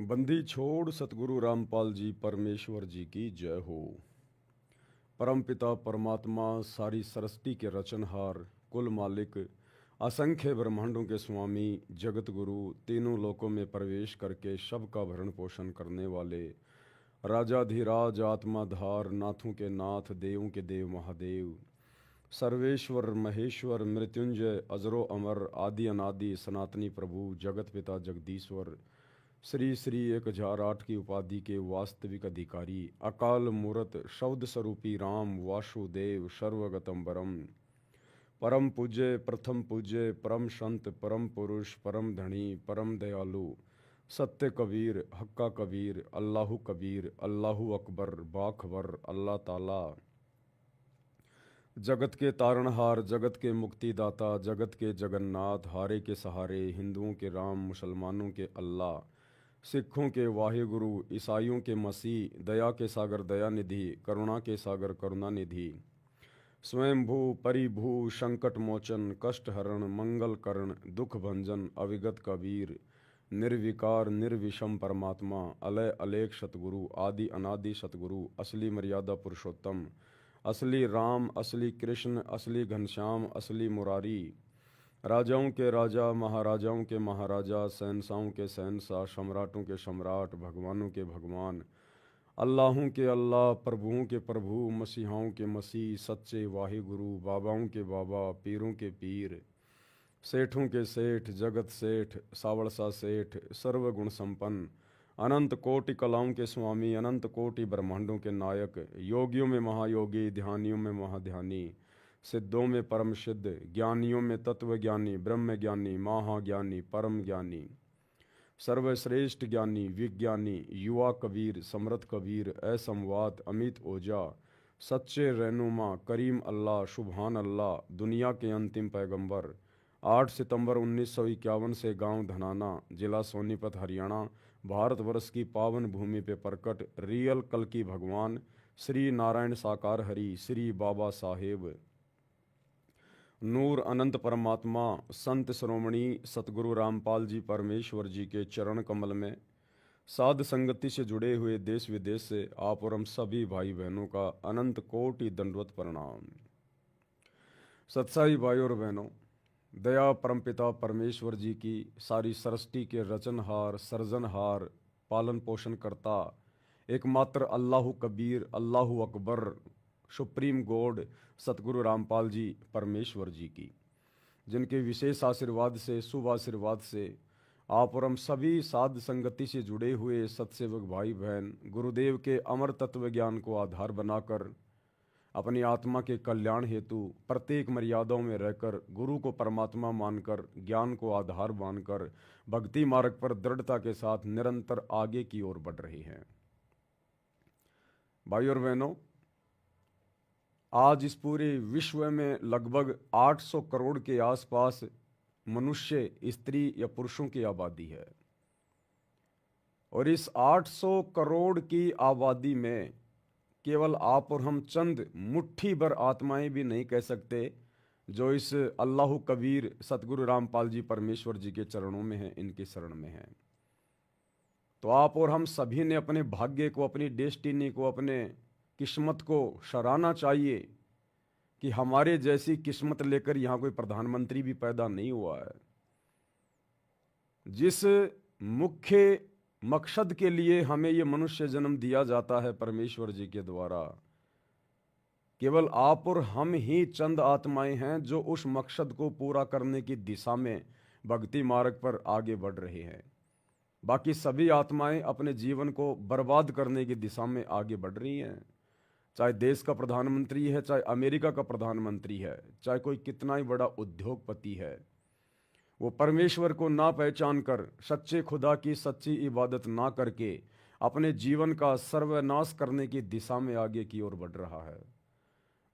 बंदी छोड़ सतगुरु रामपाल जी परमेश्वर जी की जय हो। परमपिता परमात्मा सारी सृष्टि के रचनहार, कुल मालिक, असंख्य ब्रह्मांडों के स्वामी, जगत गुरु, तीनों लोकों में प्रवेश करके सबका भरण पोषण करने वाले, राजाधिराज आत्माधार, नाथों के नाथ, देवों के देव महादेव, सर्वेश्वर महेश्वर मृत्युंजय अजरो अमर आदि अनादि सनातनी प्रभु जगत पिता जगदीश्वर श्री श्री 1008 की उपाधि के वास्तविक अधिकारी, अकाल मूरत शब्द स्वरूपी राम वासुदेव सर्वगतम परम, परम पूज्य प्रथम पूज्य परम संत परम पुरुष परम धनी परम दयालु, सत्य कबीर हक्का कबीर अल्लाहु कबीर अल्लाहु अकबर बाखबर अल्लाह ताला, जगत के तारणहार, जगत के मुक्तिदाता, जगत के जगन्नाथ, हारे के सहारे, हिंदुओं के राम, मुसलमानों के अल्लाह, सिखों के वाहिगुरु, ईसाइयों के मसीह, दया के सागर दया निधि, करुणा के सागर करुणा निधि, स्वयंभू परिभू संकट मोचन, कष्ट हरण, मंगल करण, दुख भंजन, अविगत कबीर, निर्विकार निर्विषम परमात्मा, अलय अलेख सतगुरु, आदि अनादि सतगुरु, असली मर्यादा पुरुषोत्तम, असली राम, असली कृष्ण, असली घनश्याम, असली मुरारी, राजाओं के राजा, महाराजाओं के महाराजा, शहंशाहों के शहंशाह, सम्राटों के सम्राट, भगवानों के भगवान, अल्लाहों के अल्लाह, प्रभुओं के प्रभु, मसीहाओं के मसीह, सच्चे वाहिगुरु, बाबाओं के बाबा, पीरों के पीर, सेठों के सेठ, जगत सेठ, सावड़सा सेठ, सर्वगुण संपन्न, अनंत कोटि कलाओं के स्वामी, अनंत कोटि ब्रह्मांडों के नायक, योगियों में महायोगी, ध्यानियों में महाध्यानी, सिद्धों में परम सिद्ध, ज्ञानियों में तत्व ज्ञानी, ब्रह्म ज्ञानी, महाज्ञानी, परम ज्ञानी, सर्वश्रेष्ठ ज्ञानी, विज्ञानी, युवा कबीर, समृद्ध कबीर, असंवाद, अमित ओझा, सच्चे रहनुमा, करीम अल्लाह, सुबहान अल्लाह, दुनिया के अंतिम पैगंबर, 8 सितंबर 1951 से गांव धनाना, जिला सोनीपत, हरियाणा, भारतवर्ष की पावन भूमि पे प्रकट रियल कल की भगवान श्री नारायण साकार हरि, श्री बाबा साहेब नूर अनंत परमात्मा, संत श्रोमणी सतगुरु रामपाल जी परमेश्वर जी के चरण कमल में साध संगति से जुड़े हुए देश विदेश से आप और हम सभी भाई बहनों का अनंत कोटि दंडवत प्रणाम। सत्साई भाई और बहनों, दया परमपिता परमेश्वर जी की सारी सृष्टि के रचनहार, सर्जनहार, पालन पोषण करता एकमात्र अल्लाह कबीर, अल्लाह अकबर, सुप्रीम गॉड सतगुरु रामपाल जी परमेश्वर जी की, जिनके विशेष आशीर्वाद से, शुभ आशीर्वाद से आप और हम सभी साध संगति से जुड़े हुए सत्सेवक भाई बहन गुरुदेव के अमर तत्व ज्ञान को आधार बनाकर अपनी आत्मा के कल्याण हेतु प्रत्येक मर्यादाओं में रहकर गुरु को परमात्मा मानकर, ज्ञान को आधार मानकर भक्ति मार्ग पर दृढ़ता के साथ निरंतर आगे की ओर बढ़ रहे हैं। भाई और बहनों, आज इस पूरे विश्व में लगभग 800 करोड़ के आसपास मनुष्य, स्त्री या पुरुषों की आबादी है और इस 800 करोड़ की आबादी में केवल आप और हम चंद मुट्ठी भर आत्माएं भी नहीं कह सकते जो इस अल्लाह कबीर सतगुरु रामपाल जी परमेश्वर जी के चरणों में हैं, इनके शरण में हैं। तो आप और हम सभी ने अपने भाग्य को, अपनी डेस्टिनी को, अपने किस्मत को सराहना चाहिए कि हमारे जैसी किस्मत लेकर यहाँ कोई प्रधानमंत्री भी पैदा नहीं हुआ है। जिस मुख्य मकसद के लिए हमें ये मनुष्य जन्म दिया जाता है परमेश्वर जी के द्वारा, केवल आप और हम ही चंद आत्माएं हैं जो उस मकसद को पूरा करने की दिशा में भक्ति मार्ग पर आगे बढ़ रहे हैं। बाकी सभी आत्माएं अपने जीवन को बर्बाद करने की दिशा में आगे बढ़ रही हैं। चाहे देश का प्रधानमंत्री है, चाहे अमेरिका का प्रधानमंत्री है, चाहे कोई कितना ही बड़ा उद्योगपति है, वो परमेश्वर को ना पहचान कर, सच्चे खुदा की सच्ची इबादत ना करके अपने जीवन का सर्वनाश करने की दिशा में आगे की ओर बढ़ रहा है।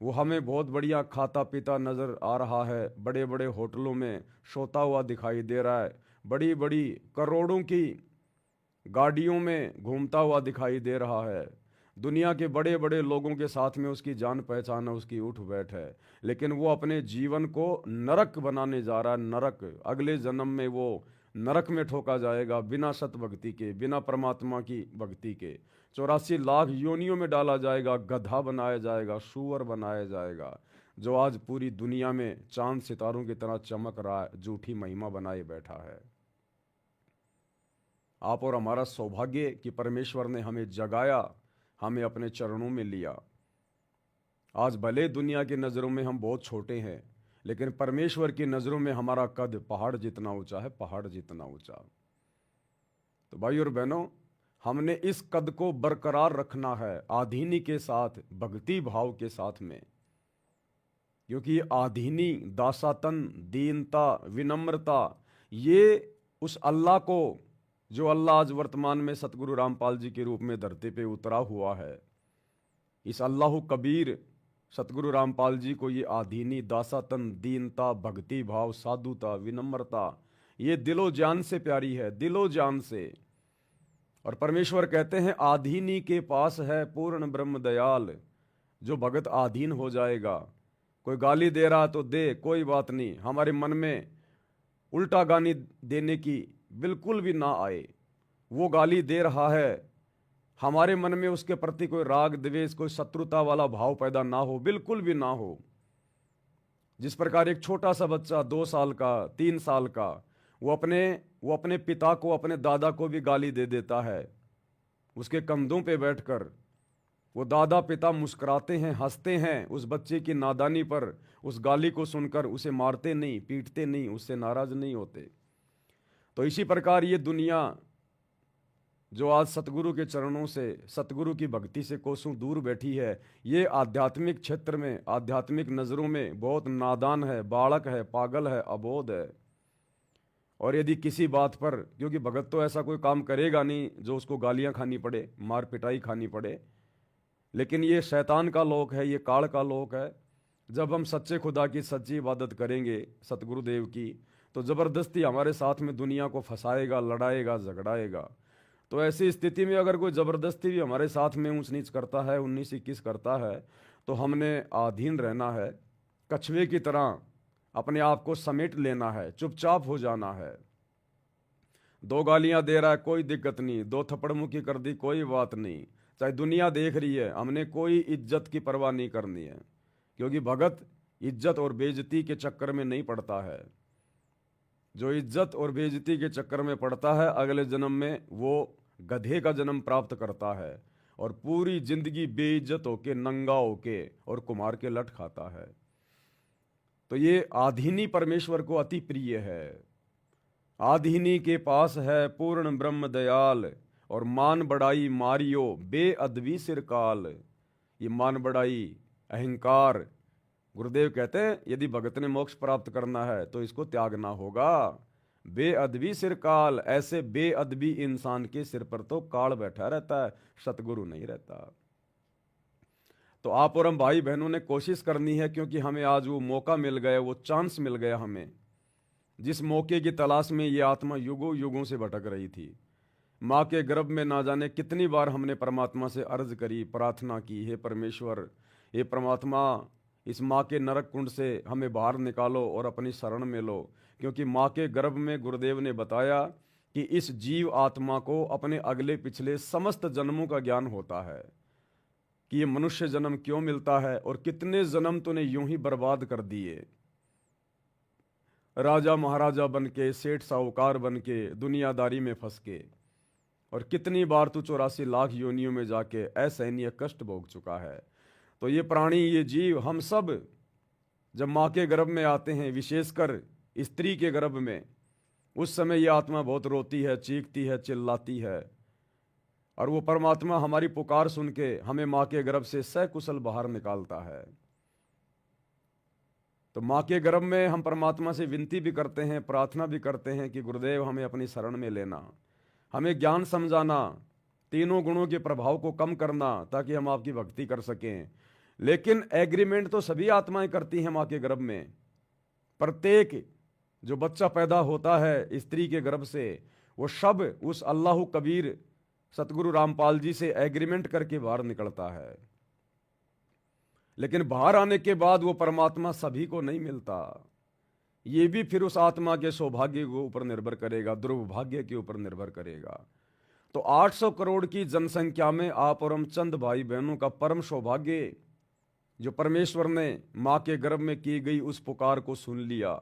वो हमें बहुत बढ़िया खाता पीता नज़र आ रहा है, बड़े बड़े होटलों में सोता हुआ दिखाई दे रहा है, बड़ी बड़ी करोड़ों की गाड़ियों में घूमता हुआ दिखाई दे रहा है, दुनिया के बड़े बड़े लोगों के साथ में उसकी जान पहचान है, उसकी उठ बैठ है, लेकिन वो अपने जीवन को नरक बनाने जा रहा है। नरक, अगले जन्म में वो नरक में ठोका जाएगा बिना सत भक्ति के, बिना परमात्मा की भक्ति के। 84 लाख योनियों में डाला जाएगा, गधा बनाया जाएगा, सूअर बनाया जाएगा, जो आज पूरी दुनिया में चांद सितारों की तरह चमक रहा है, झूठी महिमा बनाए बैठा है। आप और हमारा सौभाग्य कि परमेश्वर ने हमें जगाया, हमें अपने चरणों में लिया। आज भले दुनिया की नज़रों में हम बहुत छोटे हैं, लेकिन परमेश्वर की नज़रों में हमारा कद पहाड़ जितना ऊंचा है, पहाड़ जितना ऊंचा। तो भाई और बहनों, हमने इस कद को बरकरार रखना है आधीनी के साथ, भक्ति भाव के साथ में, क्योंकि आधीनी, दासातन, दीनता, विनम्रता, ये उस अल्लाह को, जो अल्लाह आज वर्तमान में सतगुरु रामपाल जी के रूप में धरती पे उतरा हुआ है, इस अल्लाह कबीर सतगुरु रामपाल जी को ये आधीनी, दासातन, दीनता, भक्ति भाव, साधुता, विनम्रता, ये दिलो जान से प्यारी है, दिलो जान से। और परमेश्वर कहते हैं आधीनी के पास है पूर्ण ब्रह्म दयाल। जो भगत आधीन हो जाएगा, कोई गाली दे रहा तो दे, कोई बात नहीं, हमारे मन में उल्टा गाली देने की बिल्कुल भी ना आए। वो गाली दे रहा है, हमारे मन में उसके प्रति कोई राग द्वेष, कोई शत्रुता वाला भाव पैदा ना हो, बिल्कुल भी ना हो। जिस प्रकार एक छोटा सा बच्चा 2 साल का, 3 साल का, वो अपने पिता को, अपने दादा को भी गाली दे देता है। उसके कंधों पे बैठकर वो दादा पिता मुस्कुराते हैं, हंसते हैं उस बच्चे की नादानी पर, उस गाली को सुनकर उसे मारते नहीं, पीटते नहीं, उससे नाराज नहीं होते। तो इसी प्रकार ये दुनिया जो आज सतगुरु के चरणों से, सतगुरु की भक्ति से कोसों दूर बैठी है, ये आध्यात्मिक क्षेत्र में, आध्यात्मिक नज़रों में बहुत नादान है, बालक है, पागल है, अबोध है। और यदि किसी बात पर, क्योंकि भगत तो ऐसा कोई काम करेगा नहीं जो उसको गालियां खानी पड़े, मार पिटाई खानी पड़े, लेकिन ये शैतान का लोक है, ये काल का लोक है। जब हम सच्चे खुदा की सच्ची इबादत करेंगे, सतगुरुदेव की, तो ज़बरदस्ती हमारे साथ में दुनिया को फंसाएगा, लड़ाएगा, झगड़ाएगा। तो ऐसी स्थिति में अगर कोई ज़बरदस्ती भी हमारे साथ में ऊंच नीच करता है, 19-21 करता है, तो हमने आधीन रहना है, कछुए की तरह अपने आप को समेट लेना है, चुपचाप हो जाना है। 2 गालियां दे रहा है, कोई दिक्कत नहीं, 2 थप्पड़ मुक्की कर दी, कोई बात नहीं, चाहे दुनिया देख रही है, हमने कोई इज्जत की परवाह नहीं करनी है, क्योंकि भगत इज्जत और बेइज्जती के चक्कर में नहीं पड़ता है। जो इज्जत और बेइज्जती के चक्कर में पड़ता है, अगले जन्म में वो गधे का जन्म प्राप्त करता है और पूरी जिंदगी बेइज्जत होके, नंगा होके और कुमार के लट खाता है। तो ये आधीनी परमेश्वर को अति प्रिय है। आधीनी के पास है पूर्ण ब्रह्म दयाल, और मान बढ़ाई मारियो बेअदबी सिरकाल। ये मान बढ़ाई, अहंकार, गुरुदेव कहते हैं यदि भगत ने मोक्ष प्राप्त करना है तो इसको त्यागना होगा। बेअदबी सिरकाल, ऐसे बेअदबी इंसान के सिर पर तो काल बैठा रहता है, सतगुरु नहीं रहता। तो आप और हम भाई बहनों ने कोशिश करनी है, क्योंकि हमें आज वो मौका मिल गया, वो चांस मिल गया हमें, जिस मौके की तलाश में ये आत्मा युगों युगों से भटक रही थी। माँ के गर्भ में ना जाने कितनी बार हमने परमात्मा से अर्ज करी, प्रार्थना की, हे परमेश्वर, हे परमात्मा, इस माँ के नरक कुंड से हमें बाहर निकालो और अपनी शरण में लो। क्योंकि माँ के गर्भ में गुरुदेव ने बताया कि इस जीव आत्मा को अपने अगले पिछले समस्त जन्मों का ज्ञान होता है, कि ये मनुष्य जन्म क्यों मिलता है और कितने जन्म तूने यूं ही बर्बाद कर दिए। राजा महाराजा बन के, सेठ साहूकार बन के, दुनियादारी में फंस के, और कितनी बार तू 84 लाख योनियों में जाके असहनीय कष्ट भोग चुका है। तो ये प्राणी, ये जीव, हम सब जब माँ के गर्भ में आते हैं, विशेषकर स्त्री के गर्भ में, उस समय ये आत्मा बहुत रोती है, चीखती है, चिल्लाती है, और वो परमात्मा हमारी पुकार सुन के हमें माँ के गर्भ से सकुशल बाहर निकालता है। तो माँ के गर्भ में हम परमात्मा से विनती भी करते हैं, प्रार्थना भी करते हैं कि गुरुदेव हमें अपनी शरण में लेना, हमें ज्ञान समझाना, तीनों गुणों के प्रभाव को कम करना, ताकि हम आपकी भक्ति कर सकें। लेकिन एग्रीमेंट तो सभी आत्माएं करती हैं माँ के गर्भ में। प्रत्येक जो बच्चा पैदा होता है स्त्री के गर्भ से, वो सब उस अल्लाह कबीर सतगुरु रामपाल जी से एग्रीमेंट करके बाहर निकलता है। लेकिन बाहर आने के बाद वो परमात्मा सभी को नहीं मिलता। ये भी फिर उस आत्मा के सौभाग्य के ऊपर निर्भर करेगा, दुर्भाग्य के ऊपर निर्भर करेगा। तो 800 करोड़ की जनसंख्या में आप और हम चंद भाई बहनों का परम सौभाग्य, जो परमेश्वर ने माँ के गर्भ में की गई उस पुकार को सुन लिया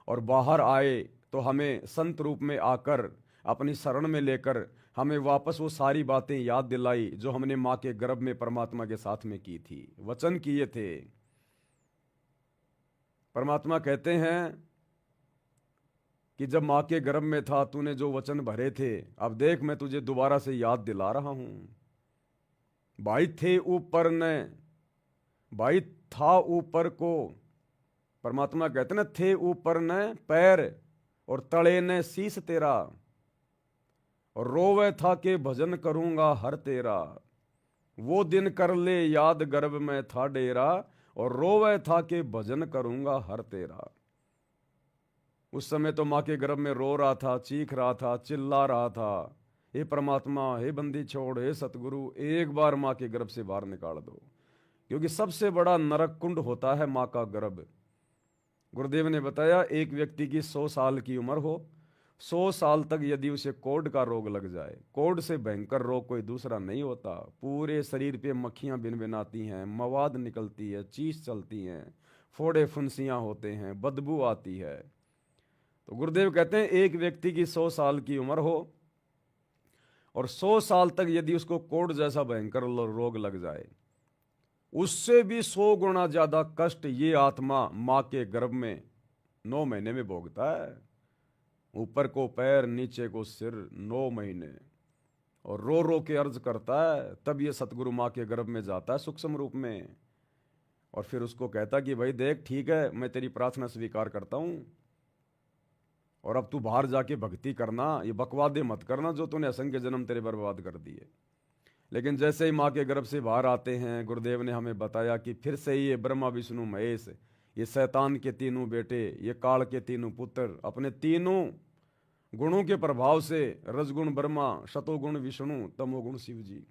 और बाहर आए, तो हमें संत रूप में आकर अपनी शरण में लेकर हमें वापस वो सारी बातें याद दिलाई जो हमने माँ के गर्भ में परमात्मा के साथ में की थी, वचन किए थे। परमात्मा कहते हैं कि जब माँ के गर्भ में था तूने जो वचन भरे थे, अब देख मैं तुझे दोबारा से याद दिला रहा हूं। भाई थे ऊपर ने, भाई था ऊपर को, परमात्मा कहते ना, थे ऊपर ने पैर और तले ने शीस तेरा, और रोवे था के भजन करूंगा हर तेरा। वो दिन कर ले याद गर्भ में था डेरा, और रोवे था के भजन करूंगा हर तेरा। उस समय तो माँ के गर्भ में रो रहा था, चीख रहा था, चिल्ला रहा था, हे परमात्मा, हे बंदी छोड़, हे सतगुरु, एक बार माँ के गर्भ से बाहर निकाल दो, क्योंकि सबसे बड़ा नरक कुंड होता है माँ का गर्भ। गुरुदेव ने बताया एक व्यक्ति की 100 साल की उम्र हो, 100 साल तक यदि उसे कोढ़ का रोग लग जाए, कोढ़ से भयंकर रोग कोई दूसरा नहीं होता। पूरे शरीर पे मक्खियां भिनभिनाती हैं, मवाद निकलती है, चीस चलती हैं, फोड़े फुंसियां होते हैं, बदबू आती है। तो गुरुदेव कहते हैं एक व्यक्ति की 100 साल की उम्र हो और 100 साल तक यदि उसको कोढ़ जैसा भयंकर रोग लग जाए, उससे भी 100 गुना ज्यादा कष्ट ये आत्मा मां के गर्भ में 9 महीने में भोगता है। ऊपर को पैर, नीचे को सिर, 9 महीने, और रो रो के अर्ज करता है। तब ये सतगुरु मां के गर्भ में जाता है सूक्ष्म रूप में, और फिर उसको कहता कि भाई देख, ठीक है, मैं तेरी प्रार्थना स्वीकार करता हूं, और अब तू बाहर जाके भक्ति करना, ये बकवादे मत करना जो तूने असंख्य जन्म तेरे बर्बाद कर दिए। लेकिन जैसे ही माँ के गर्भ से बाहर आते हैं, गुरुदेव ने हमें बताया कि फिर से ये ब्रह्मा विष्णु महेश, ये शैतान के तीनों बेटे, ये काल के तीनों पुत्र, अपने तीनों गुणों के प्रभाव से, रजगुण ब्रह्मा, शतोगुण विष्णु, तमोगुण शिव जी,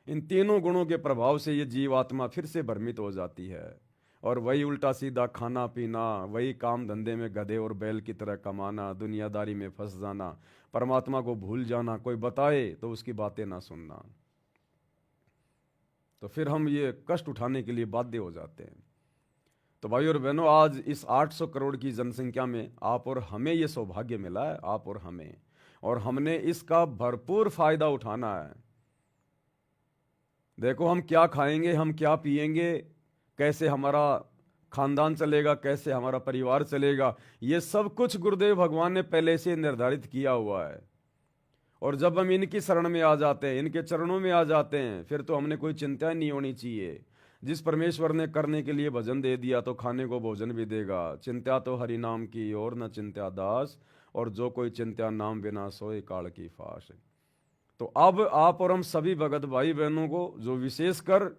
इन तीनों गुणों के प्रभाव से ये जीवात्मा फिर से भ्रमित हो जाती है, और वही उल्टा सीधा खाना पीना, वही काम धंधे में गधे और बैल की तरह कमाना, दुनियादारी में फंस जाना, परमात्मा को भूल जाना, कोई बताए तो उसकी बातें ना सुनना। तो फिर हम ये कष्ट उठाने के लिए बाध्य हो जाते हैं। तो भाई और बहनों, आज इस 800 करोड़ की जनसंख्या में आप और हमें ये सौभाग्य मिला है, आप और हमें, और हमने इसका भरपूर फायदा उठाना है। देखो हम क्या खाएंगे, हम क्या पिएंगे, कैसे हमारा खानदान चलेगा, कैसे हमारा परिवार चलेगा, ये सब कुछ गुरुदेव भगवान ने पहले से निर्धारित किया हुआ है। और जब हम इनकी शरण में आ जाते हैं, इनके चरणों में आ जाते हैं, फिर तो हमने कोई चिंता नहीं होनी चाहिए। जिस परमेश्वर ने करने के लिए भजन दे दिया तो खाने को भोजन भी देगा। चिंता तो हरि नाम की और न चिंता दास, और जो कोई चिंता नाम बिना सोए काल की फाश। तो अब आप और हम सभी भगत भाई बहनों को, जो विशेषकर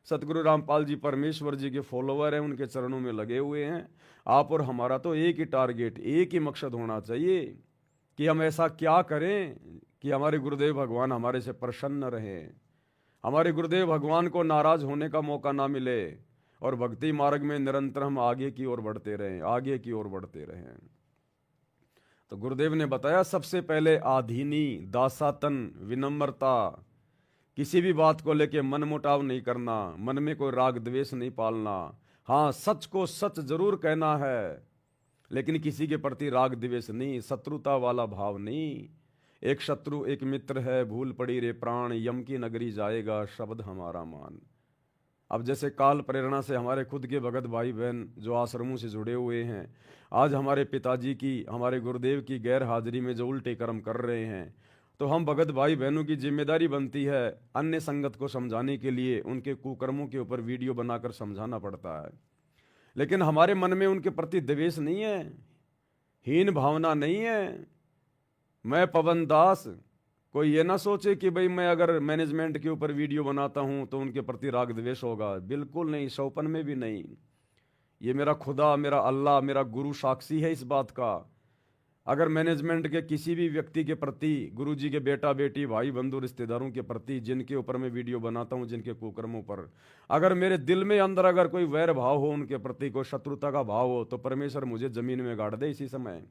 सतगुरु रामपाल जी परमेश्वर जी के फॉलोवर हैं, उनके चरणों में लगे हुए हैं, आप और हमारा तो एक ही टारगेट, एक ही मकसद होना चाहिए कि हम ऐसा क्या करें कि हमारे गुरुदेव भगवान हमारे से प्रसन्न रहें, हमारे गुरुदेव भगवान को नाराज होने का मौका ना मिले, और भक्ति मार्ग में निरंतर हम आगे की ओर बढ़ते रहें, आगे की ओर बढ़ते रहें। तो गुरुदेव ने बताया सबसे पहले आधीनी, दासातन, विनम्रता, किसी भी बात को लेके मन मुटाव नहीं करना, मन में कोई राग द्वेष नहीं पालना। हाँ, सच को सच जरूर कहना है, लेकिन किसी के प्रति राग द्वेष नहीं, शत्रुता वाला भाव नहीं। एक शत्रु एक मित्र है, भूल पड़ी रे प्राण, यम की नगरी जाएगा शब्द हमारा मान। अब जैसे काल प्रेरणा से हमारे खुद के भगत भाई बहन जो आश्रमों से जुड़े हुए हैं, आज हमारे पिताजी की, हमारे गुरुदेव की गैर हाजिरी में जो उल्टे कर्म कर रहे हैं, तो हम भगत भाई बहनों की जिम्मेदारी बनती है अन्य संगत को समझाने के लिए, उनके कुकर्मों के ऊपर वीडियो बनाकर समझाना पड़ता है। लेकिन हमारे मन में उनके प्रति द्वेष नहीं है, हीन भावना नहीं है। मैं पवन दास, कोई ये ना सोचे कि भाई मैं अगर मैनेजमेंट के ऊपर वीडियो बनाता हूं तो उनके प्रति राग द्वेष होगा, बिल्कुल नहीं, सौपन में भी नहीं। ये मेरा खुदा, मेरा अल्लाह, मेरा गुरु साक्षी है इस बात का। अगर मैनेजमेंट के किसी भी व्यक्ति के प्रति, गुरुजी के बेटा बेटी भाई बंधु रिश्तेदारों के प्रति, जिनके ऊपर मैं वीडियो बनाता हूं, जिनके कुकर्मों पर, अगर मेरे दिल में अंदर अगर कोई वैर भाव हो, उनके प्रति कोई शत्रुता का भाव हो, तो परमेश्वर मुझे जमीन में गाड़ दे इसी समय।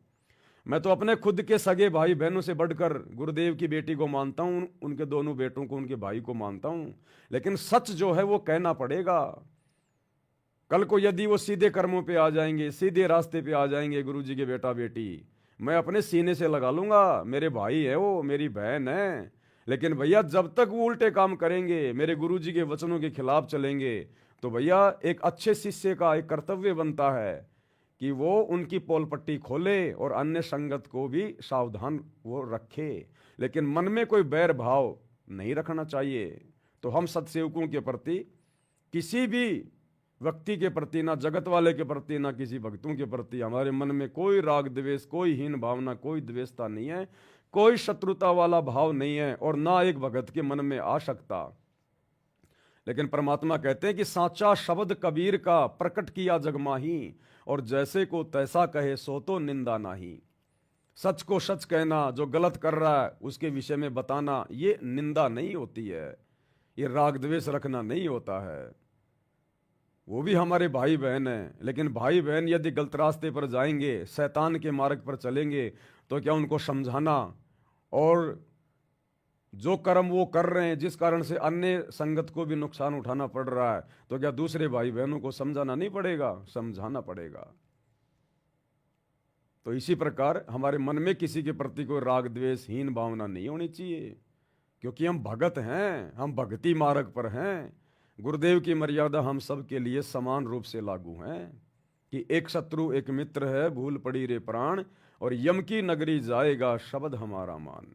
मैं तो अपने खुद के सगे भाई बहनों से बढ़कर गुरुदेव की बेटी को मानता हूं, उनके दोनों बेटों को, उनके भाई को मानता हूं, लेकिन सच जो है वो कहना पड़ेगा। कल को यदि वो सीधे कर्मों पे आ जाएंगे, सीधे रास्ते पे आ जाएंगे गुरुजी के बेटा बेटी, मैं अपने सीने से लगा लूंगा, मेरे भाई है वो, मेरी बहन है। लेकिन भैया जब तक वो उल्टे काम करेंगे, मेरे गुरुजी के वचनों के खिलाफ चलेंगे, तो भैया एक अच्छे शिष्य का एक कर्तव्य बनता है कि वो उनकी पोल पट्टी खोले और अन्य संगत को भी सावधान वो रखे, लेकिन मन में कोई बैर भाव नहीं रखना चाहिए। तो हम सत्सेवकों के प्रति, किसी भी व्यक्ति के प्रति, ना जगत वाले के प्रति, ना किसी भक्तों के प्रति, हमारे मन में कोई राग द्वेष, कोई हीन भावना, कोई द्वेषता नहीं है, कोई शत्रुता वाला भाव नहीं है, और ना एक भगत के मन में आ सकता। लेकिन परमात्मा कहते हैं कि साचा शब्द कबीर का प्रकट किया जग माही, और जैसे को तैसा कहे सो तो निंदा नाही। सच को सच कहना, जो गलत कर रहा है उसके विषय में बताना, ये निंदा नहीं होती है, ये राग द्वेष रखना नहीं होता है। वो भी हमारे भाई बहन हैं, लेकिन भाई बहन यदि गलत रास्ते पर जाएंगे, शैतान के मार्ग पर चलेंगे, तो क्या उनको समझाना, और जो कर्म वो कर रहे हैं जिस कारण से अन्य संगत को भी नुकसान उठाना पड़ रहा है, तो क्या दूसरे भाई बहनों को समझाना नहीं पड़ेगा, समझाना पड़ेगा। तो इसी प्रकार हमारे मन में किसी के प्रति कोई राग द्वेष, हीन भावना नहीं होनी चाहिए, क्योंकि हम भगत हैं, हम भक्ति मार्ग पर हैं। गुरुदेव की मर्यादा हम सब के लिए समान रूप से लागू है कि एक शत्रु एक मित्र है, भूल पड़ी रे प्राण, और यम की नगरी जाएगा शब्द हमारा मान।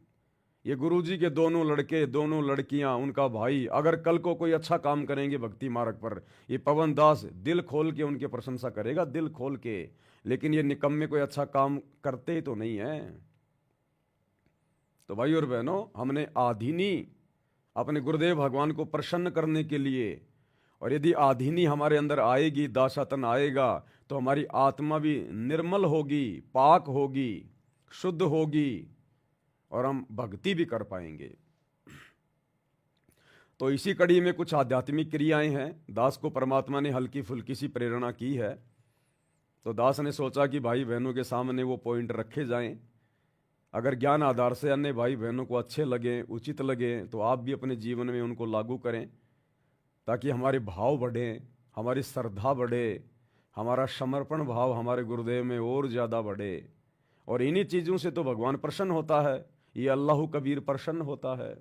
ये गुरुजी के दोनों लड़के, दोनों लड़कियां, उनका भाई, अगर कल को कोई अच्छा काम करेंगे भक्ति मार्ग पर, ये पवन दास दिल खोल के उनकी प्रशंसा करेगा, दिल खोल के। लेकिन ये निकम्मे कोई अच्छा काम करते ही तो नहीं है। तो भाई और बहनों, हमने आधीनी अपने गुरुदेव भगवान को प्रसन्न करने के लिए, और यदि आधीनी हमारे अंदर आएगी, दासातन आएगा, तो हमारी आत्मा भी निर्मल होगी, पाक होगी, शुद्ध होगी, और हम भक्ति भी कर पाएंगे। तो इसी कड़ी में कुछ आध्यात्मिक क्रियाएं हैं। दास को परमात्मा ने हल्की फुल्की सी प्रेरणा की है, तो दास ने सोचा कि भाई बहनों के सामने वो पॉइंट रखे जाएं। अगर ज्ञान आधार से अन्य भाई बहनों को अच्छे लगे, उचित लगे, तो आप भी अपने जीवन में उनको लागू करें, ताकि हमारे भाव बढ़े, हमारी श्रद्धा बढ़े, हमारा समर्पण भाव हमारे गुरुदेव में और ज़्यादा बढ़े। और इन्हीं चीज़ों से तो भगवान प्रसन्न होता है, ये अल्लाह कबीर प्रसन्न होता है।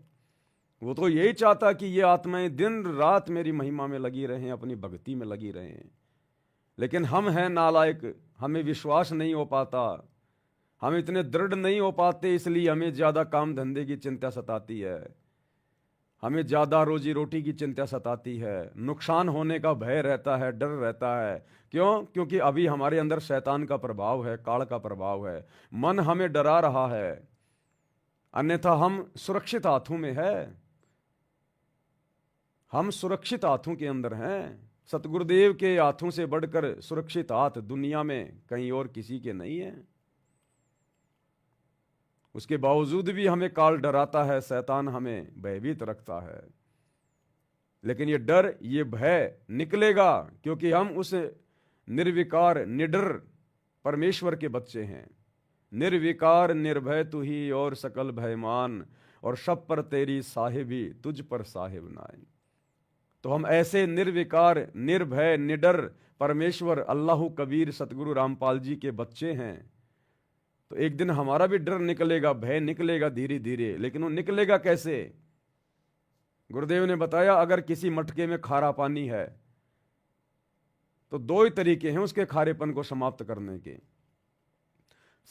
वो तो यही चाहता कि ये आत्माएं दिन रात मेरी महिमा में लगी रहें, अपनी भक्ति में लगी रहें। लेकिन हम हैं नालायक, हमें विश्वास नहीं हो पाता, हम इतने दृढ़ नहीं हो पाते, इसलिए हमें ज़्यादा काम धंधे की चिंता सताती है, हमें ज़्यादा रोजी रोटी की चिंता सताती है, नुकसान होने का भय रहता है, डर रहता है। क्यों? क्योंकि अभी हमारे अंदर शैतान का प्रभाव है, काल का प्रभाव है, मन हमें डरा रहा है, अन्यथा हम सुरक्षित हाथों में है, हम सुरक्षित हाथों के अंदर हैं। सतगुरुदेव के हाथों से बढ़कर सुरक्षित हाथ दुनिया में कहीं और किसी के नहीं है। उसके बावजूद भी हमें काल डराता है, शैतान हमें भयभीत रखता है। लेकिन ये डर, ये भय निकलेगा, क्योंकि हम उस निर्विकार निडर परमेश्वर के बच्चे हैं। निर्विकार निर्भय तू ही और सकल भयमान, और सब पर तेरी साहिबी तुझ पर साहिब नाय। तो हम ऐसे निर्विकार निर्भय निडर परमेश्वर अल्लाह कबीर सतगुरु रामपाल जी के बच्चे हैं। तो एक दिन हमारा भी डर निकलेगा, भय निकलेगा धीरे धीरे। लेकिन वो निकलेगा कैसे? गुरुदेव ने बताया, अगर किसी मटके में खारा पानी है तो दो ही तरीके हैं उसके खारेपन को समाप्त करने के।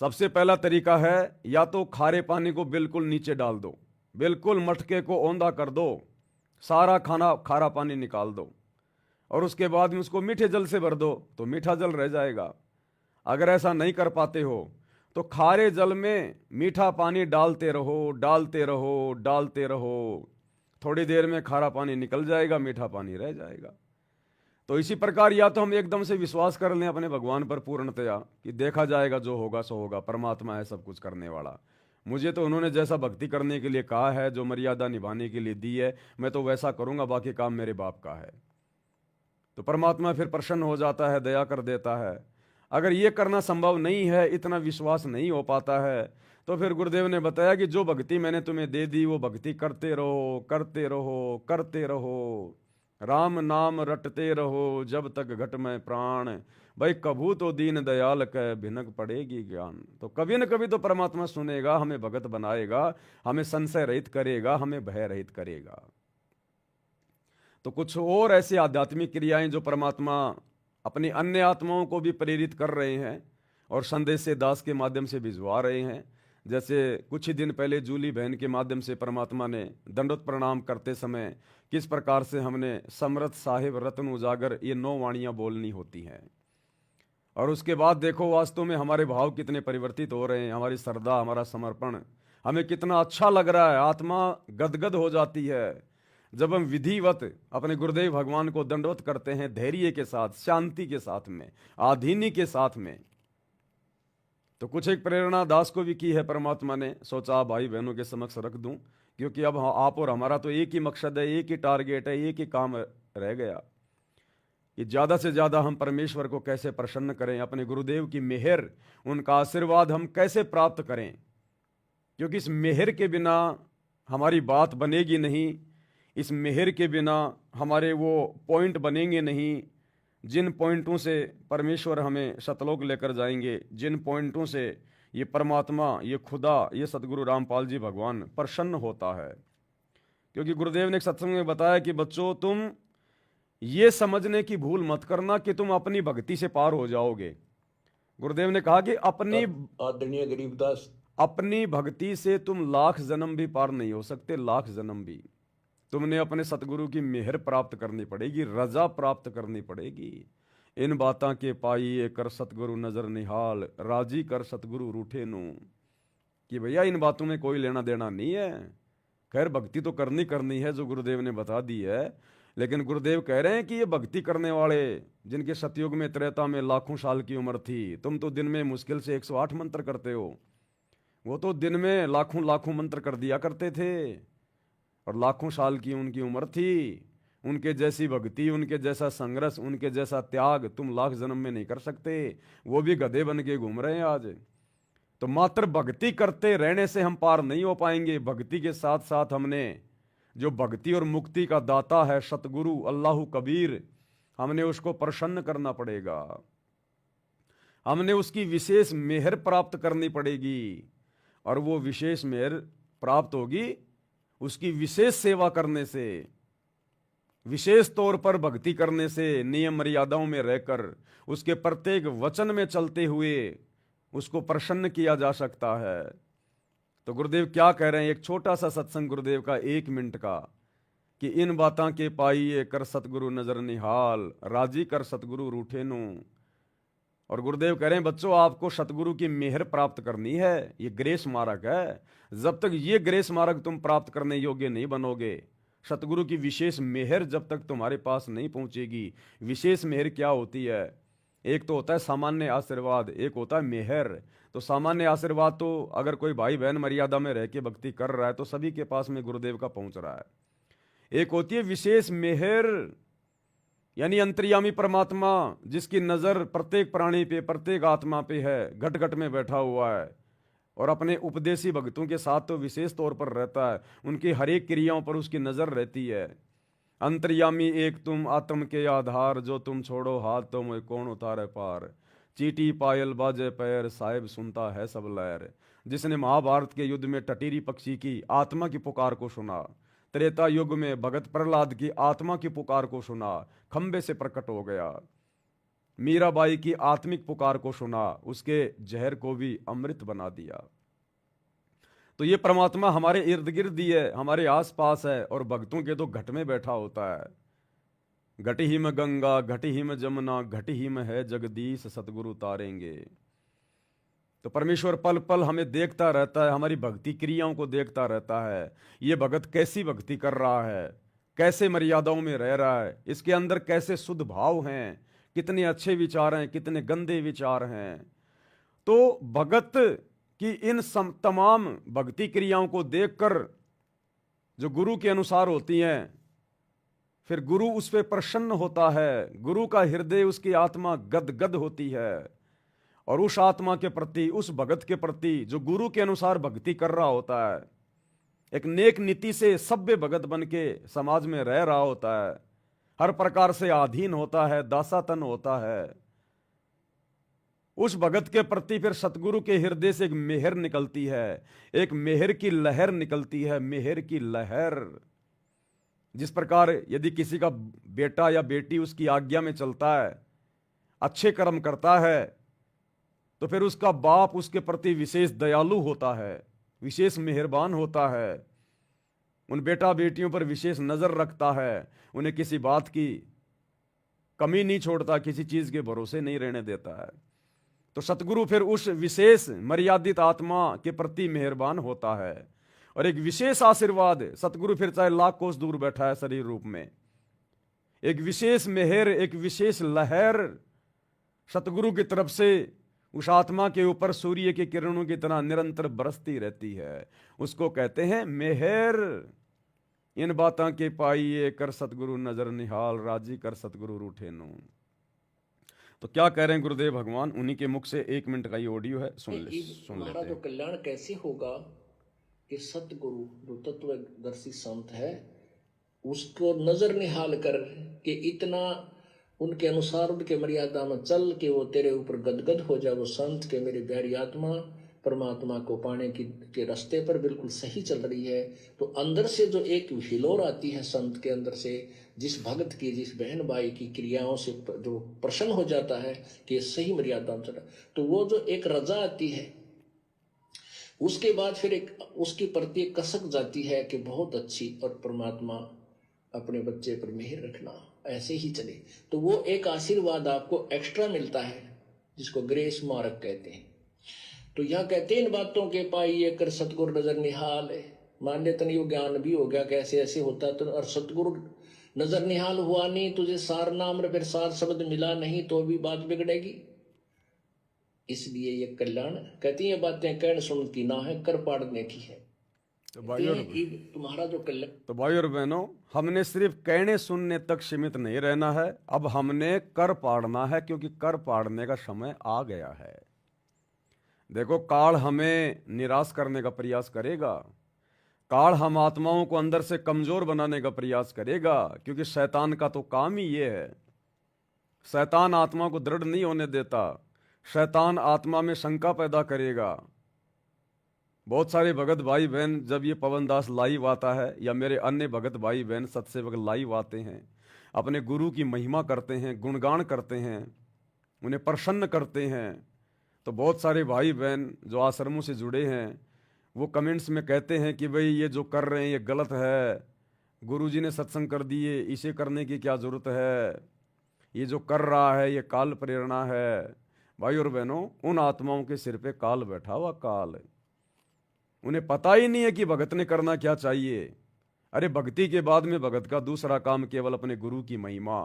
सबसे पहला तरीका है, या तो खारे पानी को बिल्कुल नीचे डाल दो, बिल्कुल मटके को औंधा कर दो, सारा खारा पानी निकाल दो, और उसके बाद में उसको मीठे जल से भर दो, तो मीठा जल रह जाएगा। अगर ऐसा नहीं कर पाते हो तो खारे जल में मीठा पानी डालते रहो, डालते रहो, डालते रहो, थोड़ी देर में खारा पानी निकल जाएगा, मीठा पानी रह जाएगा। तो इसी प्रकार या तो हम एकदम से विश्वास कर लें अपने भगवान पर पूर्णतया कि देखा जाएगा, जो होगा सो होगा, परमात्मा है सब कुछ करने वाला, मुझे तो उन्होंने जैसा भक्ति करने के लिए कहा है, जो मर्यादा निभाने के लिए दी है, मैं तो वैसा करूंगा, बाकी काम मेरे बाप का है। तो परमात्मा फिर प्रसन्न हो जाता है, दया कर देता है। अगर ये करना संभव नहीं है, इतना विश्वास नहीं हो पाता है, तो फिर गुरुदेव ने बताया कि जो भक्ति मैंने तुम्हें दे दी वो भक्ति करते रहो, करते रहो, करते रहो, राम नाम रटते रहो जब तक घट में प्राण। भाई कभू तो दीन दयाल कह भिनक पड़ेगी ज्ञान। तो कभी न कभी तो परमात्मा सुनेगा, हमें भगत बनाएगा, हमें संशय रहित करेगा, हमें भय रहित करेगा। तो कुछ और ऐसी आध्यात्मिक क्रियाएं जो परमात्मा अपनी अन्य आत्माओं को भी प्रेरित कर रहे हैं और संदेश से दास के माध्यम से भिजवा रहे हैं। जैसे कुछ ही दिन पहले जूली बहन के माध्यम से परमात्मा ने दंडवत प्रणाम करते समय किस प्रकार से हमने समर्थ साहिब रत्न उजागर ये 9 वाणियां बोलनी होती हैं। और उसके बाद देखो वास्तव में हमारे भाव कितने परिवर्तित हो रहे हैं, हमारी श्रद्धा, हमारा समर्पण, हमें कितना अच्छा लग रहा है, आत्मा गदगद हो जाती है जब हम विधिवत अपने गुरुदेव भगवान को दंडवत करते हैं, धैर्य के साथ, शांति के साथ में, आधीनी के साथ में। तो कुछ एक प्रेरणा दास को भी की है परमात्मा ने, सोचा आप भाई बहनों के समक्ष रख दूं, क्योंकि अब आप और हमारा तो एक ही मकसद है, एक ही टारगेट है, एक ही काम रह गया कि ज़्यादा से ज़्यादा हम परमेश्वर को कैसे प्रसन्न करें, अपने गुरुदेव की मेहर, उनका आशीर्वाद हम कैसे प्राप्त करें। क्योंकि इस मेहर के बिना हमारी बात बनेगी नहीं, इस मेहर के बिना हमारे वो पॉइंट बनेंगे नहीं जिन पॉइंटों से परमेश्वर हमें सतलोक लेकर जाएंगे, जिन पॉइंटों से ये परमात्मा, ये खुदा, ये सतगुरु रामपाल जी भगवान प्रसन्न होता है। क्योंकि गुरुदेव ने एक सत्संग में बताया कि बच्चों तुम ये समझने की भूल मत करना कि तुम अपनी भक्ति से पार हो जाओगे। गुरुदेव ने कहा कि आदरणीय गरीबदास, अपनी भक्ति से तुम लाख जन्म भी पार नहीं हो सकते, लाख जन्म भी। तुमने अपने सतगुरु की मेहर प्राप्त करनी पड़ेगी, रजा प्राप्त करनी पड़ेगी। इन बातां के पाइए कर सतगुरु नजर निहाल, राजी कर सतगुरु रूठे नू। कि भैया इन बातों में कोई लेना देना नहीं है, खैर भक्ति तो करनी है जो गुरुदेव ने बता दी है, लेकिन गुरुदेव कह रहे हैं कि ये भक्ति करने वाले जिनके सतयुग में, त्रेता में लाखों साल की उम्र थी, तुम तो दिन में मुश्किल से 108 मंत्र करते हो, वो तो दिन में लाखों लाखों मंत्र कर दिया करते थे और लाखों साल की उनकी उम्र थी। उनके जैसी भक्ति, उनके जैसा संघर्ष, उनके जैसा त्याग तुम लाख जन्म में नहीं कर सकते। वो भी गधे बन के घूम रहे हैं आज। तो मात्र भक्ति करते रहने से हम पार नहीं हो पाएंगे। भक्ति के साथ साथ हमने जो भक्ति और मुक्ति का दाता है सतगुरु अल्लाह कबीर, हमने उसको प्रसन्न करना पड़ेगा, हमने उसकी विशेष मेहर प्राप्त करनी पड़ेगी। और वो विशेष मेहर प्राप्त होगी उसकी विशेष सेवा करने से, विशेष तौर पर भक्ति करने से, नियम मर्यादाओं में रहकर, उसके प्रत्येक वचन में चलते हुए उसको प्रसन्न किया जा सकता है। तो गुरुदेव क्या कह रहे हैं, एक छोटा सा सत्संग गुरुदेव का 1 मिनट का, कि इन बातां के पाइए कर सतगुरु नजर निहाल, राजी कर सतगुरु रूठे नू। और गुरुदेव कह रहे हैं बच्चों आपको सतगुरु की मेहर प्राप्त करनी है, ये ग्रेस मार्ग है। जब तक ये ग्रेस मार्ग तुम प्राप्त करने योग्य नहीं बनोगे, सतगुरु की विशेष मेहर जब तक तुम्हारे पास नहीं पहुंचेगी। विशेष मेहर क्या होती है, एक तो होता है सामान्य आशीर्वाद, एक होता है मेहर। तो सामान्य आशीर्वाद तो अगर कोई भाई बहन मर्यादा में रह के भक्ति कर रहा है तो सभी के पास में गुरुदेव का पहुंच रहा है। एक होती है विशेष मेहर, यानी अंतर्यामी परमात्मा जिसकी नजर प्रत्येक प्राणी पे, प्रत्येक आत्मा पे है, घट घट में बैठा हुआ है और अपने उपदेशी भक्तों के साथ तो विशेष तौर पर रहता है, उनकी हर एक क्रियाओं पर उसकी नजर रहती है। अंतर्यामी एक तुम आत्म के आधार, जो तुम छोड़ो हाथ तो मैं कौन उतारे पार। चीटी पायल बाजे पैर, साहिब सुनता है सब लहर। जिसने महाभारत के युद्ध में टटीरी पक्षी की आत्मा की पुकार को सुना, त्रेता युग में भगत प्रहलाद की आत्मा की पुकार को सुना, खंबे से प्रकट हो गया। मीराबाई की आत्मिक पुकार को सुना, उसके जहर को भी अमृत बना दिया। तो ये परमात्मा हमारे इर्द गिर्द ही है, हमारे आसपास है और भक्तों के तो घट में बैठा होता है। घट ही में गंगा, घट ही में जमुना, घट ही में है जगदीश, सतगुरु तारेंगे। तो परमेश्वर पल पल हमें देखता रहता है, हमारी भक्ति क्रियाओं को देखता रहता है। ये भगत कैसी भक्ति कर रहा है, कैसे मर्यादाओं में रह रहा है, इसके अंदर कैसे शुद्ध भाव हैं, कितने अच्छे विचार हैं, कितने गंदे विचार हैं। तो भगत की इन तमाम भक्ति क्रियाओं को देखकर जो गुरु के अनुसार होती हैं, फिर गुरु उस पर प्रसन्न होता है, गुरु का हृदय, उसकी आत्मा गदगद होती है, और उस आत्मा के प्रति, उस भगत के प्रति जो गुरु के अनुसार भक्ति कर रहा होता है, एक नेक नीति से सभ्य भगत बन के समाज में रह रहा होता है, हर प्रकार से अधीन होता है, दासातन होता है, उस भगत के प्रति फिर सतगुरु के हृदय से एक मेहर निकलती है, एक मेहर की लहर निकलती है, मेहर की लहर। जिस प्रकार यदि किसी का बेटा या बेटी उसकी आज्ञा में चलता है, अच्छे कर्म करता है, तो फिर उसका बाप उसके प्रति विशेष दयालु होता है, विशेष मेहरबान होता है, उन बेटा बेटियों पर विशेष नजर रखता है, उन्हें किसी बात की कमी नहीं छोड़ता, किसी चीज के भरोसे नहीं रहने देता है। तो सतगुरु फिर उस विशेष मर्यादित आत्मा के प्रति मेहरबान होता है, और एक विशेष आशीर्वाद सतगुरु फिर चाहे लाख कोस दूर बैठा है शरीर रूप में, एक विशेष मेहर, एक विशेष लहर सतगुरु की तरफ से उस आत्मा के ऊपर सूर्य की किरणों की तरह निरंतर बरसती रहती है। उसको कहते हैं मेहर। इन बातों के पाइए कर सतगुरु नजर निहाल, राजी कर सतगुरु रूठे नो। तो क्या कह रहे हैं गुरुदेव भगवान, उन्हीं के मुख से 1 मिनट का ये ऑडियो है, सुन लेते हमारा जो हैं। कल्याण कैसे होगा कि सतगुरु जो तत्वदर्शी संत है उसको नजर निहाल कर के इतना उनके अनुसार उनके मर्यादा में चल के वो तेरे ऊपर गदगद हो जाए, वो संत के मेरी प्यारी आत्मा परमात्मा को पाने के रास्ते पर बिल्कुल सही चल रही है। तो अंदर से जो एक हिलोर आती है संत के अंदर से, जिस भगत की, जिस बहन भाई की क्रियाओं से जो प्रसन्न हो जाता है कि सही मर्यादा में चला, तो वो जो एक रजा आती है, उसके बाद फिर एक उसके प्रति एक कसक जाती है कि बहुत अच्छी, और परमात्मा अपने बच्चे पर मेहर रखना, ऐसे ही चले। तो वो एक आशीर्वाद आपको एक्स्ट्रा मिलता है जिसको ग्रेस मार्क कहते हैं। तो यहाँ कहते हैं इन बातों के पाइए कर सतगुरु नजर निहाल है। मान लेते नहीं, वो ज्ञान भी हो गया कैसे ऐसे होता तो, और सतगुरु नजर निहाल हुआ नहीं, तुझे सार नाम फिर सार शब्द मिला नहीं, तो भी बात बिगड़ेगी। इसलिए ये कल्याण कहती है बातें कहने सुन की ना है, कर पाड़ने की है। तो भाइयों तुम्हारा जो कल्याण, तो भाइयों और बहनों, हमने सिर्फ कहने सुनने तक सीमित नहीं रहना है, अब हमने कर पाड़ना है, क्योंकि कर पाड़ने का समय आ गया है। देखो, काल हमें निराश करने का प्रयास करेगा, काल हम आत्माओं को अंदर से कमजोर बनाने का प्रयास करेगा, क्योंकि शैतान का तो काम ही ये है। शैतान आत्मा को दृढ़ नहीं होने देता, शैतान आत्मा में शंका पैदा करेगा। बहुत सारे भगत भाई बहन जब ये पवन दास लाइव आता है, या मेरे अन्य भगत भाई बहन सत्सेवक लाइव आते हैं, अपने गुरु की महिमा करते हैं, गुणगान करते हैं, उन्हें प्रसन्न करते हैं, तो बहुत सारे भाई बहन जो आश्रमों से जुड़े हैं वो कमेंट्स में कहते हैं कि भाई ये जो कर रहे हैं ये गलत है, गुरुजी ने सत्संग कर दिए, इसे करने की क्या ज़रूरत है, ये जो कर रहा है ये काल प्रेरणा है। भाई और बहनों, उन आत्माओं के सिर पे काल बैठा हुआ काल, उन्हें पता ही नहीं है कि भगत ने करना क्या चाहिए। अरे भक्ति के बाद में भगत का दूसरा काम केवल अपने गुरु की महिमा,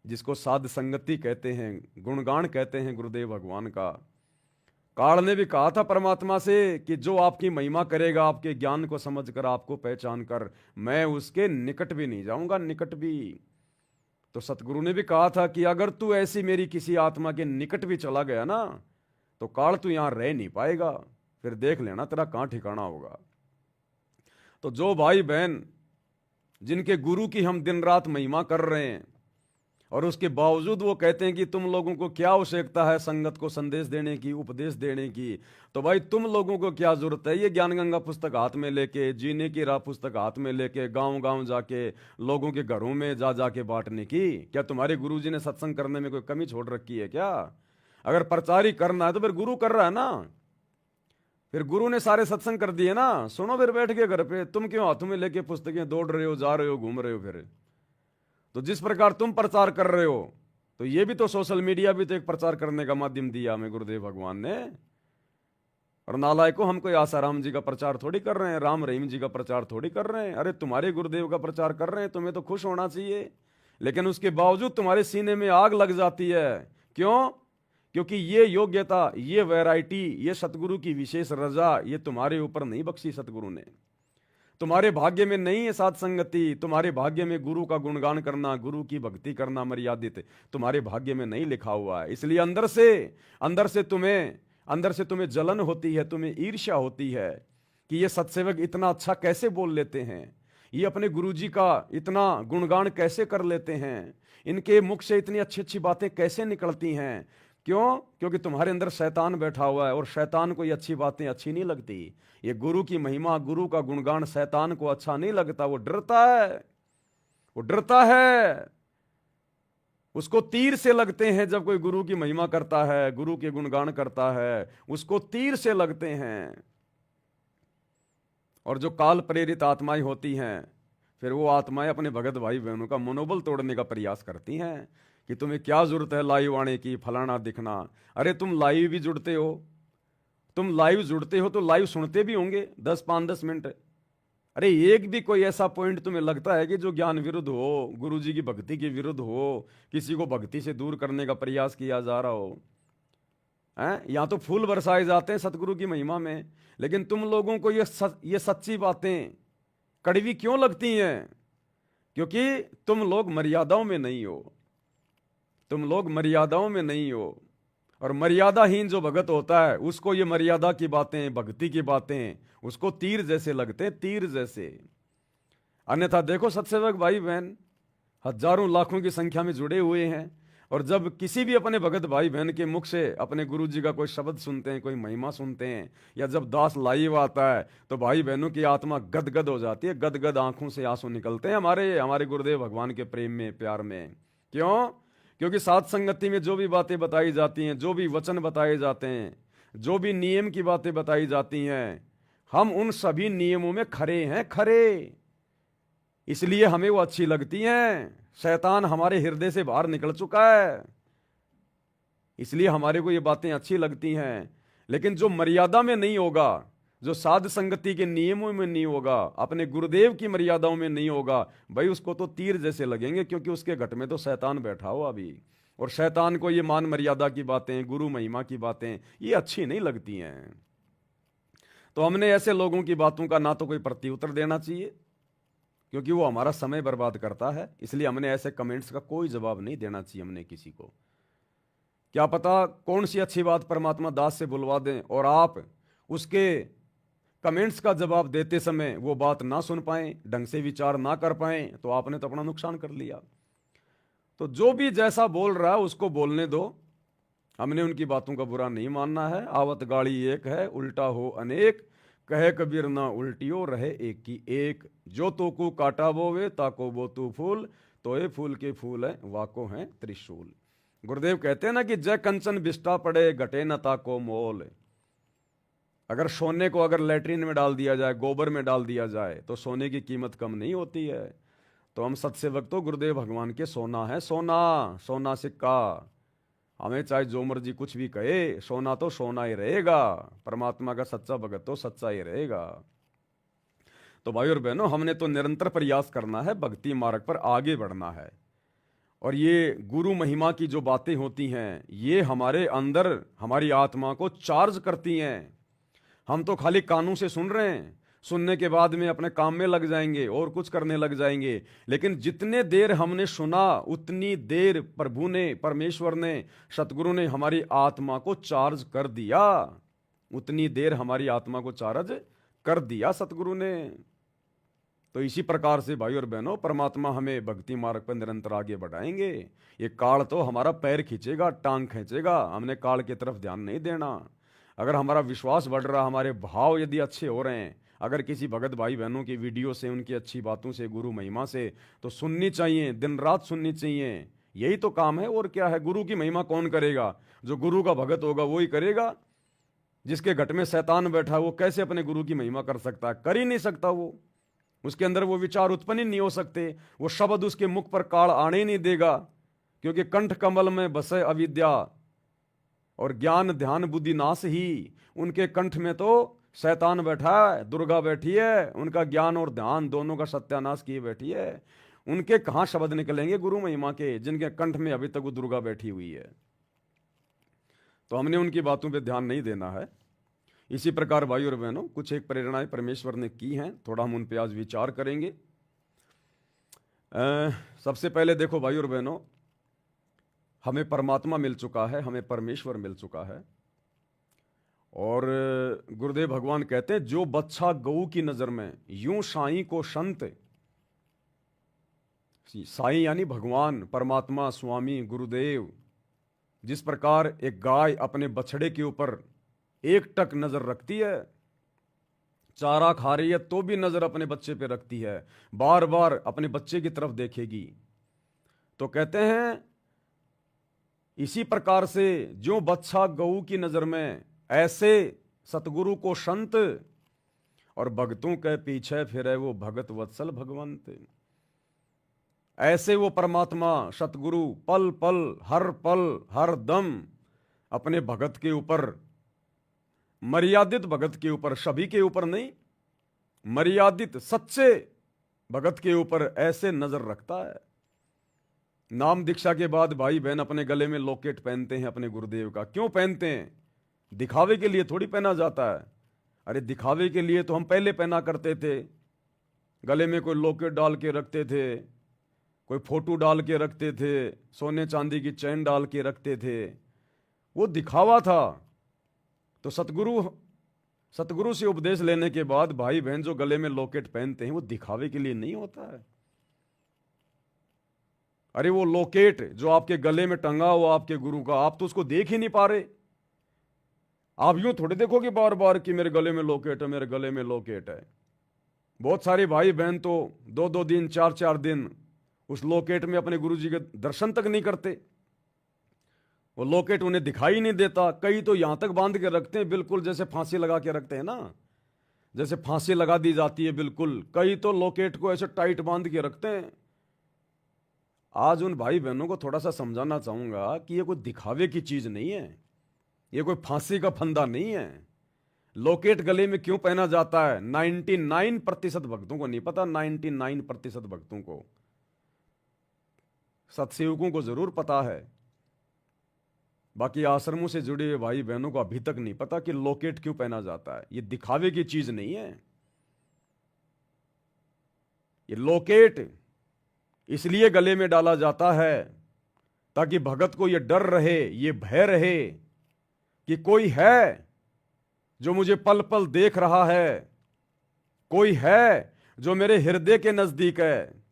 जिसको साध संगति कहते हैं, गुणगान कहते हैं गुरुदेव भगवान का। काल ने भी कहा था परमात्मा से कि जो आपकी महिमा करेगा, आपके ज्ञान को समझकर, आपको पहचान कर, मैं उसके निकट भी नहीं जाऊंगा, निकट भी। तो सतगुरु ने भी कहा था कि अगर तू ऐसी मेरी किसी आत्मा के निकट भी चला गया ना, तो काल तू यहां रह नहीं पाएगा, फिर देख लेना तेरा कहां ठिकाना होगा। तो जो भाई बहन जिनके गुरु की हम दिन रात महिमा कर रहे हैं, और उसके बावजूद वो कहते हैं कि तुम लोगों को क्या आवश्यकता है संगत को संदेश देने की, उपदेश देने की, तो भाई तुम लोगों को क्या जरूरत है ये ज्ञान गंगा पुस्तक हाथ में लेके, जीने की राह पुस्तक हाथ में लेके, गांव गांव जाके लोगों के घरों में जा जाके बांटने की? क्या तुम्हारे गुरुजी ने सत्संग करने में कोई कमी छोड़ रखी है क्या? अगर प्रचार ही करना है तो फिर गुरु कर रहा है ना, फिर गुरु ने सारे सत्संग कर दिए ना, सुनो फिर बैठ के घर पे। तुम क्यों हाथों में लेके पुस्तकें दौड़ रहे हो, जा रहे हो, घूम रहे हो? फिर तो जिस प्रकार तुम प्रचार कर रहे हो, तो ये भी तो सोशल मीडिया भी तो एक प्रचार करने का माध्यम दिया हमें गुरुदेव भगवान ने। और नालायकों, हम कोई आसाराम जी का प्रचार थोड़ी कर रहे हैं, राम रहीम जी का प्रचार थोड़ी कर रहे हैं। अरे तुम्हारे गुरुदेव का प्रचार कर रहे हैं, तुम्हें तो खुश होना चाहिए, लेकिन उसके बावजूद तुम्हारे सीने में आग लग जाती है। क्यों? क्योंकि ये योग्यता, ये वैरायटी, ये सतगुरु की विशेष रजा ये तुम्हारे ऊपर नहीं बख्शी सतगुरु ने। तुम्हारे भाग्य में नहीं है साध संगति, तुम्हारे भाग्य में गुरु का गुणगान करना, गुरु की भक्ति करना मर्यादित तुम्हारे भाग्य में नहीं लिखा हुआ है। इसलिए अंदर से तुम्हें जलन होती है, तुम्हें ईर्ष्या होती है कि ये सत्सेवक इतना अच्छा कैसे बोल लेते हैं, ये अपने गुरुजी का इतना गुणगान कैसे कर लेते हैं, इनके मुख से इतनी अच्छी अच्छी बातें कैसे निकलती हैं। क्यों? क्योंकि तुम्हारे अंदर शैतान बैठा हुआ है, और शैतान को ये अच्छी बातें अच्छी नहीं लगती। ये गुरु की महिमा, गुरु का गुणगान शैतान को अच्छा नहीं लगता। वो डरता है, वो डरता है। उसको तीर से लगते हैं जब कोई गुरु की महिमा करता है, गुरु के गुणगान करता है, उसको तीर से लगते हैं। और जो काल प्रेरित आत्माएं होती हैं, फिर वो आत्माएं अपने भगत भाई बहनों का मनोबल तोड़ने का प्रयास करती हैं कि तुम्हें क्या जरूरत है लाइव आने की, फलाना दिखना। अरे तुम लाइव भी जुड़ते हो, तुम लाइव जुड़ते हो तो लाइव सुनते भी होंगे 10-5-10 मिनट। अरे एक भी कोई ऐसा पॉइंट तुम्हें लगता है कि जो ज्ञान विरुद्ध हो, गुरुजी की भक्ति के विरुद्ध हो, किसी को भक्ति से दूर करने का प्रयास किया जा रहा हो? हैं? यहाँ तो फूल बरसाए जाते हैं सतगुरु की महिमा में, लेकिन तुम लोगों को ये सच्ची बातें कड़वी क्यों लगती हैं? क्योंकि तुम लोग मर्यादाओं में नहीं हो, तुम लोग मर्यादाओं में नहीं हो। और मर्यादाहीन जो भगत होता है उसको ये मर्यादा की बातें, भक्ति की बातें उसको तीर जैसे लगते हैं, तीर जैसे। अन्यथा देखो सत्सेवक भाई बहन हजारों लाखों की संख्या में जुड़े हुए हैं, और जब किसी भी अपने भगत भाई बहन के मुख से अपने गुरु जी का कोई शब्द सुनते हैं, कोई महिमा सुनते हैं, या जब दास लाइव आता है, तो भाई बहनों की आत्मा गदगद हो जाती है, गदगद आंखों से आंसू निकलते हैं हमारे गुरुदेव भगवान के प्रेम में, प्यार में। क्यों? क्योंकि साध संगति में जो भी बातें बताई जाती हैं, जो भी वचन बताए जाते हैं, जो भी नियम की बातें बताई जाती हैं, हम उन सभी नियमों में खरे हैं, खरे। इसलिए हमें वो अच्छी लगती हैं। शैतान हमारे हृदय से बाहर निकल चुका है, इसलिए हमारे को ये बातें अच्छी लगती हैं। लेकिन जो मर्यादा में नहीं होगा, जो साध संगति के नियमों में नहीं होगा, अपने गुरुदेव की मर्यादाओं में नहीं होगा, भाई उसको तो तीर जैसे लगेंगे, क्योंकि उसके घट में तो शैतान बैठा हुआ अभी। और शैतान को ये मान मर्यादा की बातें, गुरु महिमा की बातें ये अच्छी नहीं लगती हैं। तो हमने ऐसे लोगों की बातों का ना तो कोई प्रत्युत्तर देना चाहिए, क्योंकि वो हमारा समय बर्बाद करता है। इसलिए हमने ऐसे कमेंट्स का कोई जवाब नहीं देना चाहिए हमने किसी को। क्या पता कौन सी अच्छी बात परमात्मा दास से बुलवा दें और आप उसके कमेंट्स का जवाब देते समय वो बात ना सुन पाएं, ढंग से विचार ना कर पाएं, तो आपने तो अपना नुकसान कर लिया। तो जो भी जैसा बोल रहा है उसको बोलने दो, हमने उनकी बातों का बुरा नहीं मानना है। आवत गाड़ी एक है, उल्टा हो अनेक, कहे कबीर ना उल्टियो रहे एक की एक। जो तो को काटा बोवे ताको बो तू फूल, तो ये फूल के फूल है वाको है त्रिशूल। गुरुदेव कहते हैं ना कि जय कंचन बिस्टा पड़े घटे न ताको मोल। अगर सोने को अगर लैट्रिन में डाल दिया जाए, गोबर में डाल दिया जाए, तो सोने की कीमत कम नहीं होती है। तो हम सत्सेवक तो गुरुदेव भगवान के सोना है, सोना, सोना सिक्का। हमें चाहे जो मर्जी कुछ भी कहे, सोना तो सोना ही रहेगा। परमात्मा का सच्चा भगत तो सच्चा ही रहेगा। तो भाई और बहनों, हमने तो निरंतर प्रयास करना है, भक्ति मार्ग पर आगे बढ़ना है। और ये गुरु महिमा की जो बातें होती हैं, ये हमारे अंदर हमारी आत्मा को चार्ज करती हैं। हम तो खाली कानों से सुन रहे हैं, सुनने के बाद में अपने काम में लग जाएंगे और कुछ करने लग जाएंगे। लेकिन जितने देर हमने सुना, उतनी देर प्रभु ने, परमेश्वर ने, सतगुरु ने हमारी आत्मा को चार्ज कर दिया। उतनी देर हमारी आत्मा को चार्ज कर दिया सतगुरु ने। तो इसी प्रकार से भाई और बहनों, परमात्मा हमें भक्ति मार्ग पर निरंतर आगे बढ़ाएंगे। ये काल तो हमारा पैर खींचेगा, टांग खींचेगा, हमने काल की तरफ ध्यान नहीं देना। अगर हमारा विश्वास बढ़ रहा, हमारे भाव यदि अच्छे हो रहे हैं, अगर किसी भगत भाई बहनों की वीडियो से, उनकी अच्छी बातों से, गुरु महिमा से, तो सुननी चाहिए, दिन रात सुननी चाहिए। यही तो काम है, और क्या है। गुरु की महिमा कौन करेगा? जो गुरु का भगत होगा वो ही करेगा। जिसके घट में शैतान बैठा, वो कैसे अपने गुरु की महिमा कर सकता है? कर ही नहीं सकता। वो उसके अंदर वो विचार उत्पन्न ही नहीं हो सकते, वो शब्द उसके मुख पर काल आने ही नहीं देगा, क्योंकि कंठ कमल में बसे अविद्या, और ज्ञान ध्यान बुद्धि नाश ही। उनके कंठ में तो शैतान बैठा है, दुर्गा बैठी है, उनका ज्ञान और ध्यान दोनों का सत्यानाश किए बैठी है। उनके कहाँ शब्द निकलेंगे गुरु महिमा के, जिनके कंठ में अभी तक वो दुर्गा बैठी हुई है। तो हमने उनकी बातों पे ध्यान नहीं देना है। इसी प्रकार भाई और बहनों, कुछ एक प्रेरणाएं परमेश्वर ने की हैं, थोड़ा हम उन पे आज विचार करेंगे। सबसे पहले देखो भाई और बहनों, हमें परमात्मा मिल चुका है, हमें परमेश्वर मिल चुका है। और गुरुदेव भगवान कहते हैं, जो बच्चा गऊ की नजर में यूं साईं को संत, साईं यानी भगवान, परमात्मा, स्वामी, गुरुदेव, जिस प्रकार एक गाय अपने बछड़े के ऊपर एक टक नजर रखती है, चारा खा रही है तो भी नजर अपने बच्चे पे रखती है, बार बार अपने बच्चे की तरफ देखेगी। तो कहते हैं इसी प्रकार से जो बच्चा गऊ की नजर में, ऐसे सतगुरु को संत और भक्तों के पीछे फिरे वो भगत वत्सल भगवंत। ऐसे वो परमात्मा सतगुरु पल पल हर दम अपने भगत के ऊपर, मर्यादित भगत के ऊपर, सभी के ऊपर नहीं, मर्यादित सच्चे भगत के ऊपर ऐसे नजर रखता है। नाम दीक्षा के बाद भाई बहन अपने गले में लॉकेट पहनते हैं अपने गुरुदेव का। क्यों पहनते हैं? दिखावे के लिए थोड़ी पहना जाता है। अरे दिखावे के लिए तो हम पहले पहना करते थे, गले में कोई लॉकेट डाल के रखते थे, कोई फोटो डाल के रखते थे, सोने चांदी की चैन डाल के रखते थे, वो दिखावा था। तो सतगुरु से उपदेश लेने के बाद भाई बहन जो गले में लॉकेट पहनते हैं वो दिखावे के लिए नहीं होता है। अरे वो लॉकेट जो आपके गले में टंगा हुआ आपके गुरु का, आप तो उसको देख ही नहीं पा रहे। आप यूं थोड़े देखोगे बार बार कि मेरे गले में लॉकेट है, मेरे गले में लॉकेट है। बहुत सारे भाई बहन तो 2-2 दिन 4-4 दिन उस लॉकेट में अपने गुरु जी के दर्शन तक नहीं करते। वो लॉकेट उन्हें दिखाई नहीं देता। कई तो यहां तक बांध के रखते हैं, बिल्कुल जैसे फांसी लगा के रखते हैं ना, जैसे फांसी लगा दी जाती है बिल्कुल। कई तो लॉकेट को ऐसे टाइट बांध के रखते हैं। आज उन भाई बहनों को थोड़ा सा समझाना चाहूंगा कि ये कोई दिखावे की चीज नहीं है, ये कोई फांसी का फंदा नहीं है। लॉकेट गले में क्यों पहना जाता है 99% भक्तों को नहीं पता। 99% भक्तों को, सत्सेवकों को जरूर पता है, बाकी आश्रमों से जुड़े हुए भाई बहनों को अभी तक नहीं पता कि लॉकेट क्यों पहना जाता है। ये दिखावे की चीज नहीं है। ये लॉकेट इसलिए गले में डाला जाता है ताकि भगत को ये डर रहे, ये भय रहे कि कोई है जो मुझे पल पल देख रहा है, कोई है जो मेरे हृदय के नजदीक है।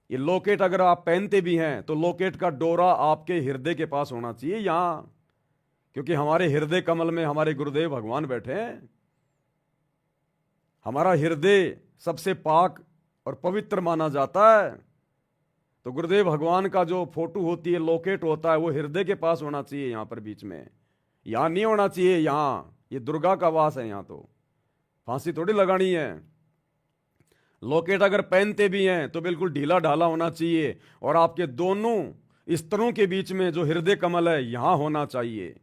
ये लॉकेट अगर आप पहनते भी हैं तो लॉकेट का डोरा आपके हृदय के पास होना चाहिए यहां, क्योंकि हमारे हृदय कमल में हमारे गुरुदेव भगवान बैठे हैं। हमारा हृदय सबसे पाक और पवित्र माना जाता है। तो गुरुदेव भगवान का जो फोटो होती है, लॉकेट होता है, वो हृदय के पास होना चाहिए, यहां पर बीच में। यहां नहीं होना चाहिए। यहां ये दुर्गा का वास है, यहां तो फांसी थोड़ी लगानी है। लॉकेट अगर पहनते भी हैं तो बिल्कुल ढीला ढाला होना चाहिए और आपके दोनों स्तरों के बीच में जो हृदय कमल है यहां होना चाहिए।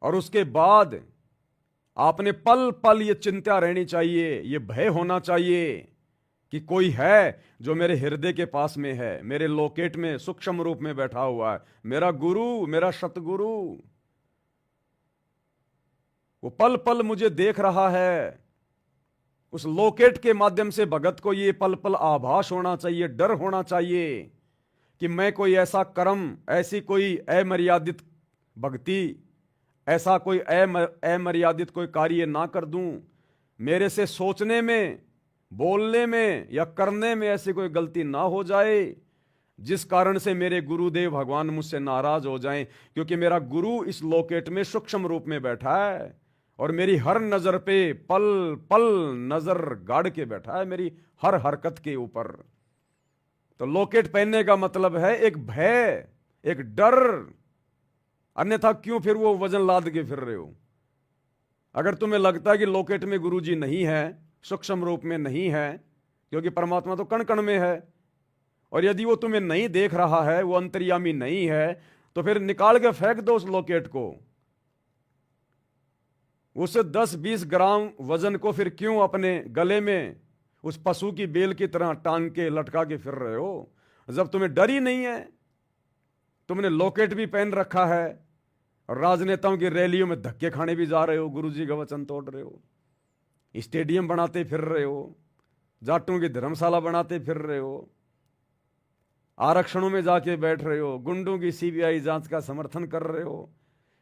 और उसके बाद आपने पल पल ये चिंता रहनी चाहिए, ये भय होना चाहिए कि कोई है जो मेरे हृदय के पास में है, मेरे लॉकेट में सूक्ष्म रूप में बैठा हुआ है, मेरा गुरु, मेरा सतगुरु। वो पल पल मुझे देख रहा है। उस लॉकेट के माध्यम से भगत को ये पल पल आभास होना चाहिए, डर होना चाहिए कि मैं कोई ऐसा कर्म, ऐसी कोई अमर्यादित भक्ति, ऐसा कोई अमर्यादित कोई कार्य ना कर दूं, मेरे से सोचने में, बोलने में या करने में ऐसी कोई गलती ना हो जाए जिस कारण से मेरे गुरुदेव भगवान मुझसे नाराज हो जाएं। क्योंकि मेरा गुरु इस लॉकेट में सूक्ष्म रूप में बैठा है और मेरी हर नजर पे पल पल नजर गाड़ के बैठा है, मेरी हर हरकत के ऊपर। तो लॉकेट पहनने का मतलब है एक भय, एक डर। अन्यथा क्यों फिर वो वजन लाद के फिर रहे हो? अगर तुम्हें लगता है कि लॉकेट में गुरुजी नहीं है, सूक्ष्म रूप में नहीं है, क्योंकि परमात्मा तो कण कण में है, और यदि वो तुम्हें नहीं देख रहा है, वो अंतर्यामी नहीं है, तो फिर निकाल के फेंक दो उस लॉकेट को। उस 10-20 ग्राम वजन को फिर क्यों अपने गले में उस पशु की बेल की तरह टांग के लटका के फिर रहे हो, जब तुम्हें डर ही नहीं है। तुमने लॉकेट भी पहन रखा है और राजनेताओं की रैलियों में धक्के खाने भी जा रहे हो, गुरुजी का वचन तोड़ रहे हो, स्टेडियम बनाते फिर रहे हो, जाटों की धर्मशाला बनाते फिर रहे हो, आरक्षणों में जाके बैठ रहे हो, गुंडों की सीबीआई जांच का समर्थन कर रहे हो,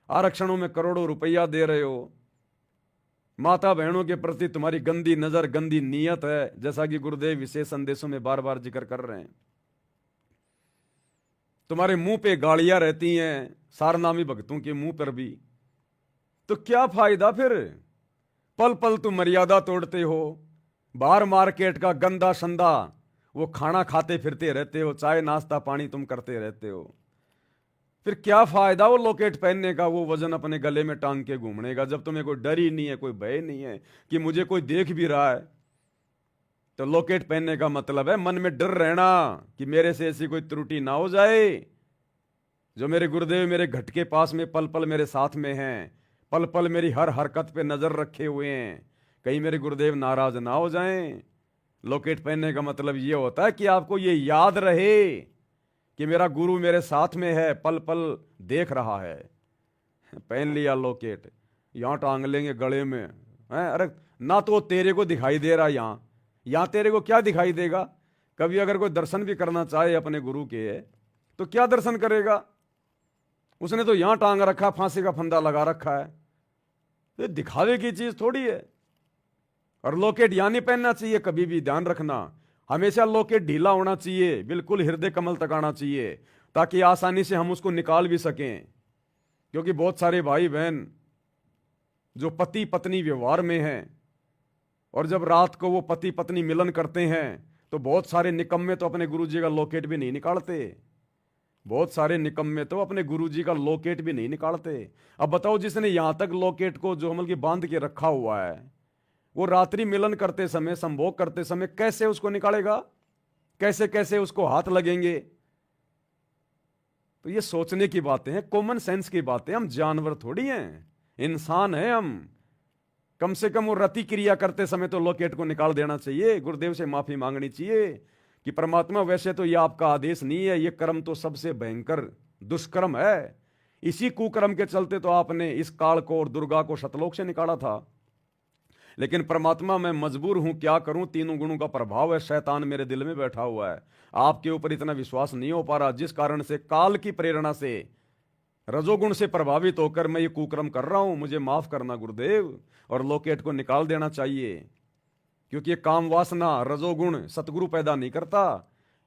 आरक्षणों में करोड़ों रुपया दे रहे हो। माता बहनों के प्रति तुम्हारी गंदी नजर, गंदी नीयत है, जैसा कि गुरुदेव विशेष संदेशों में बार बार जिक्र कर रहे हैं। तुम्हारे मुंह पे गालियां रहती हैं, सारनामी भक्तों के मुंह पर भी। तो क्या फायदा फिर? पल पल तुम मर्यादा तोड़ते हो, बाहर मार्केट का गंदा संदा वो खाना खाते फिरते रहते हो, चाय नाश्ता पानी तुम करते रहते हो। फिर क्या फायदा वो लॉकेट पहनने का, वो वजन अपने गले में टांग के घूमने का, जब तुम्हें कोई डर ही नहीं है, कोई भय नहीं है कि मुझे कोई देख भी रहा है। तो लॉकेट पहनने का मतलब है मन में डर रहना कि मेरे से ऐसी कोई त्रुटि ना हो जाए। जो मेरे गुरुदेव मेरे घट के पास में पल पल मेरे साथ में हैं, पल पल मेरी हर हरकत पे नजर रखे हुए हैं, कहीं मेरे गुरुदेव नाराज ना हो जाएं। लॉकेट पहनने का मतलब ये होता है कि आपको ये याद रहे कि मेरा गुरु मेरे साथ में है, पल पल देख रहा है। पहन लिया लॉकेट, यहां टांग लेंगे गले में है। अरे ना तो तेरे को दिखाई दे रहा, यहां तेरे को क्या दिखाई देगा? कभी अगर कोई दर्शन भी करना चाहे अपने गुरु के तो क्या दर्शन करेगा? उसने तो यहां टांग रखा, फांसी का फंदा लगा रखा है। ये दिखावे की चीज थोड़ी है। और लॉकेट यहां नहीं पहनना चाहिए कभी भी, ध्यान रखना। हमेशा लॉकेट ढीला होना चाहिए, बिल्कुल हृदय कमल तक आना चाहिए, ताकि आसानी से हम उसको निकाल भी सकें। क्योंकि बहुत सारे भाई बहन जो पति पत्नी व्यवहार में हैं, और जब रात को वो पति पत्नी मिलन करते हैं तो बहुत सारे निकम्मे तो अपने गुरुजी का लॉकेट भी नहीं निकालते। बहुत सारे निकम्मे तो अपने गुरुजी का लॉकेट भी नहीं निकालते। अब बताओ, जिसने यहां तक लॉकेट को जो हमल की बांध के रखा हुआ है, वो रात्रि मिलन करते समय, संभोग करते समय कैसे उसको निकालेगा? कैसे कैसे उसको हाथ लगेंगे? तो ये सोचने की बातें हैं, कॉमन सेंस की बातें। हम जानवर थोड़ी हैं, इंसान हैं हम। कम से कम वो रति क्रिया करते समय तो लॉकेट को निकाल देना चाहिए, गुरुदेव से माफी मांगनी चाहिए कि परमात्मा वैसे तो ये आपका आदेश नहीं है, ये कर्म तो सबसे भयंकर दुष्कर्म है। इसी कुकर्म के चलते तो आपने इस काल को और दुर्गा को सतलोक से निकाला था। लेकिन परमात्मा मैं मजबूर हूं, क्या करूं? तीनों गुणों का प्रभाव है, शैतान मेरे दिल में बैठा हुआ है, आपके ऊपर इतना विश्वास नहीं हो पा रहा, जिस कारण से काल की प्रेरणा से, रजोगुण से प्रभावित होकर मैं ये कुकर्म कर रहा हूं। मुझे माफ करना गुरुदेव। और लॉकेट को निकाल देना चाहिए, क्योंकि ये काम वासना रजोगुण सतगुरु पैदा नहीं करता,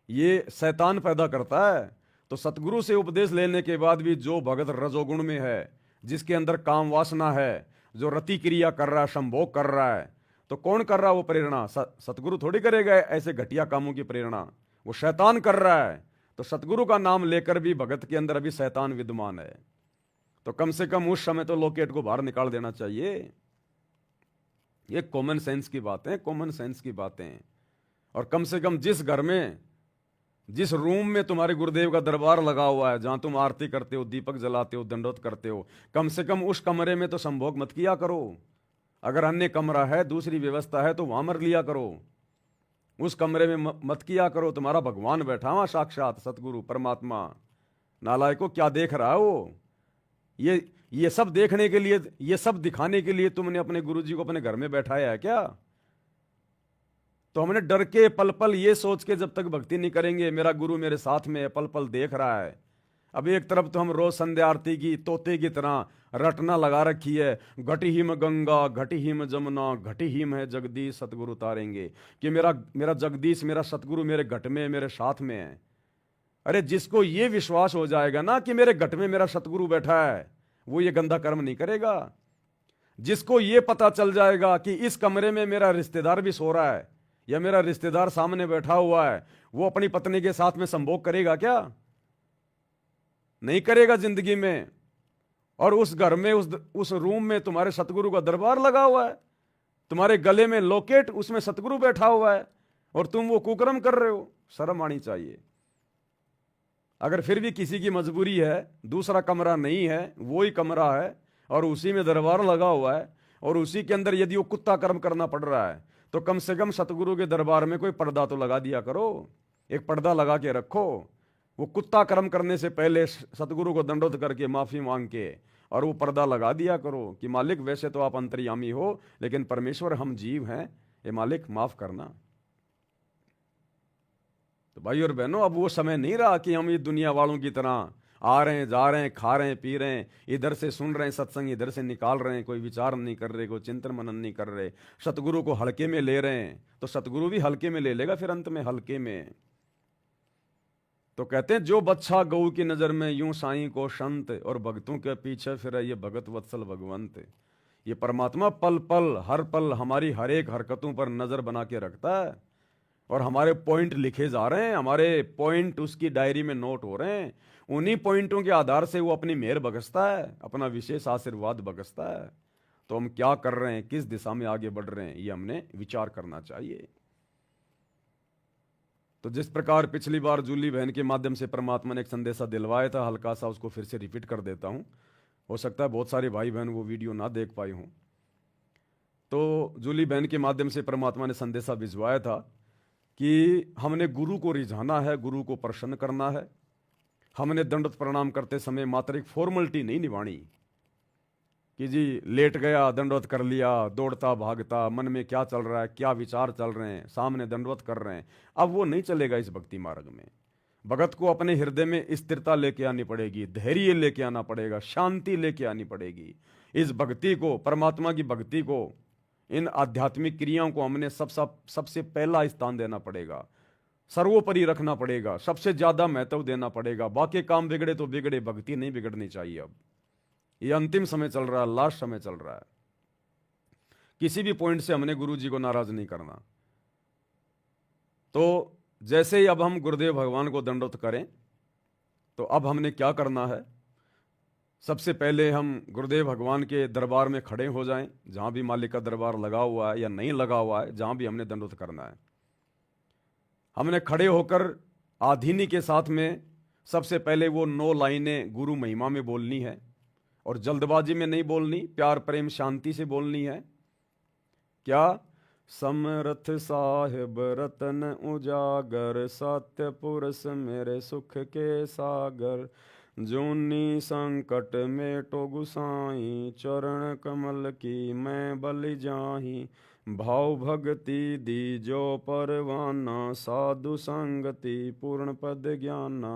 ये शैतान पैदा करता है। तो सतगुरु से उपदेश लेने के बाद भी जो भगत रजोगुण में है, जिसके अंदर काम वासना है, जो रति क्रिया कर रहा है, संभोग कर रहा है, तो कौन कर रहा है वो प्रेरणा? सतगुरु थोड़ी करेगा ऐसे घटिया कामों की प्रेरणा, वो शैतान कर रहा है। तो सतगुरु का नाम लेकर भी भगत के अंदर अभी शैतान विद्यमान है। तो कम से कम उस समय तो लॉकेट को बाहर निकाल देना चाहिए। ये कॉमन सेंस की बातें, कॉमन सेंस की बातें। और कम से कम जिस घर में, जिस रूम में तुम्हारे गुरुदेव का दरबार लगा हुआ है, जहां तुम आरती करते हो, दीपक जलाते हो, दंडोत करते हो, कम से कम उस कमरे में तो संभोग मत किया करो। अगर अन्य कमरा है, दूसरी व्यवस्था है, तो वहां मर लिया करो, उस कमरे में मत किया करो। तुम्हारा भगवान बैठा हुआ, साक्षात सतगुरु परमात्मा। नालायको, क्या देख रहा है वो? ये सब देखने के लिए, ये सब दिखाने के लिए तुमने अपने गुरुजी को अपने घर में बैठाया है क्या? तो हमने डर के पल पल ये सोच के जब तक भक्ति नहीं करेंगे, मेरा गुरु मेरे साथ में है, पल पल देख रहा है। अब एक तरफ तो हम रोज संध्या आरती की तोते की तरह रटना लगा रखी है, घटी हिम गंगा, घटी हिम जमुना, घटी हिम है जगदीश सतगुरु तारेंगे, कि मेरा जगदीश, मेरा सतगुरु मेरे घट में, मेरे साथ में है। अरे जिसको ये विश्वास हो जाएगा ना कि मेरे घट में मेरा सतगुरु बैठा है, वो ये गंदा कर्म नहीं करेगा। जिसको ये पता चल जाएगा कि इस कमरे में मेरा रिश्तेदार भी सो रहा है, या मेरा रिश्तेदार सामने बैठा हुआ है, वो अपनी पत्नी के साथ में संभोग करेगा क्या? नहीं करेगा जिंदगी में। और उस घर में, उस रूम में तुम्हारे सतगुरु का दरबार लगा हुआ है, तुम्हारे गले में लॉकेट, उसमें सतगुरु बैठा हुआ है, और तुम वो कुकर्म कर रहे हो। शर्म आनी चाहिए। अगर फिर भी किसी की मजबूरी है, दूसरा कमरा नहीं है, वो ही कमरा है और उसी में दरबार लगा हुआ है और उसी के अंदर यदि वो कुत्ता कर्म करना पड़ रहा है, तो कम से कम सतगुरु के दरबार में कोई पर्दा तो लगा दिया करो, एक पर्दा लगा के रखो। वो कुत्ता कर्म करने से पहले सतगुरु को दंडोत करके माफी मांग के और वो पर्दा लगा दिया करो कि मालिक वैसे तो आप अंतर्यामी हो, लेकिन परमेश्वर हम जीव हैं, ये मालिक माफ करना। तो भाई और बहनों, अब वो समय नहीं रहा कि हम ये दुनिया वालों की तरह आ रहे हैं, जा रहे हैं, खा रहे हैं, पी रहे हैं, इधर से सुन रहे हैं सत्संग, इधर से निकाल रहे हैं, कोई विचार नहीं कर रहे, कोई चिंतन मनन नहीं कर रहे, सतगुरु को हल्के में ले रहे हैं। तो सतगुरु भी हल्के में ले लेगा फिर अंत में, हल्के में। तो कहते हैं जो बच्चा गऊ की नजर में यूं साईं को संत, और भक्तों के पीछे फिर ये भगत वत्सल भगवंत। ये परमात्मा पल पल हर पल हमारी हर एक हरकतों पर नजर बना के रखता है और हमारे पॉइंट लिखे जा रहे हैं, हमारे पॉइंट उसकी डायरी में नोट हो रहे हैं। उन्हीं पॉइंटों के आधार से वो अपनी मेहर बरसता है, अपना विशेष आशीर्वाद बरसता है। तो हम क्या कर रहे हैं, किस दिशा में आगे बढ़ रहे हैं, ये हमने विचार करना चाहिए। तो जिस प्रकार पिछली बार जूली बहन के माध्यम से परमात्मा ने एक संदेशा दिलवाया था, हल्का सा उसको फिर से रिपीट कर देता हूं। हो सकता है बहुत सारे भाई बहन वो वीडियो ना देख पाए हों। तो जूली बहन के माध्यम से परमात्मा ने संदेशा भिजवाया था कि हमने गुरु को रिझाना है, गुरु को प्रसन्न करना है। हमने दंडवत प्रणाम करते समय मात्र एक फॉर्मेलिटी नहीं निभानी कि जी लेट गया दंडवत कर लिया, दौड़ता भागता, मन में क्या चल रहा है, क्या विचार चल रहे हैं, सामने दंडवत कर रहे हैं। अब वो नहीं चलेगा इस भक्ति मार्ग में। भगत को अपने हृदय में स्थिरता लेके आनी पड़ेगी, धैर्य लेके आना पड़ेगा, शांति लेके आनी पड़ेगी। इस भक्ति को, परमात्मा की भक्ति को, इन आध्यात्मिक क्रियाओं को हमने सबसे पहला स्थान देना पड़ेगा, सर्वोपरि रखना पड़ेगा, सबसे ज्यादा महत्व देना पड़ेगा। बाकी काम बिगड़े तो बिगड़े, भक्ति नहीं बिगड़नी चाहिए। अब ये अंतिम समय चल रहा है, लास्ट समय चल रहा है। किसी भी पॉइंट से हमने गुरु जी को नाराज नहीं करना। तो जैसे ही अब हम गुरुदेव भगवान को दंडवत करें, तो अब हमने क्या करना है, सबसे पहले हम गुरुदेव भगवान के दरबार में खड़े हो जाएं, जहां भी मालिक का दरबार लगा हुआ है या नहीं लगा हुआ है, जहां भी हमने दंडवत करना है। हमने खड़े होकर आधीनी के साथ में सबसे पहले वो 9 लाइनें गुरु महिमा में बोलनी है, और जल्दबाजी में नहीं बोलनी, प्यार प्रेम शांति से बोलनी है। क्या? समरथ साहिब रतन उजागर, सत्य पुरुष मेरे सुख के सागर, जोनी संकट मेटो गुसाई, चरण कमल की मैं बलि जाही, भाव भक्ति दी जो परवाना, साधु संगति पूर्ण पद ज्ञाना,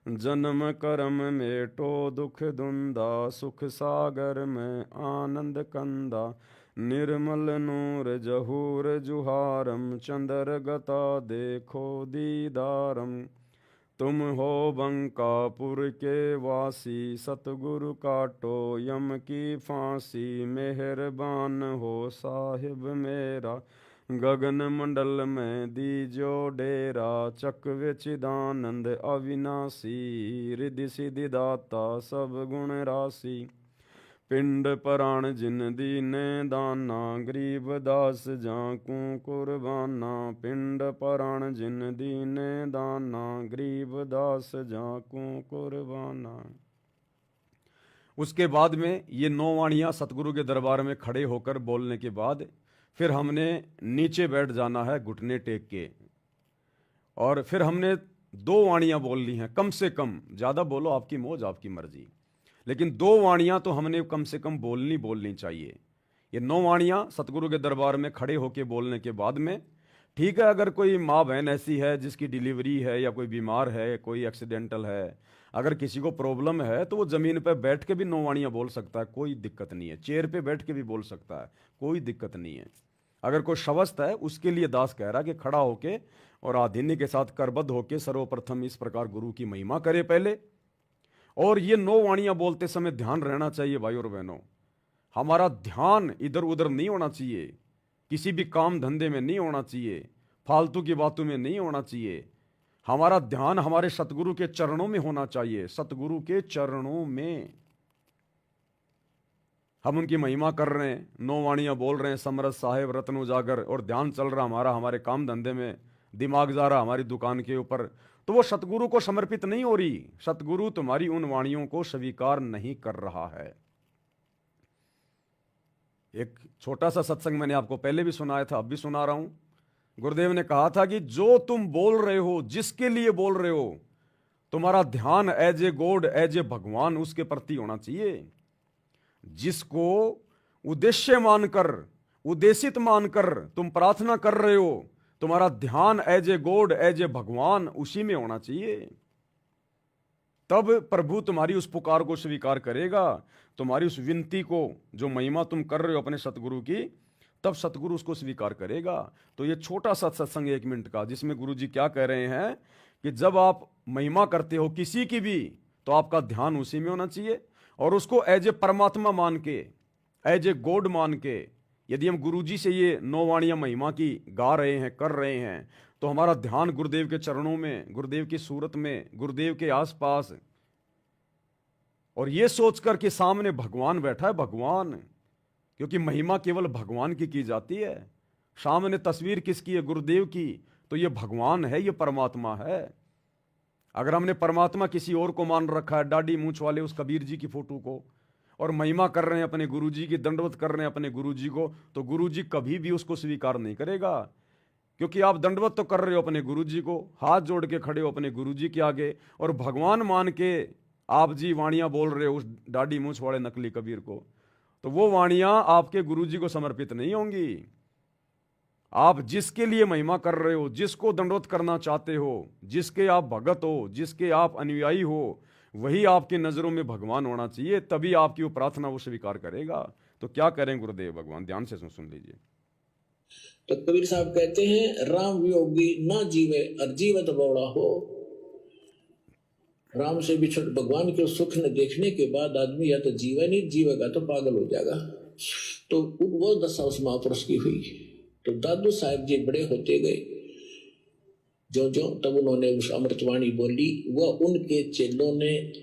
जन्म कर्म मेटो दुख दुंदा, सुख सागर में आनंद कंदा, निर्मल नूर जहूर जुहारम, चंद्र गता देखो दीदारम, तुम हो बंकापुर के वासी, सतगुरु काटो यम की फांसी, मेहरबान हो साहिब मेरा, गगन मंडल में दीजो डेरा, चक्र चिदानंद अविनाशी, रिद्धि सिद्धि दाता सब गुण राशि, पिंड पराण जिन दीने दाना, गरीब दास जाकू कुर्बाना, पिंड पराण जिन दीने दाना, गरीब दास जाकू कुर्बाना। उसके बाद में ये 9 वाणियां सतगुरु के दरबार में खड़े होकर बोलने के बाद फिर हमने नीचे बैठ जाना है घुटने टेक के, और फिर हमने 2 वाणियां बोलनी हैं कम से कम। ज़्यादा बोलो आपकी मौज, आपकी मर्जी, लेकिन 2 वाणियां तो हमने कम से कम बोलनी चाहिए। ये 9 वाणियां सतगुरु के दरबार में खड़े होके बोलने के बाद में, ठीक है, अगर कोई माँ बहन ऐसी है जिसकी डिलीवरी है या कोई बीमार है, कोई एक्सीडेंटल है, अगर किसी को प्रॉब्लम है, तो वो ज़मीन पर बैठ के भी 9 वाणियां बोल सकता है, कोई दिक्कत नहीं है। चेयर पे बैठ के भी बोल सकता है, कोई दिक्कत नहीं है। अगर कोई शवस्थ है, उसके लिए दास कह रहा है कि खड़ा होके और आधीनी के साथ करबद्ध होके सर्वप्रथम इस प्रकार गुरु की महिमा करे पहले। और ये 9 वाणियां बोलते समय ध्यान रहना चाहिए भाई और बहनों, हमारा ध्यान इधर उधर नहीं होना चाहिए, किसी भी काम धंधे में नहीं होना चाहिए, फालतू की बातों में नहीं होना चाहिए। हमारा ध्यान हमारे सतगुरु के चरणों में होना चाहिए, सतगुरु के चरणों में। हम उनकी महिमा कर रहे हैं, 9 वाणियां बोल रहे हैं, समरथ साहेब रत्न उजागर, और ध्यान चल रहा हमारा हमारे काम धंधे में, दिमाग जा रहा हमारी दुकान के ऊपर, तो वो सतगुरु को समर्पित नहीं हो रही। सतगुरु तुम्हारी उन वाणियों को स्वीकार नहीं कर रहा है। एक छोटा सा सत्संग मैंने आपको पहले भी सुनाया था, अब भी सुना रहा हूं। गुरुदेव ने कहा था कि जो तुम बोल रहे हो, जिसके लिए बोल रहे हो, तुम्हारा ध्यान as a god, as a भगवान उसके प्रति होना चाहिए। जिसको उद्देश्य मानकर, उद्देशित मानकर तुम प्रार्थना कर रहे हो, तुम्हारा ध्यान as a god, as a भगवान उसी में होना चाहिए। तब प्रभु तुम्हारी उस पुकार को स्वीकार करेगा, तुम्हारी उस विनती को, जो महिमा तुम कर रहे हो अपने सतगुरु की, तब सतगुरु उसको स्वीकार करेगा। तो ये छोटा सा सत्संग 1 मिनट का, जिसमें गुरु जी क्या कह रहे हैं कि जब आप महिमा करते हो किसी की भी, तो आपका ध्यान उसी में होना चाहिए, और उसको एज ए परमात्मा मान के, एज ए गॉड मान के। यदि हम गुरु जी से ये 9 वाणियां महिमा की गा रहे हैं, कर रहे हैं, तो हमारा ध्यान गुरुदेव के चरणों में, गुरुदेव की सूरत में, गुरुदेव के आसपास, और ये सोचकर कि सामने भगवान बैठा है, भगवान, क्योंकि महिमा केवल भगवान की जाती है। सामने तस्वीर किसकी है? गुरुदेव की। तो ये भगवान है, ये परमात्मा है। अगर हमने परमात्मा किसी और को मान रखा है, दाढ़ी मूंछ वाले उस कबीर जी की फोटो को, और महिमा कर रहे हैं अपने गुरु जी की, दंडवत कर रहे हैं अपने गुरु जी को, तो गुरु जी कभी भी उसको स्वीकार नहीं करेगा। क्योंकि आप दंडवत तो कर रहे हो अपने गुरु जी को, हाथ जोड़ के खड़े हो अपने गुरु जी के आगे, और भगवान मान के आप जी वाणियां बोल रहे हो उस दाढ़ी मूंछ वाले नकली कबीर को, तो वो वाणियां आपके गुरु जी को समर्पित नहीं होंगी। आप जिसके लिए महिमा कर रहे हो, जिसको दंडवत करना चाहते हो, जिसके आप भगत हो, जिसके आप अनुयायी हो, वही आपकी नजरों में भगवान होना चाहिए। तभी आपकी वो प्रार्थना वो स्वीकार करेगा। तो क्या करें गुरुदेव भगवान? ध्यान से सुन लीजिए। तो कबीर साहब कहते हैं, राम वियोगी ना जीवे और जीवत बौड़ा हो। राम से बिछड़, भगवान के सुख ने देखने के बाद आदमी या तो जीवे नहीं, जीवेगा तो पागल हो जाएगा। तो वो दशा उस महापुरुष की हुई। तो दादू साहब जी बड़े होते गए, जो जो तब उन्होंने उस अमृतवाणी बोली, वह उनके चेलों ने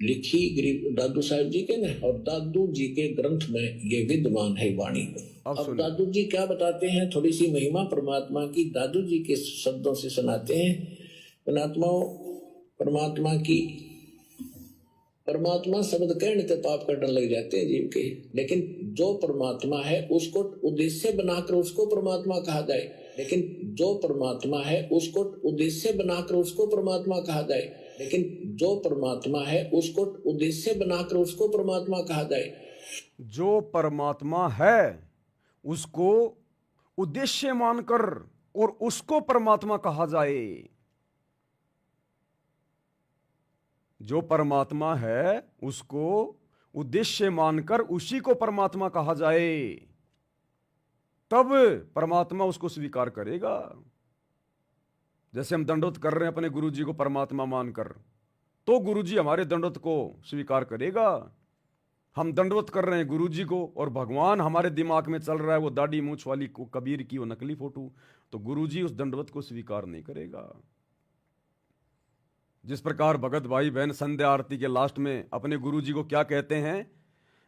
लिखी, गरीब दादू साहब जी के ने, और दादू जी के ग्रंथ में ये विद्यमान है वाणी। अब दादू जी क्या बताते हैं, थोड़ी सी महिमा परमात्मा की दादू जी के शब्दों से सुनाते हैं। परमात्मा की, परमात्मा शब्द कहने तो पाप करने लग जाते हैं जीव के, लेकिन जो परमात्मा है उसको उद्देश्य बनाकर उसको परमात्मा कहा जाए। लेकिन जो परमात्मा है उसको उद्देश्य बनाकर उसको परमात्मा कहा जाए। लेकिन जो परमात्मा है उसको उद्देश्य बनाकर उसको परमात्मा कहा जाए। जो परमात्मा है उसको उद्देश्य मानकर और उसको परमात्मा कहा जाए। जो परमात्मा है उसको उद्देश्य मानकर उसी को परमात्मा कहा जाए, तब परमात्मा उसको स्वीकार करेगा। जैसे हम दंडवत कर रहे हैं अपने गुरु जी को परमात्मा मानकर, तो गुरु जी हमारे दंडवत को स्वीकार करेगा। हम दंडवत कर रहे हैं गुरु जी को, और भगवान हमारे दिमाग में चल रहा है वो दाढ़ी मूंछ वाली को कबीर की वो नकली फोटो, तो गुरु जी उस दंडवत को स्वीकार नहीं करेगा। जिस प्रकार भगत भाई बहन संध्या आरती के लास्ट में अपने गुरु जी को क्या कहते हैं?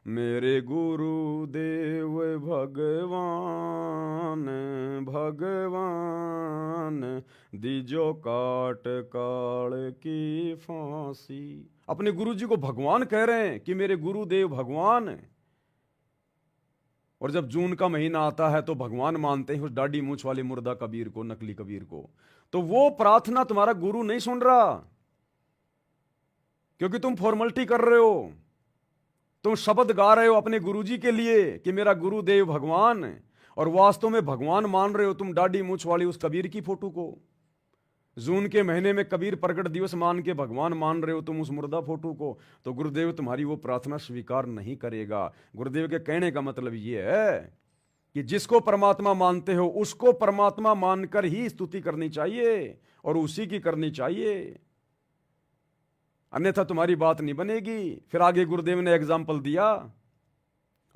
मेरे गुरुदेव भगवान भगवान, दीजो काट काल की फांसी। अपने गुरु जी को भगवान कह रहे हैं कि मेरे गुरुदेव भगवान। और जब जून का महीना आता है तो भगवान मानते हैं उस दाढ़ी मूंछ वाले मुर्दा कबीर को, नकली कबीर को। तो वो प्रार्थना तुम्हारा गुरु नहीं सुन रहा, क्योंकि तुम फॉर्मेलिटी कर रहे हो। तुम शब्द गा रहे हो अपने गुरुजी के लिए कि मेरा गुरुदेव भगवान, और वास्तव में भगवान मान रहे हो तुम दाढ़ी मूंछ वाली उस कबीर की फोटो को। जून के महीने में कबीर प्रकट दिवस मान के भगवान मान रहे हो तुम उस मुर्दा फोटो को, तो गुरुदेव तुम्हारी वो प्रार्थना स्वीकार नहीं करेगा। गुरुदेव के कहने का मतलब ये है कि जिसको परमात्मा मानते हो उसको परमात्मा मानकर ही स्तुति करनी चाहिए और उसी की करनी चाहिए, अन्यथा तुम्हारी बात नहीं बनेगी। फिर आगे गुरुदेव ने एग्जाम्पल दिया,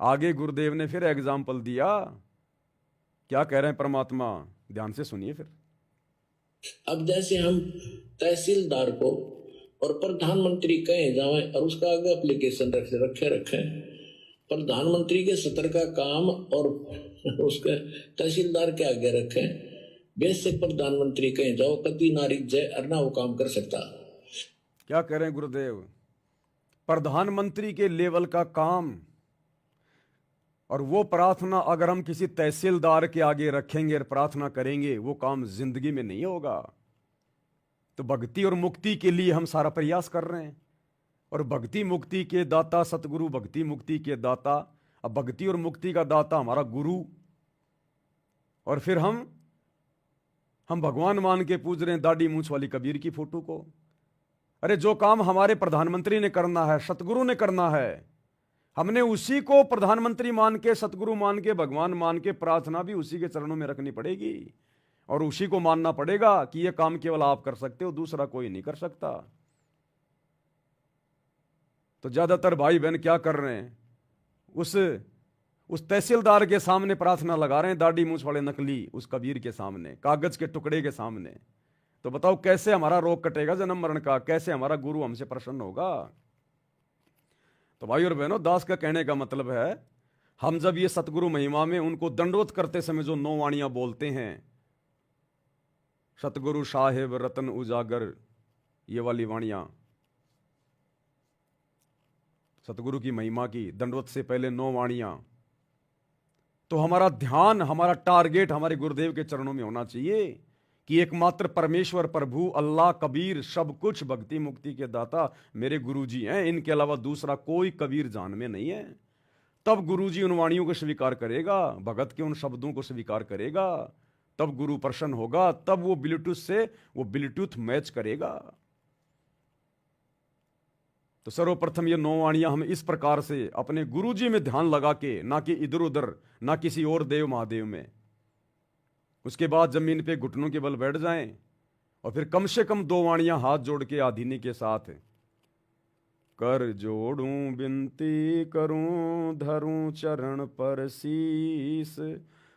आगे गुरुदेव ने फिर एग्जाम्पल दिया। क्या कह रहे हैं परमात्मा? ध्यान से सुनिए फिर। अब जैसे हम तहसीलदार को और प्रधानमंत्री कहे जावे और उसका आगे एप्लीकेशन रखे प्रधानमंत्री के सत्र का काम और उसके तहसीलदार के आगे रखे, वैसे प्रधानमंत्री कहीं जाओ कभी ना रिझे और ना वो काम कर सकता। क्या कह रहे हैं गुरुदेव? प्रधानमंत्री के लेवल का काम और वो प्रार्थना अगर हम किसी तहसीलदार के आगे रखेंगे और प्रार्थना करेंगे, वो काम जिंदगी में नहीं होगा। तो भक्ति और मुक्ति के लिए हम सारा प्रयास कर रहे हैं, और भक्ति मुक्ति के दाता सतगुरु, भक्ति मुक्ति के दाता, अब भक्ति और मुक्ति का दाता हमारा गुरु, और फिर हम भगवान मान के पूज रहे हैं दाढ़ी मूंछ वाली कबीर की फोटो को। अरे जो काम हमारे प्रधानमंत्री ने करना है, सतगुरु ने करना है, हमने उसी को प्रधानमंत्री मान के, सतगुरु मान के, भगवान मान के प्रार्थना भी उसी के चरणों में रखनी पड़ेगी, और उसी को मानना पड़ेगा कि यह काम केवल आप कर सकते हो, दूसरा कोई नहीं कर सकता। तो ज्यादातर भाई बहन क्या कर रहे हैं, उस तहसीलदार के सामने प्रार्थना लगा रहे हैं, दाढ़ी मूंछ वाले नकली उस कबीर के सामने, कागज के टुकड़े के सामने। तो बताओ कैसे हमारा रोग कटेगा जन्म मरण का, कैसे हमारा गुरु हमसे प्रसन्न होगा? तो भाई और बहनों, दास का कहने का मतलब है, हम जब ये सतगुरु महिमा में उनको दंडवत करते समय जो 9 वाणियां बोलते हैं, सतगुरु साहेब रतन उजागर, ये वाली वाणियां सतगुरु की महिमा की, दंडवत से पहले 9 वाणियां, तो हमारा ध्यान, हमारा टारगेट हमारे गुरुदेव के चरणों में होना चाहिए कि एकमात्र परमेश्वर प्रभु अल्लाह कबीर सब कुछ भक्ति मुक्ति के दाता मेरे गुरुजी हैं, इनके अलावा दूसरा कोई कबीर जान में नहीं है। तब गुरुजी उन वाणियों को स्वीकार करेगा, भगत के उन शब्दों को स्वीकार करेगा, तब गुरु प्रसन्न होगा, तब वो ब्लूटूथ से वो ब्लूटूथ मैच करेगा। तो सर्वप्रथम ये 9 वाणियां हम इस प्रकार से अपने गुरुजी में ध्यान लगा के, ना कि इधर उधर, ना किसी और देव महादेव में, उसके बाद जमीन पे घुटनों के बल बैठ जाएं, और फिर कम से कम 2 वाणियां हाथ जोड़ के आधीनी के साथ, कर जोड़ूं बिनती करूं धरूं चरण पर शीस,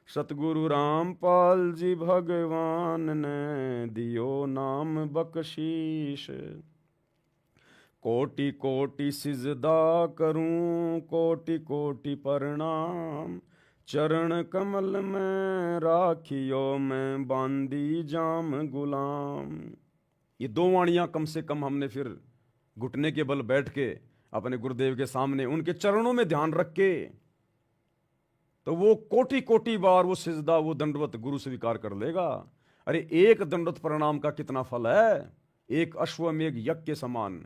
सतगुरु रामपाल जी भगवान ने दियो नाम बख्शीश, कोटि कोटि सिजदा करूं कोटि कोटि प्रणाम, चरण कमल में राखियो मैं बांदी जाम गुलाम। ये 2 वाणियां कम से कम हमने फिर घुटने के बल बैठ के अपने गुरुदेव के सामने उनके चरणों में ध्यान रख के, तो वो कोटि कोटि बार वो सिजदा, वो दंडवत गुरु स्वीकार कर लेगा। अरे एक दंडवत प्रणाम का कितना फल है, एक अश्वमेघ यज्ञ के समान।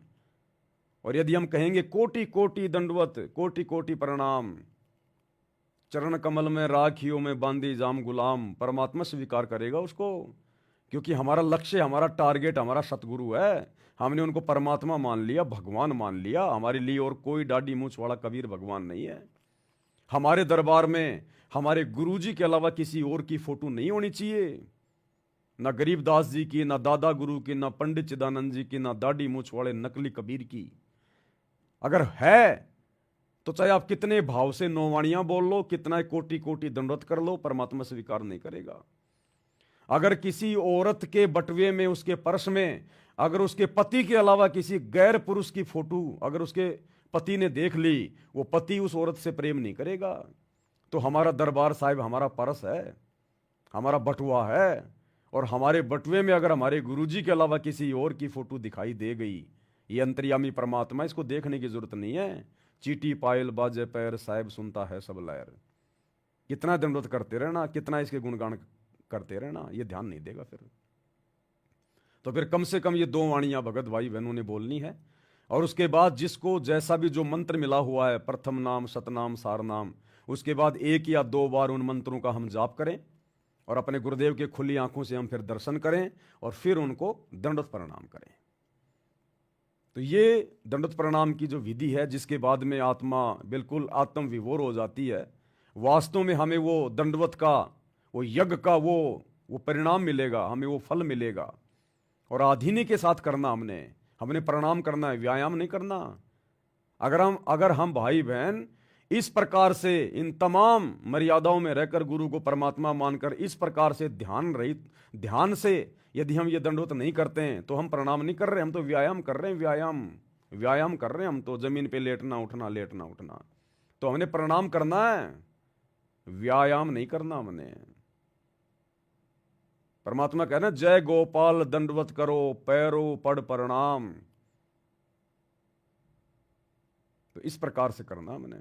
और यदि हम कहेंगे कोटि कोटि दंडवत कोटि कोटि प्रणाम, चरण कमल में राखियों में बांधी जाम गुलाम, परमात्मा स्वीकार करेगा उसको, क्योंकि हमारा लक्ष्य, हमारा टारगेट हमारा सतगुरु है। हमने उनको परमात्मा मान लिया, भगवान मान लिया, हमारे लिए और कोई दाढ़ी मूंछ वाला कबीर भगवान नहीं है। हमारे दरबार में हमारे गुरुजी के अलावा किसी और की फोटो नहीं होनी चाहिए, ना गरीबदास जी की, ना दादा गुरु की, ना पंडित चिदानंद जी की, ना दाढ़ी मूंछ वाले नकली कबीर की। अगर है तो चाहे आप कितने भाव से 9 वाणियां बोल लो, कितना कोटि कोटि दंडवत कर लो, परमात्मा स्वीकार नहीं करेगा। अगर किसी औरत के बटवे में, उसके पर्स में, अगर उसके पति के अलावा किसी गैर पुरुष की फोटो अगर उसके पति ने देख ली, वो पति उस औरत से प्रेम नहीं करेगा। तो हमारा दरबार साहिब हमारा पर्स है, हमारा बटुआ है, और हमारे बटुए में अगर हमारे गुरुजी के अलावा किसी और की फोटो दिखाई दे गई, ये अंतर्यामी परमात्मा, इसको देखने की जरूरत नहीं है। चीटी पायल बाजे पैर साहिब सुनता है सब लहर, कितना दंडवत करते रहना, कितना इसके गुणगान करते रहना, ये ध्यान नहीं देगा फिर। तो फिर कम से कम ये 2 वाणियां भगत भाई बहनों ने बोलनी है। और उसके बाद जिसको जैसा भी जो मंत्र मिला हुआ है, प्रथम नाम सतनाम सारनाम, उसके बाद 1 या 2 बार उन मंत्रों का हम जाप करें, और अपने गुरुदेव के खुली आंखों से हम फिर दर्शन करें, और फिर उनको दंडवत प्रणाम करें। तो ये दंडवत प्रणाम की जो विधि है, जिसके बाद में आत्मा बिल्कुल आत्म विभोर हो जाती है, वास्तव में हमें वो दंडवत का, वो यज्ञ का वो परिणाम मिलेगा, हमें वो फल मिलेगा। और आधीनी के साथ करना, हमने प्रणाम करना है, व्यायाम नहीं करना। अगर हम भाई बहन इस प्रकार से इन तमाम मर्यादाओं में रहकर गुरु को परमात्मा मानकर इस प्रकार से ध्यान से यदि हम ये दंडवत नहीं करते हैं, तो हम प्रणाम नहीं कर रहे, हम तो व्यायाम कर रहे हैं, व्यायाम कर रहे हैं। हम तो जमीन पे लेटना उठना, तो हमने प्रणाम करना है, व्यायाम नहीं करना। हमने परमात्मा कह रहे हैं जय गोपाल दंडवत करो पैरो पड़ प्रणाम। तो इस प्रकार से करना हमने।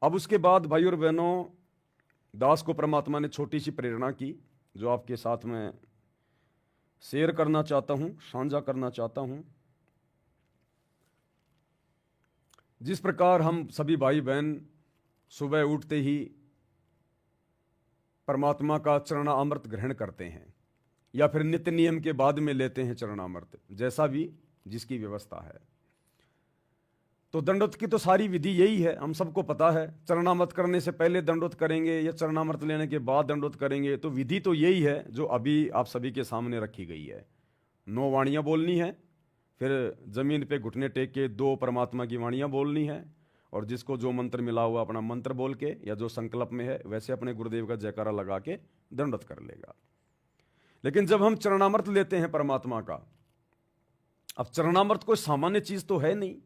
अब उसके बाद भाई और बहनों, दास को परमात्मा ने छोटी सी प्रेरणा की जो आपके साथ में शेयर करना चाहता हूं, साझा करना चाहता हूं। जिस प्रकार हम सभी भाई बहन सुबह उठते ही परमात्मा का चरणामृत ग्रहण करते हैं या फिर नित्य नियम के बाद में लेते हैं चरणामृत, जैसा भी जिसकी व्यवस्था है। तो दंडवत की तो सारी विधि यही है, हम सबको पता है। चरणामृत करने से पहले दंडवत करेंगे या चरणामृत लेने के बाद दंडवत करेंगे, तो विधि तो यही है जो अभी आप सभी के सामने रखी गई है। 9 वाणियां बोलनी है, फिर जमीन पे घुटने टेक के 2 परमात्मा की वाणियां बोलनी है, और जिसको जो मंत्र मिला हुआ अपना मंत्र बोल के या जो संकल्प में है वैसे अपने गुरुदेव का जयकारा लगा के दंडवत कर लेगा। लेकिन जब हम चरणामृत लेते हैं परमात्मा का, अब चरणामृत कोई सामान्य चीज तो है नहीं।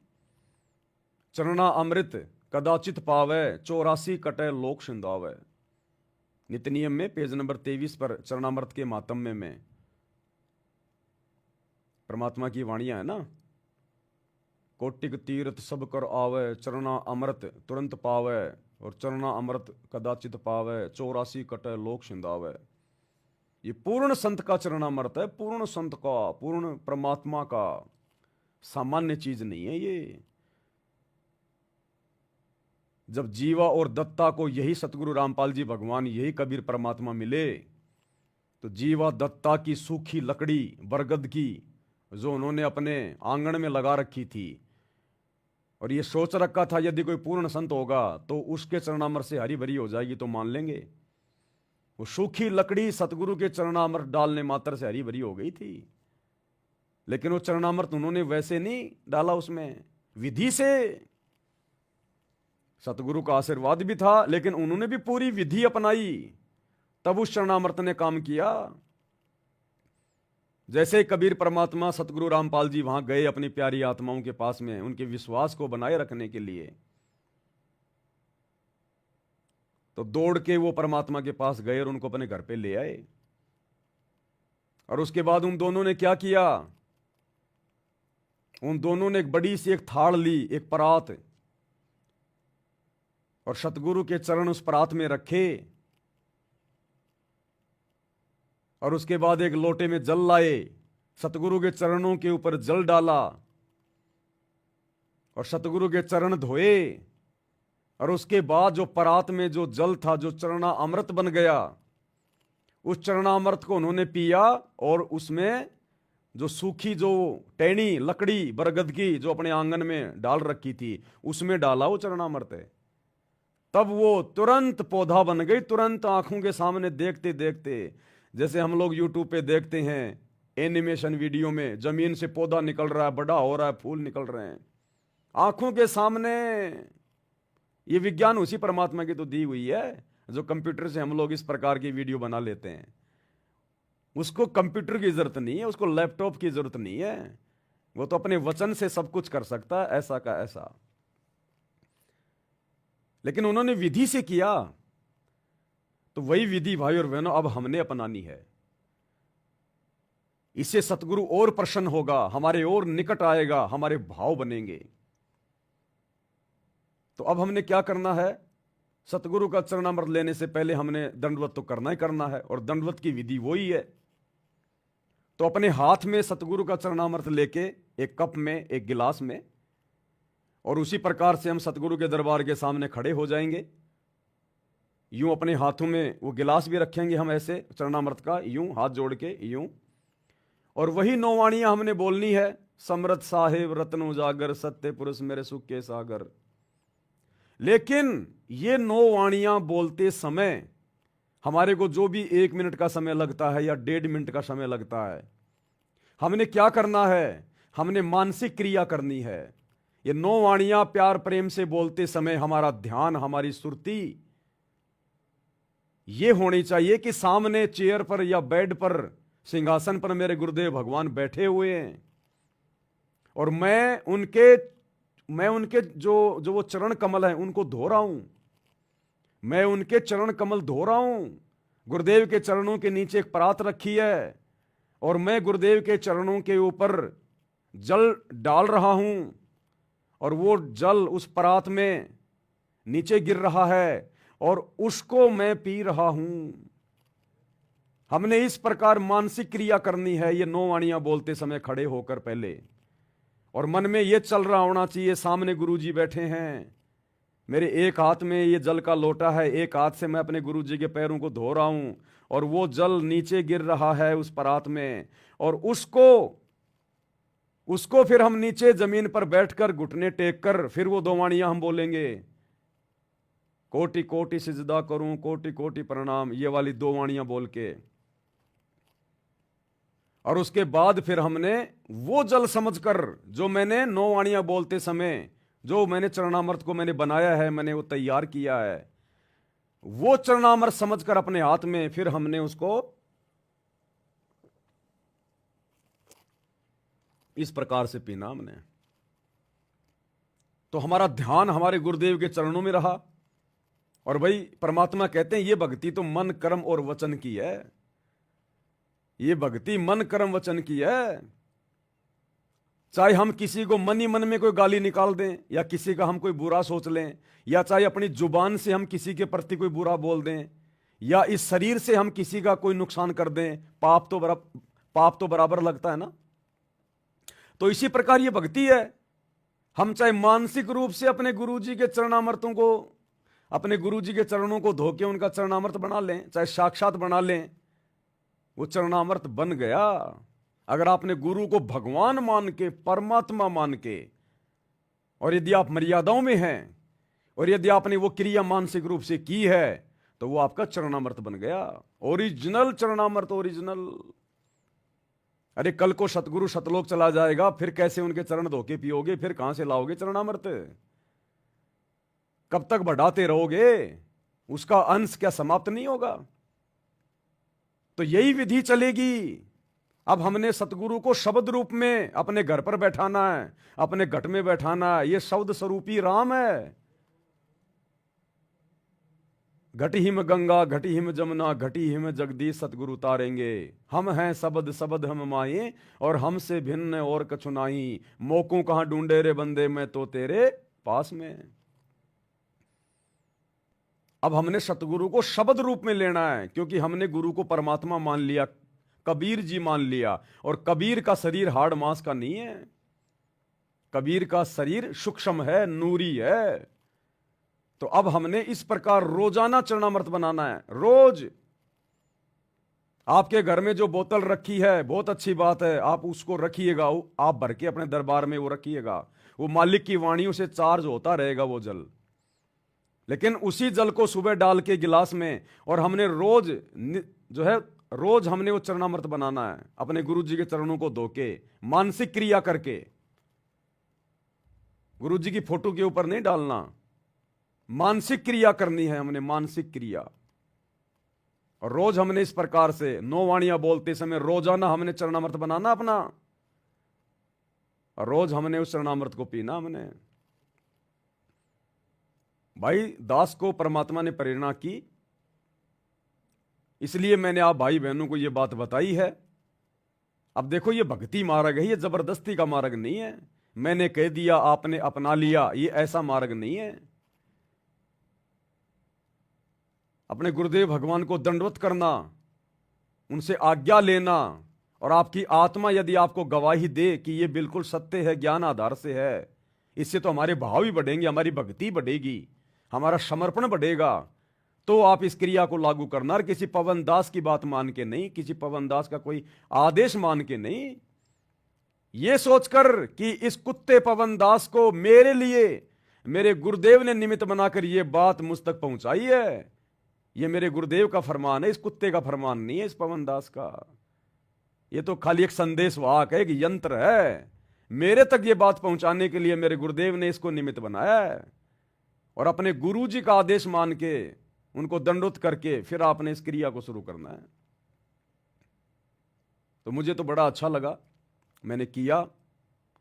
चरणा अमृत कदाचित पावे 84 कटे लोक सिंधावे। नित्य नियम में पेज नंबर 23 पर चरणामृत के मातम्य में परमात्मा की वाणियां है ना, कोटिक तीर्थ सब कर आवे चरणा अमृत तुरंत पावे, और चरणा अमृत कदाचित पावे 84 कटे लोक सिंधावे। ये पूर्ण संत का चरणामृत है, पूर्ण संत का, पूर्ण परमात्मा का, सामान्य चीज नहीं है ये। जब जीवा और दत्ता को यही सतगुरु रामपाल जी भगवान, यही कबीर परमात्मा मिले, तो जीवा दत्ता की सूखी लकड़ी बरगद की जो उन्होंने अपने आंगन में लगा रखी थी, और ये सोच रखा था यदि कोई पूर्ण संत होगा तो उसके चरणामृत से हरी भरी हो जाएगी तो मान लेंगे। वो सूखी लकड़ी सतगुरु के चरणामृत डालने मात्र से हरी भरी हो गई थी। लेकिन वो चरणामृत उन्होंने वैसे नहीं डाला, उसमें विधि से। सतगुरु का आशीर्वाद भी था, लेकिन उन्होंने भी पूरी विधि अपनाई, तब उस चरणामृत ने काम किया। जैसे कबीर परमात्मा सतगुरु रामपाल जी वहां गए अपनी प्यारी आत्माओं के पास में उनके विश्वास को बनाए रखने के लिए, तो दौड़ के वो परमात्मा के पास गए और उनको अपने घर पे ले आए। और उसके बाद उन दोनों ने क्या किया, उन दोनों ने एक बड़ी सी एक थाल ली, एक परात, और सतगुरु के चरण उस परात में रखे, और उसके बाद एक लोटे में जल लाए, सतगुरु के चरणों के ऊपर जल डाला और सतगुरु के चरण धोए। और उसके बाद जो परात में जो जल था, जो चरणा अमृत बन गया, उस चरणामृत को उन्होंने पिया, और उसमें जो सूखी जो टहनी लकड़ी बरगद की जो अपने आंगन में डाल रखी थी उसमें डाला वो चरणामृत है। तब वो तुरंत पौधा बन गई, तुरंत आंखों के सामने देखते देखते, जैसे हम लोग यूट्यूब पे देखते हैं एनिमेशन वीडियो में, जमीन से पौधा निकल रहा है, बड़ा हो रहा है, फूल निकल रहे हैं आंखों के सामने। ये विज्ञान उसी परमात्मा की तो दी हुई है, जो कंप्यूटर से हम लोग इस प्रकार की वीडियो बना लेते हैं। उसको कंप्यूटर की जरूरत नहीं है, उसको लैपटॉप की जरूरत नहीं है, वो तो अपने वचन से सब कुछ कर सकता है, ऐसा का ऐसा। लेकिन उन्होंने विधि से किया, तो वही विधि भाई और बहनों अब हमने अपनानी है। इससे सतगुरु और प्रसन्न होगा, हमारे और निकट आएगा, हमारे भाव बनेंगे। तो अब हमने क्या करना है, सतगुरु का चरणामृत लेने से पहले हमने दंडवत तो करना ही करना है, और दंडवत की विधि वही है। तो अपने हाथ में सतगुरु का चरणामृत लेके, एक कप में, एक गिलास में, और उसी प्रकार से हम सतगुरु के दरबार के सामने खड़े हो जाएंगे। यूं अपने हाथों में वो गिलास भी रखेंगे हम ऐसे चरणामृत का, यूं हाथ जोड़ के यूं, और वही 9 वाणियां हमने बोलनी है। समरथ साहेब रत्न उजागर सत्य पुरुष मेरे सुख के सागर। लेकिन ये 9 वाणियां बोलते समय हमारे को जो भी 1 मिनट का समय लगता है या 1.5 मिनट का समय लगता है, हमने क्या करना है, हमने मानसिक क्रिया करनी है। ये 9 वाणियां प्यार प्रेम से बोलते समय हमारा ध्यान, हमारी सुरती ये होनी चाहिए कि सामने चेयर पर या बेड पर, सिंहासन पर मेरे गुरुदेव भगवान बैठे हुए हैं, और मैं उनके जो वो चरण कमल हैं उनको धो रहा हूं, मैं उनके चरण कमल धो रहा हूं, गुरुदेव के चरणों के नीचे एक परात रखी है और मैं गुरुदेव के चरणों के ऊपर जल डाल रहा हूं और वो जल उस परात में नीचे गिर रहा है और उसको मैं पी रहा हूं। हमने इस प्रकार मानसिक क्रिया करनी है ये 9 वाणियां बोलते समय खड़े होकर पहले, और मन में ये चल रहा होना चाहिए सामने गुरुजी बैठे हैं, मेरे एक हाथ में ये जल का लोटा है, एक हाथ से मैं अपने गुरुजी के पैरों को धो रहा हूं और वो जल नीचे गिर रहा है उस परात में, और उसको फिर हम नीचे जमीन पर बैठकर घुटने टेक कर फिर वो 2 वाणियां हम बोलेंगे, कोटि कोटि सिजदा करूं कोटि कोटि प्रणाम, ये वाली 2 वाणियां बोल के, और उसके बाद फिर हमने वो जल समझकर जो मैंने 9 वाणियां बोलते समय जो मैंने चरणामृत को मैंने बनाया है, मैंने वो तैयार किया है, वो चरणामृत समझकर अपने हाथ में फिर हमने उसको इस प्रकार से पीना हमने। तो हमारा ध्यान हमारे गुरुदेव के चरणों में रहा। और भाई परमात्मा कहते हैं ये भक्ति तो मन कर्म और वचन की है, ये भक्ति मन कर्म वचन की है। चाहे हम किसी को मन ही मन में कोई गाली निकाल दें या किसी का हम कोई बुरा सोच लें, या चाहे अपनी जुबान से हम किसी के प्रति कोई बुरा बोल दें, या इस शरीर से हम किसी का कोई नुकसान कर दें, पाप तो बराबर लगता है ना। तो इसी प्रकार ये भक्ति है। हम चाहे मानसिक रूप से अपने गुरुजी के चरणामृतों को, अपने गुरुजी के चरणों को धो के उनका चरणामृत बना लें, चाहे साक्षात बना लें, वो चरणामृत बन गया। अगर आपने गुरु को भगवान मान के, परमात्मा मान के, और यदि आप मर्यादाओं में हैं और यदि आपने वो क्रिया मानसिक रूप से की है तो वो आपका चरणामृत बन गया, ओरिजिनल चरणामृत, ओरिजिनल। अरे कल को सतगुरु सतलोक चला जाएगा, फिर कैसे उनके चरण धोके पियोगे, फिर कहां से लाओगे चरणामृत, कब तक बढ़ाते रहोगे, उसका अंश क्या समाप्त नहीं होगा। तो यही विधि चलेगी। अब हमने सतगुरु को शब्द रूप में अपने घर पर बैठाना है, अपने घट में बैठाना है। ये शब्द स्वरूपी राम है। घटी हिम गंगा घटी हिम जमुना घटी हिम जगदीश सतगुरु तारेंगे। हम हैं सबद सबद हम माए और हमसे भिन्न और कछु नाही। मोकों कहां ढूंढे रे बंदे, मैं तो तेरे पास में। अब हमने सतगुरु को शब्द रूप में लेना है, क्योंकि हमने गुरु को परमात्मा मान लिया, कबीर जी मान लिया। और कबीर का शरीर हाड़ मांस का नहीं है, कबीर का शरीर सूक्ष्म है, नूरी है। तो अब हमने इस प्रकार रोजाना चरणामृत बनाना है। रोज आपके घर में जो बोतल रखी है बहुत अच्छी बात है, आप उसको रखिएगा, आप भर के अपने दरबार में वो रखिएगा, वो मालिक की वाणियों से चार्ज होता रहेगा वो जल। लेकिन उसी जल को सुबह डाल के गिलास में, और हमने रोज जो है रोज हमने वो चरणामृत बनाना है, अपने गुरु जी के चरणों को धो के, मानसिक क्रिया करके। गुरु जी की फोटो के ऊपर नहीं डालना, मानसिक क्रिया करनी है हमने, मानसिक क्रिया। और रोज हमने इस प्रकार से 9 वाणियां बोलते समय रोजाना हमने चरणामृत बनाना अपना, और रोज हमने उस चरणामृत को पीना हमने। भाई दास को परमात्मा ने प्रेरणा की, इसलिए मैंने आप भाई बहनों को यह बात बताई है। अब देखो ये भक्ति मार्ग है, ये जबरदस्ती का मार्ग नहीं है, मैंने कह दिया आपने अपना लिया, ये ऐसा मार्ग नहीं है। अपने गुरुदेव भगवान को दंडवत करना, उनसे आज्ञा लेना, और आपकी आत्मा यदि आपको गवाही दे कि ये बिल्कुल सत्य है, ज्ञान आधार से है, इससे तो हमारे भाव भी बढ़ेंगे, हमारी भक्ति बढ़ेगी, हमारा समर्पण बढ़ेगा। तो आप इस क्रिया को लागू करना, और किसी पवन दास की बात मान के नहीं, किसी पवन दास का कोई आदेश मान के नहीं, ये सोचकर कि इस कुत्ते पवन दास को मेरे लिए मेरे गुरुदेव ने निमित्त बनाकर ये बात मुझ तक पहुंचाई है, ये मेरे गुरुदेव का फरमान है, इस कुत्ते का फरमान नहीं है, इस पवन दास का। ये तो खाली एक संदेश वाहक है, एक यंत्र है, मेरे तक ये बात पहुंचाने के लिए मेरे गुरुदेव ने इसको निमित्त बनाया है। और अपने गुरु जी का आदेश मान के, उनको दंडोत करके फिर आपने इस क्रिया को शुरू करना है। तो मुझे तो बड़ा अच्छा लगा, मैंने किया,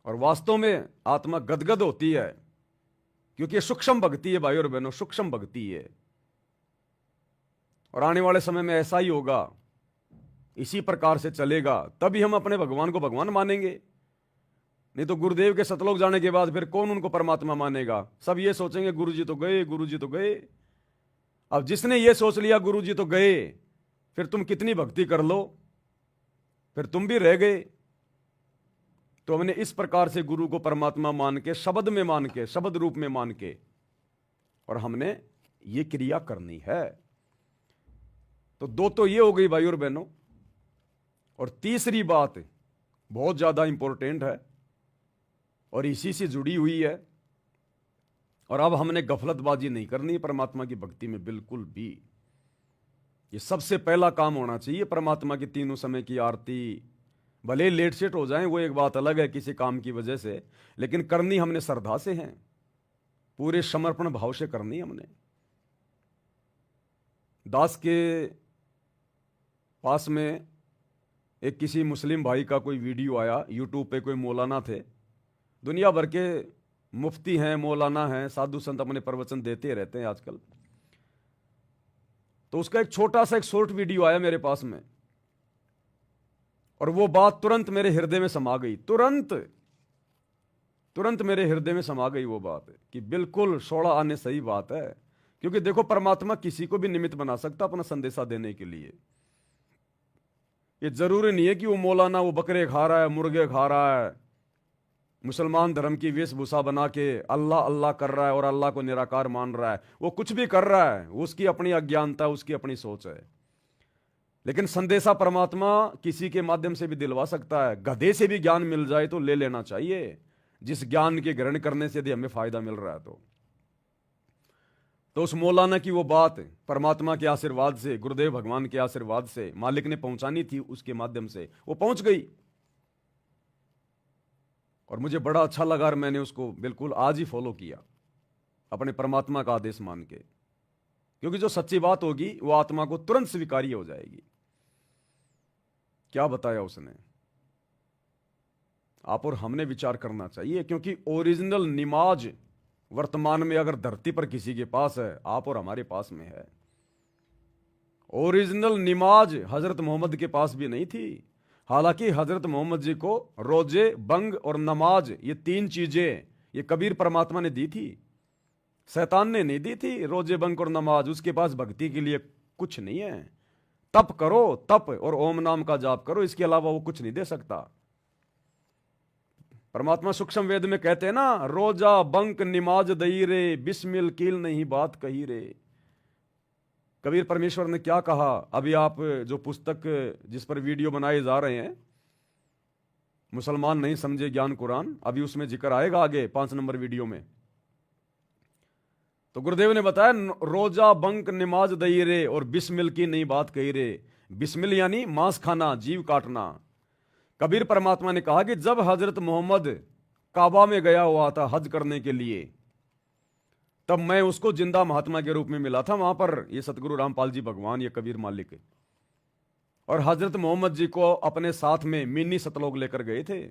और वास्तव में आत्मा गदगद होती है, क्योंकि सूक्ष्म भक्ति है भाई और बहनों, सूक्ष्म भक्ति है। और आने वाले समय में ऐसा ही होगा, इसी प्रकार से चलेगा, तभी हम अपने भगवान को भगवान मानेंगे। नहीं तो गुरुदेव के सतलोक जाने के बाद फिर कौन उनको परमात्मा मानेगा? सब ये सोचेंगे गुरु जी तो गए, गुरु जी तो गए। अब जिसने ये सोच लिया गुरु जी तो गए, फिर तुम कितनी भक्ति कर लो, फिर तुम भी रह गए। तो हमने इस प्रकार से गुरु को परमात्मा मान के, शब्द में मान के, शब्द रूप में मान के, और हमने ये क्रिया करनी है। तो दो तो ये हो गई भाई और बहनों। और तीसरी बात बहुत ज्यादा इंपॉर्टेंट है और इसी से जुड़ी हुई है, और अब हमने गफलतबाजी नहीं करनी परमात्मा की भक्ति में बिल्कुल भी। ये सबसे पहला काम होना चाहिए। परमात्मा की तीनों समय की आरती भले लेट सेट हो जाए, वो एक बात अलग है किसी काम की वजह से, लेकिन करनी हमने श्रद्धा से है, पूरे समर्पण भाव से करनी हमने। दास के पास में एक किसी मुस्लिम भाई का कोई वीडियो आया यूट्यूब पे, कोई मौलाना थे, दुनिया भर के मुफ्ती हैं, मौलाना हैं, साधु संत अपने प्रवचन देते रहते हैं आजकल। तो उसका एक छोटा सा एक शॉर्ट वीडियो आया मेरे पास में, और वो बात तुरंत मेरे हृदय में समा गई। तुरंत मेरे हृदय में समा गई वो बात कि बिल्कुल 16 आने सही बात है। क्योंकि देखो, परमात्मा किसी को भी निमित्त बना सकता अपना संदेशा देने के लिए। ये जरूरी नहीं है कि वो मौलाना वो बकरे खा रहा है, मुर्गे खा रहा है, मुसलमान धर्म की वेशभूषा बना के अल्लाह अल्लाह कर रहा है और अल्लाह को निराकार मान रहा है। वो कुछ भी कर रहा है, उसकी अपनी अज्ञानता, उसकी अपनी सोच है। लेकिन संदेशा परमात्मा किसी के माध्यम से भी दिलवा सकता है। गधे से भी ज्ञान मिल जाए तो ले लेना चाहिए, जिस ज्ञान के ग्रहण करने से यदि हमें फायदा मिल रहा है तो उस मौलाना की वो बात परमात्मा के आशीर्वाद से, गुरुदेव भगवान के आशीर्वाद से मालिक ने पहुंचानी थी, उसके माध्यम से वो पहुंच गई। और मुझे बड़ा अच्छा लगा और मैंने उसको बिल्कुल आज ही फॉलो किया अपने परमात्मा का आदेश मान के। क्योंकि जो सच्ची बात होगी वो आत्मा को तुरंत स्वीकार्य हो जाएगी। क्या बताया उसने, आप और हमने विचार करना चाहिए। क्योंकि ओरिजिनल निमाज वर्तमान में अगर धरती पर किसी के पास है, आप और हमारे पास में है। ओरिजिनल निमाज हजरत मोहम्मद के पास भी नहीं थी। हालांकि हजरत मोहम्मद जी को रोजे, बंग और नमाज, ये तीन चीजें ये कबीर परमात्मा ने दी थी, शैतान ने नहीं दी थी। रोजे, बंग और नमाज उसके पास भक्ति के लिए कुछ नहीं है। तप करो, तप और ओम नाम का जाप करो, इसके अलावा वो कुछ नहीं दे सकता। परमात्मा सूक्ष्म वेद में कहते हैं ना, रोजा बंक निमाज दई रे, बिस्मिल कील नहीं बात कही रे। कबीर परमेश्वर ने क्या कहा? अभी आप जो पुस्तक जिस पर वीडियो बनाए जा रहे हैं, मुसलमान नहीं समझे ज्ञान कुरान, अभी उसमें जिक्र आएगा आगे 5 नंबर वीडियो में। तो गुरुदेव ने बताया रोजा बंक निमाज दई रे और बिस्मिल की नहीं बात कही रे। बिस्मिल यानी मांस खाना, जीव काटना। कबीर परमात्मा ने कहा कि जब हजरत मोहम्मद काबा में गया हुआ था हज करने के लिए, तब मैं उसको जिंदा महात्मा के रूप में मिला था वहां पर। ये सतगुरु रामपाल जी भगवान, ये कबीर मालिक, और हजरत मोहम्मद जी को अपने साथ में मिनी सतलोक लेकर गए थे,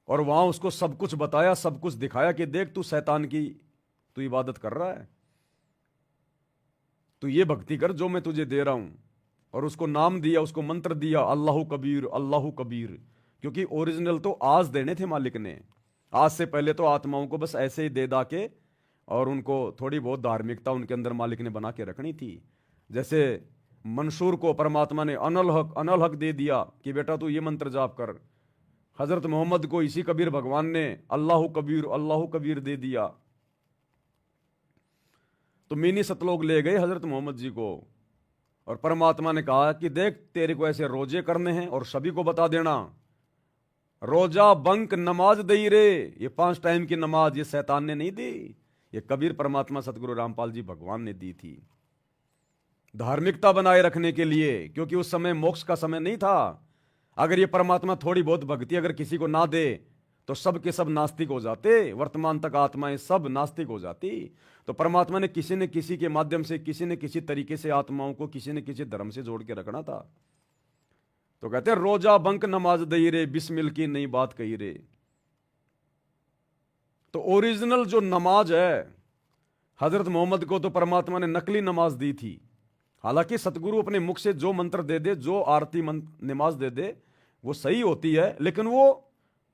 और वहां उसको सब कुछ बताया, सब कुछ दिखाया कि देख तू शैतान की तू इबादत कर रहा है, तू ये भक्ति कर जो मैं तुझे दे रहा हूं। और उसको नाम दिया, उसको मंत्र दिया, अल्लाहु कबीर, अल्लाहु कबीर। क्योंकि ओरिजिनल तो आज देने थे मालिक ने। आज से पहले तो आत्माओं को बस ऐसे ही दे दा के, और उनको थोड़ी बहुत धार्मिकता उनके अंदर मालिक ने बना के रखनी थी। जैसे मंसूर को परमात्मा ने अनल हक दे दिया कि बेटा तू ये मंत्र जाप कर। हजरत मोहम्मद को इसी कबीर भगवान ने अल्लाहु कबीर, अल्लाहु कबीर दे दिया। तो मिनी सतलोक ले गए हजरत मोहम्मद जी को, और परमात्मा ने कहा कि देख तेरे को ऐसे रोजे करने हैं और सभी को बता देना, रोजा बंक नमाज दई रे। ये 5 टाइम की नमाज ये शैतान ने नहीं दी, ये कबीर परमात्मा सतगुरु रामपाल जी भगवान ने दी थी, धार्मिकता बनाए रखने के लिए। क्योंकि उस समय मोक्ष का समय नहीं था। अगर ये परमात्मा थोड़ी बहुत भक्ति अगर किसी को ना दे तो सब के सब नास्तिक हो जाते, वर्तमान तक आत्माएं सब नास्तिक हो जाती। तो परमात्मा ने किसी न किसी के माध्यम से, किसी न किसी तरीके से आत्माओं को किसी न किसी धर्म से जोड़ के रखना था। तो कहते हैं रोजा बंक नमाज दई रे, बिस्मिल की नई बात कही रे। तो ओरिजिनल जो नमाज है, हजरत मोहम्मद को तो परमात्मा ने नकली नमाज दी थी। हालांकि सतगुरु अपने मुख से जो मंत्र दे दे, जो आरती नमाज दे दे, वो सही होती है, लेकिन वो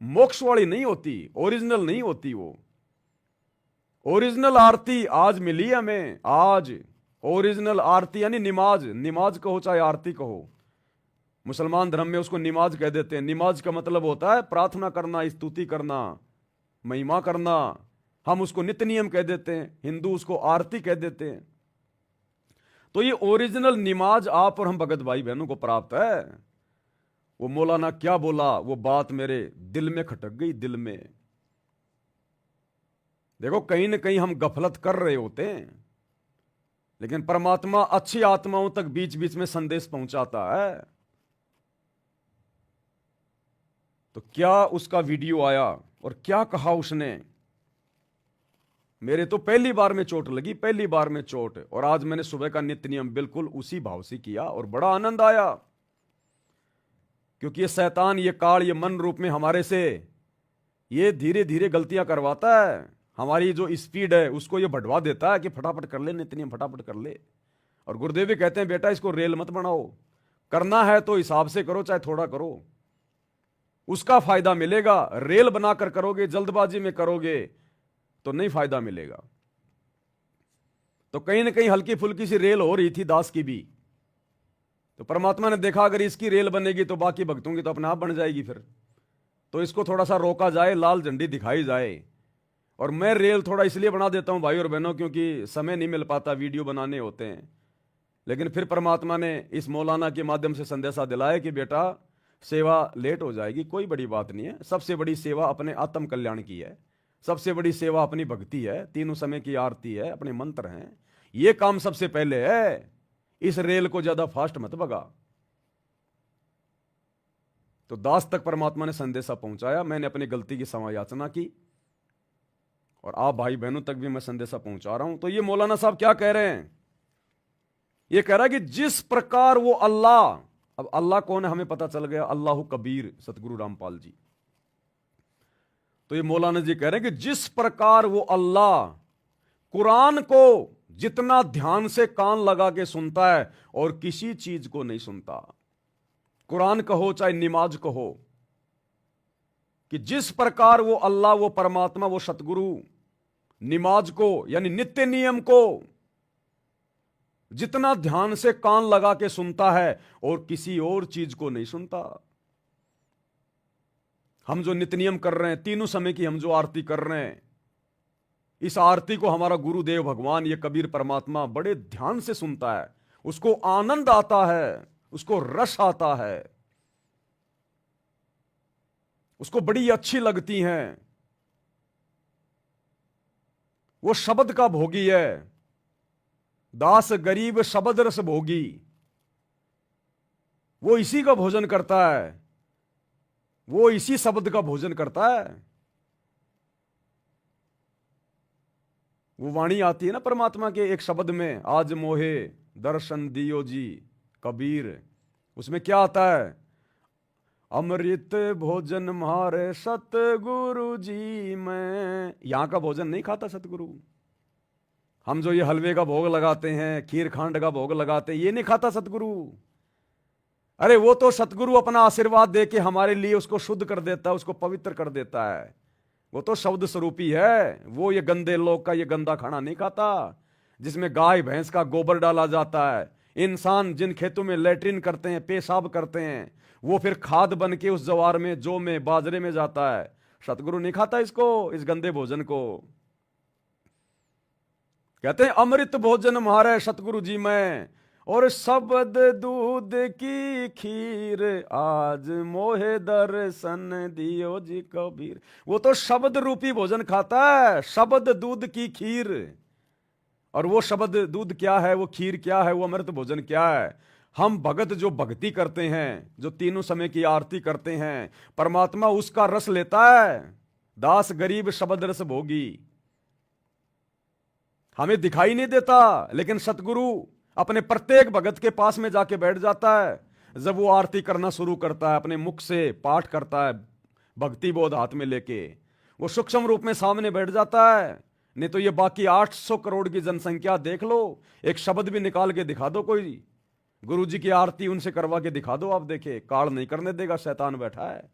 मोक्ष वाली नहीं होती, ओरिजिनल नहीं होती। वो ओरिजिनल आरती आज मिली हमें। आज ओरिजिनल आरती यानी निमाज, निमाज कहो चाहे आरती कहो, मुसलमान धर्म में उसको निमाज कह देते हैं। निमाज का मतलब होता है प्रार्थना करना, स्तुति करना, महिमा करना। हम उसको नित्य नियम कह देते हैं, हिंदू उसको आरती कह देते हैं। तो ये ओरिजिनल निमाज आप और हम भगत भाई बहनों को प्राप्त है। वो मौलाना क्या बोला, वो बात मेरे दिल में खटक गई, दिल में। देखो कहीं ना कहीं हम गफलत कर रहे होते हैं, लेकिन परमात्मा अच्छी आत्माओं तक बीच बीच में संदेश पहुंचाता है। तो क्या उसका वीडियो आया और क्या कहा उसने। मेरे तो पहली बार में चोट लगी, पहली बार में चोट। और आज मैंने सुबह का नित्य नियम बिल्कुल उसी भाव से किया और बड़ा आनंद आया, क्योंकि ये शैतान, ये काल, ये मन रूप में हमारे से ये धीरे धीरे गलतियां करवाता है। हमारी जो स्पीड है उसको ये बढ़वा देता है कि फटाफट कर ले नित्य नियम, फटाफट कर ले। और गुरुदेव भी कहते हैं बेटा इसको रेल मत बनाओ, करना है तो हिसाब से करो, चाहे थोड़ा करो, उसका फायदा मिलेगा। रेल बनाकर करोगे, जल्दबाजी में करोगे तो नहीं फायदा मिलेगा। तो कहीं ना कहीं हल्की फुल्की सी रेल हो रही थी दास की भी। तो परमात्मा ने देखा अगर इसकी रेल बनेगी तो बाकी भक्तों की तो अपने आप बन जाएगी फिर। तो इसको थोड़ा सा रोका जाए, लाल झंडी दिखाई जाए। और मैं रेल थोड़ा इसलिए बना देता हूं भाई और बहनों, क्योंकि समय नहीं मिल पाता, वीडियो बनाने होते हैं। लेकिन फिर परमात्मा ने इस मौलाना के माध्यम से संदेशा दिलाया कि बेटा सेवा लेट हो जाएगी, कोई बड़ी बात नहीं है। सबसे बड़ी सेवा अपने आत्म कल्याण की है, सबसे बड़ी सेवा अपनी भक्ति है, तीनों समय की आरती है, अपने मंत्र हैं, ये काम सबसे पहले है। इस रेल को ज्यादा फास्ट मत भगा। तो दास तक परमात्मा ने संदेशा पहुंचाया। मैंने अपनी गलती की क्षमा याचना की और आप भाई बहनों तक भी मैं संदेशा पहुंचा रहा हूं। तो ये मौलाना साहब क्या कह रहे हैं, ये कह रहा है कि जिस प्रकार वो अल्लाह, अब अल्लाह कौन है हमें पता चल गया, अल्लाह कबीर सतगुरु रामपाल जी। तो ये मौलाना जी कह रहे हैं कि जिस प्रकार वो अल्लाह कुरान को जितना ध्यान से कान लगा के सुनता है और किसी चीज को नहीं सुनता, कुरान कहो चाहे निमाज कहो, कि जिस प्रकार वो अल्लाह, वो परमात्मा, वो सतगुरु निमाज को यानी नित्य नियम को जितना ध्यान से कान लगा के सुनता है और किसी और चीज को नहीं सुनता। हम जो नित्य नियम कर रहे हैं, तीनों समय की हम जो आरती कर रहे हैं, इस आरती को हमारा गुरुदेव भगवान ये कबीर परमात्मा बड़े ध्यान से सुनता है, उसको आनंद आता है, उसको रस आता है, उसको बड़ी अच्छी लगती हैं। वो शब्द का भोगी है, दास गरीब शब्द रस भोगी। वो इसी का भोजन करता है, वो इसी शब्द का भोजन करता है। वो वाणी आती है ना परमात्मा के एक शब्द में, आज मोहे दर्शन दियो जी कबीर। उसमें क्या आता है, अमृत भोजन मारे सतगुरु जी। मैं यहां का भोजन नहीं खाता सतगुरु। हम जो ये हलवे का भोग लगाते हैं, खीर खांड का भोग लगाते हैं, ये नहीं खाता सतगुरु। अरे वो तो सतगुरु अपना आशीर्वाद दे के हमारे लिए उसको शुद्ध कर देता है, उसको पवित्र कर देता है। वो तो शब्द स्वरूपी है। वो ये गंदे लोग का ये गंदा खाना नहीं खाता, जिसमें गाय भैंस का गोबर डाला जाता है। इंसान जिन खेतों में लेटरिन करते हैं, पेशाब करते हैं, वो फिर खाद बन के उस जवार में, जौ में, बाजरे में जाता है। सतगुरु नहीं खाता इसको, इस गंदे भोजन को। कहते हैं अमृत भोजन मारे सतगुरु जी में, और शब्द दूध की खीर, आज मोहे दर्शन दियो जी कबीर। वो तो शब्द रूपी भोजन खाता है, शब्द दूध की खीर। और वो शब्द दूध क्या है, वो खीर क्या है, वो अमृत भोजन क्या है। हम भगत जो भक्ति करते हैं, जो तीनों समय की आरती करते हैं, परमात्मा उसका रस लेता है। दास गरीब शब्द रस भोगी। हमें दिखाई नहीं देता, लेकिन सतगुरु अपने प्रत्येक भगत के पास में जाके बैठ जाता है। जब वो आरती करना शुरू करता है, अपने मुख से पाठ करता है, भक्ति बोध हाथ में लेके, वो सूक्ष्म रूप में सामने बैठ जाता है। नहीं तो ये बाकी 800 करोड़ की जनसंख्या देख लो, एक शब्द भी निकाल के दिखा दो कोई, गुरु जी की आरती उनसे करवा के दिखा दो, आप देखे काल नहीं करने देगा, शैतान बैठा है।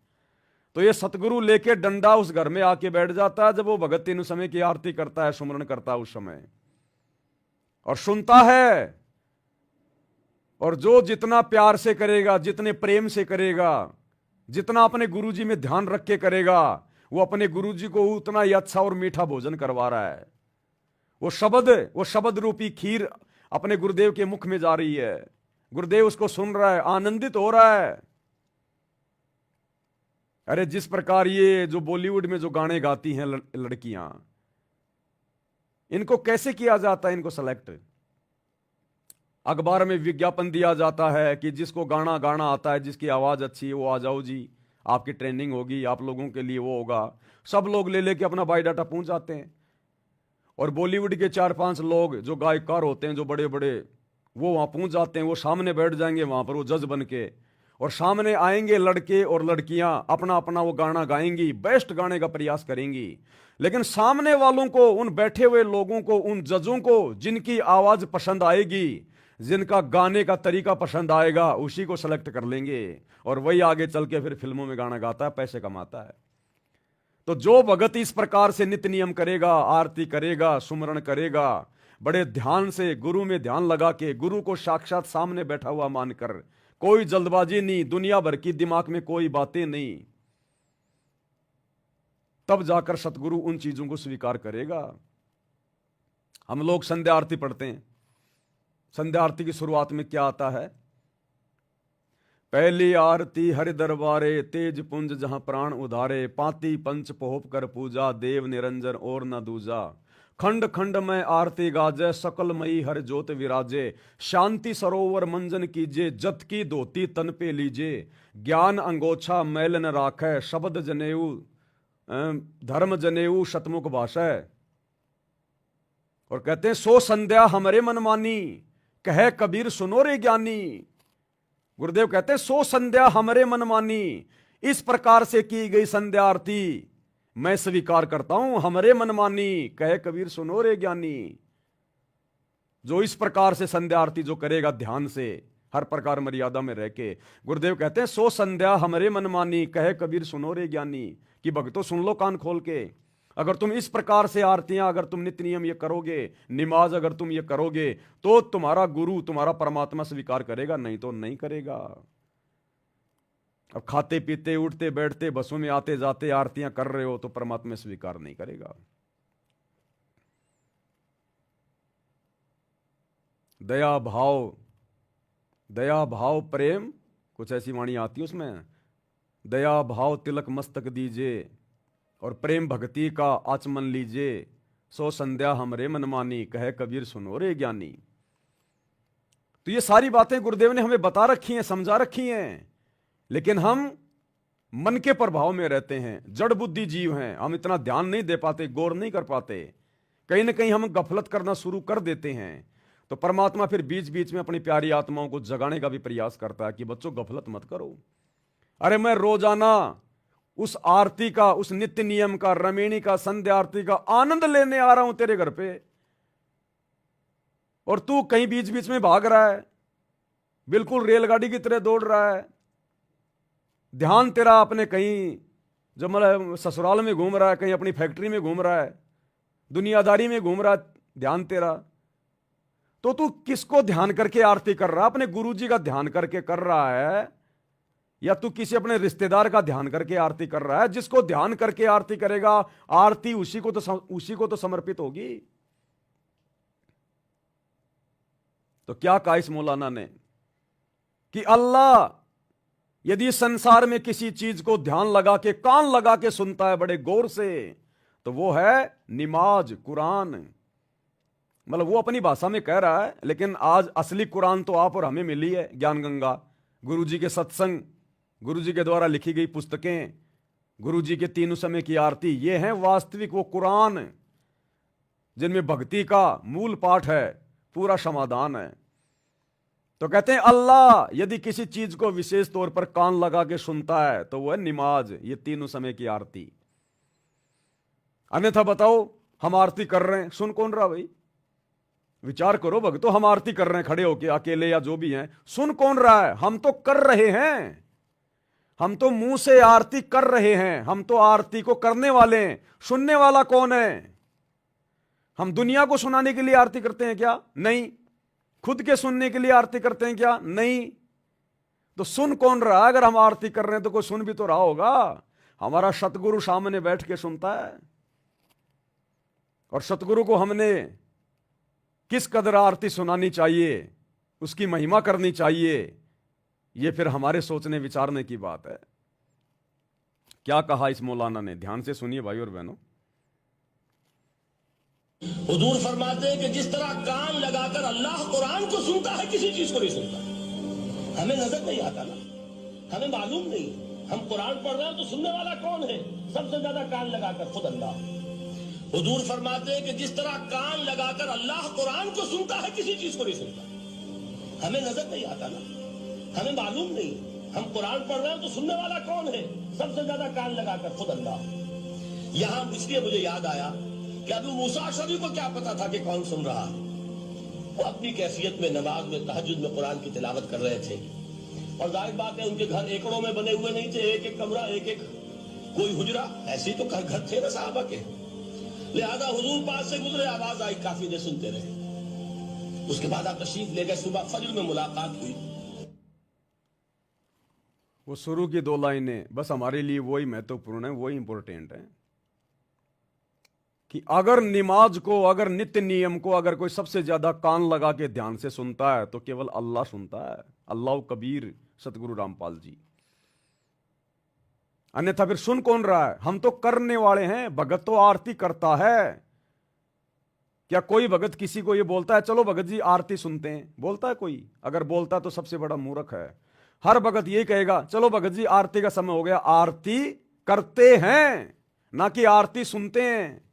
तो ये सतगुरु लेके डंडा उस घर में आके बैठ जाता है जब वो भगत तीन समय की आरती करता है, सुमरण करता है उस समय, और सुनता है। और जो जितना प्यार से करेगा, जितने प्रेम से करेगा, जितना अपने गुरुजी में ध्यान रख के करेगा, वो अपने गुरुजी को उतना ही अच्छा और मीठा भोजन करवा रहा है। वो शब्द रूपी खीर अपने गुरुदेव के मुख में जा रही है, गुरुदेव उसको सुन रहा है, आनंदित हो रहा है। अरे जिस प्रकार ये जो बॉलीवुड में जो गाने गाती हैं लड़कियां, इनको कैसे किया जाता है, इनको सेलेक्ट, अखबार में विज्ञापन दिया जाता है कि जिसको गाना गाना आता है, जिसकी आवाज अच्छी है वो आ जाओ जी, आपकी ट्रेनिंग होगी, आप लोगों के लिए वो होगा। सब लोग ले लेके अपना बायोडाटा पहुंच जाते हैं, और बॉलीवुड के 4-5 लोग जो गायकार होते हैं, जो बड़े बड़े, वो वहां पहुंच जाते हैं, वो सामने बैठ जाएंगे वहां पर, वो जज बन के, और सामने आएंगे लड़के और लड़कियां, अपना अपना वो गाना गाएंगी, बेस्ट गाने का प्रयास करेंगी। लेकिन सामने वालों को, उन बैठे हुए लोगों को, उन जजों को जिनकी आवाज पसंद आएगी, जिनका गाने का तरीका पसंद आएगा, उसी को सेलेक्ट कर लेंगे, और वही आगे चल के फिर फिल्मों में गाना गाता है, पैसे कमाता है। तो जो भगत इस प्रकार से नित्य नियम करेगा, आरती करेगा, सुमरण करेगा, बड़े ध्यान से गुरु में ध्यान लगा के, गुरु को साक्षात सामने बैठा हुआ मानकर, कोई जल्दबाजी नहीं, दुनिया भर की दिमाग में कोई बातें नहीं, तब जाकर सतगुरु उन चीजों को स्वीकार करेगा। हम लोग संध्या आरती पढ़ते हैं, संध्या आरती की शुरुआत में क्या आता है? पहली आरती हरि दरबारे, तेज पुंज जहां प्राण उधारे, पाती पंच पोहप कर पूजा, देव निरंजन और न दूजा, खंड खंड में आरती गाजे, सकल मई हर ज्योत विराजे, शांति सरोवर मंजन कीजे, जत की धोती तन पे लीजे, ज्ञान अंगोछा मैल न राखै, शब्द जनेऊ धर्म जनेऊ शतमुख भाषा। और कहते हैं सो संध्या हमरे मन मानी, कहे कबीर सुनो रे ज्ञानी। गुरुदेव कहते हैं सो संध्या हमरे मन मानी, इस प्रकार से की गई संध्या आरती मैं स्वीकार करता हूं, हमरे मन मानी, कहे कबीर सुनो रे ज्ञानी। जो इस प्रकार से संध्या आरती जो करेगा ध्यान से, हर प्रकार मर्यादा में रह के, गुरुदेव कहते हैं सो संध्या हमरे मन मानी, कहे कबीर सुनो रे ज्ञानी, कि भक्तों सुन लो कान खोल के। अगर तुम इस प्रकार से आरतियां, अगर तुम नित्य नियम ये करोगे, नमाज अगर तुम ये करोगे, तो तुम्हारा गुरु, तुम्हारा परमात्मा स्वीकार करेगा, नहीं तो नहीं करेगा। अब खाते पीते उठते बैठते बसों में आते जाते आरतियां कर रहे हो तो परमात्मा स्वीकार नहीं करेगा। दया भाव, दया भाव प्रेम, कुछ ऐसी वाणी आती है उसमें, दया भाव तिलक मस्तक दीजिए, और प्रेम भक्ति का आचमन लीजिए, सो संध्या हमरे मन मानी, कहे कबीर सुनो रे ज्ञानी। तो ये सारी बातें गुरुदेव ने हमें बता रखी हैं, समझा रखी हैं, लेकिन हम मन के प्रभाव में रहते हैं, जड़ बुद्धि जीव हैं, हम इतना ध्यान नहीं दे पाते, गौर नहीं कर पाते, कहीं ना कहीं हम गफलत करना शुरू कर देते हैं। तो परमात्मा फिर बीच बीच में अपनी प्यारी आत्माओं को जगाने का भी प्रयास करता है कि बच्चों गफलत मत करो। अरे मैं रोजाना उस आरती का, उस नित्य नियम का, रमेणी का, संध्या आरती का आनंद लेने आ रहा हूं तेरे घर पे, और तू कहीं बीच बीच में भाग रहा है, बिल्कुल रेलगाड़ी की तरह दौड़ रहा है। ध्यान तेरा अपने कहीं जो मतलब ससुराल में घूम रहा है, कहीं अपनी फैक्ट्री में घूम रहा है, दुनियादारी में घूम रहा है ध्यान तेरा। तो तू किसको ध्यान करके आरती कर रहा है? अपने गुरुजी का ध्यान करके कर रहा है, या तू किसी अपने रिश्तेदार का ध्यान करके आरती कर रहा है? जिसको ध्यान करके आरती करेगा, आरती उसी को तो समर्पित होगी। तो क्या कहा इस मौलाना ने कि अल्लाह यदि संसार में किसी चीज को ध्यान लगा के, कान लगा के सुनता है बड़े गौर से, तो वो है नमाज, कुरान। मतलब वो अपनी भाषा में कह रहा है, लेकिन आज असली कुरान तो आप और हमें मिली है, ज्ञान गंगा, गुरुजी के सत्संग, गुरुजी के द्वारा लिखी गई पुस्तकें, गुरुजी के तीनों समय की आरती, ये हैं वास्तविक वो कुरान जिनमें भक्ति का मूल पाठ है, पूरा समाधान है। तो कहते हैं अल्लाह यदि किसी चीज को विशेष तौर पर कान लगा के सुनता है तो वो है नमाज, ये तीनों समय की आरती। अन्यथा बताओ हम आरती कर रहे हैं, सुन कौन रहा भाई? विचार करो भक्तों, हम आरती कर रहे हैं खड़े होके, अकेले या जो भी हैं, सुन कौन रहा है? हम तो कर रहे हैं, हम तो मुंह से आरती कर रहे हैं, हम तो आरती को करने वाले हैं। सुनने वाला कौन है? हम दुनिया को सुनाने के लिए आरती करते हैं क्या? नहीं। खुद के सुनने के लिए आरती करते हैं क्या? नहीं। तो सुन कौन रहा है? अगर हम आरती कर रहे हैं तो कोई सुन भी तो रहा होगा। हमारा सतगुरु सामने बैठ के सुनता है, और सतगुरु को हमने किस कदर आरती सुनानी चाहिए, उसकी महिमा करनी चाहिए, यह फिर हमारे सोचने विचारने की बात है। क्या कहा इस मौलाना ने, ध्यान से सुनिए भाई और बहनों। हुजूर फरमाते हैं कि जिस तरह कान लगाकर अल्लाह कुरान को सुनता है, किसी चीज को नहीं सुनता। हमें नजर नहीं आता ना, हमें मालूम नहीं, हम कुरान पढ़ रहे हैं तो सुनने वाला कौन है? सबसे ज्यादा कान लगाकर खुद अल्लाह। हुजूर फरमाते हैं कि जिस तरह कान लगाकर अल्लाह कुरान को सुनता है, किसी चीज को नहीं सुनता। हमें नजर नहीं आता ना, हमें मालूम नहीं, हम कुरान पढ़ रहे हैं तो सुनने वाला कौन है? सबसे ज्यादा कान लगाकर खुद अल्लाह। यहां इसलिए मुझे याद आया कि अबू मूसा अशअरी को क्या पता था कि कौन सुन रहा है। वो अपनी कैफियत में नमाज में तहज्जुद में कुरान की तिलावत कर रहे थे, और जाहिर बात है उनके घर एकड़ों में बने हुए नहीं थे, एक एक कमरा, एक एक कोई हुजरा, ऐसे ही तो घर थे ना साहबा के। लिहाजा हुजूर पास से गुजरे, आवाज आई, काफी देर सुनते रहे। उसके बाद आप तशरीफ ले गए, सुबह फजर में मुलाकात हुई। वो शुरू की 2 लाइनें बस हमारे लिए वही महत्वपूर्ण है, वही इंपॉर्टेंट है कि अगर नमाज को, अगर नित्य नियम को अगर कोई सबसे ज्यादा कान लगा के ध्यान से सुनता है तो केवल अल्लाह सुनता है, अल्लाह कबीर सतगुरु रामपाल जी। अन्यथा फिर सुन कौन रहा है? हम तो करने वाले हैं। भगत तो आरती करता है। क्या कोई भगत किसी को ये बोलता है चलो भगत जी आरती सुनते हैं? बोलता है कोई? अगर बोलता है तो सबसे बड़ा मूर्ख है। हर भगत यही कहेगा चलो भगत जी आरती का समय हो गया। आरती करते हैं, ना कि आरती सुनते हैं।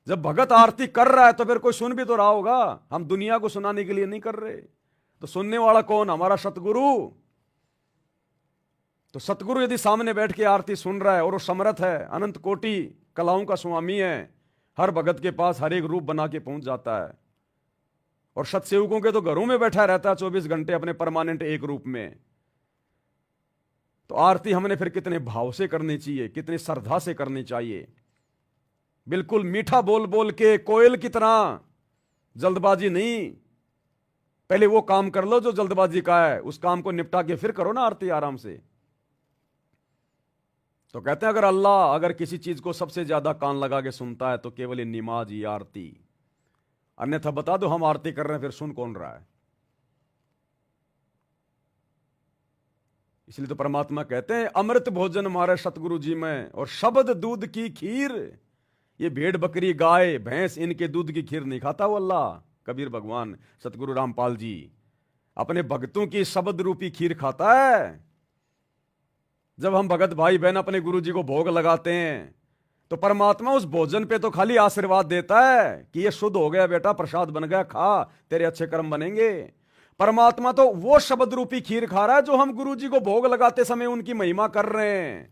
जब भगत आरती कर रहा है तो फिर कोई सुन भी तो रहा होगा। हम दुनिया को सुनाने के लिए नहीं कर रहे। तो सुनने वाला कौन? हमारा सतगुरु। तो सतगुरु यदि सामने बैठ के आरती सुन रहा है और वो समर्थ है, अनंत कोटि कलाओं का स्वामी है, हर भगत के पास हर एक रूप बना के पहुंच जाता है, और सतसेवकों के तो घरों में बैठा रहता है 24 घंटे अपने परमानेंट एक रूप में। तो आरती हमने फिर कितने भाव से करनी चाहिए, कितनी श्रद्धा से करनी चाहिए। बिल्कुल मीठा बोल बोल के कोयल की तरह, जल्दबाजी नहीं। पहले वो काम कर लो जो जल्दबाजी का है, उस काम को निपटा के फिर करो ना आरती आराम से। तो कहते हैं अगर अल्लाह अगर किसी चीज को सबसे ज्यादा कान लगा के सुनता है तो केवल ये नमाज, ये आरती। अन्यथा बता दो हम आरती कर रहे हैं, फिर सुन कौन रहा है? इसलिए तो परमात्मा कहते हैं अमृत भोजन मारे सतगुरु जी में, और शब्द दूध की खीर। ये भेड़ बकरी गाय भैंस इनके दूध की खीर नहीं खाता वो अल्लाह कबीर भगवान सतगुरु रामपाल जी। अपने भक्तों की शब्द रूपी खीर खाता है। जब हम भगत भाई बहन अपने गुरु जी को भोग लगाते हैं तो परमात्मा उस भोजन पे तो खाली आशीर्वाद देता है कि ये शुद्ध हो गया बेटा, प्रसाद बन गया, खा, तेरे अच्छे कर्म बनेंगे। परमात्मा तो वो शब्द रूपी खीर खा रहा है जो हम गुरु जी को भोग लगाते समय उनकी महिमा कर रहे हैं।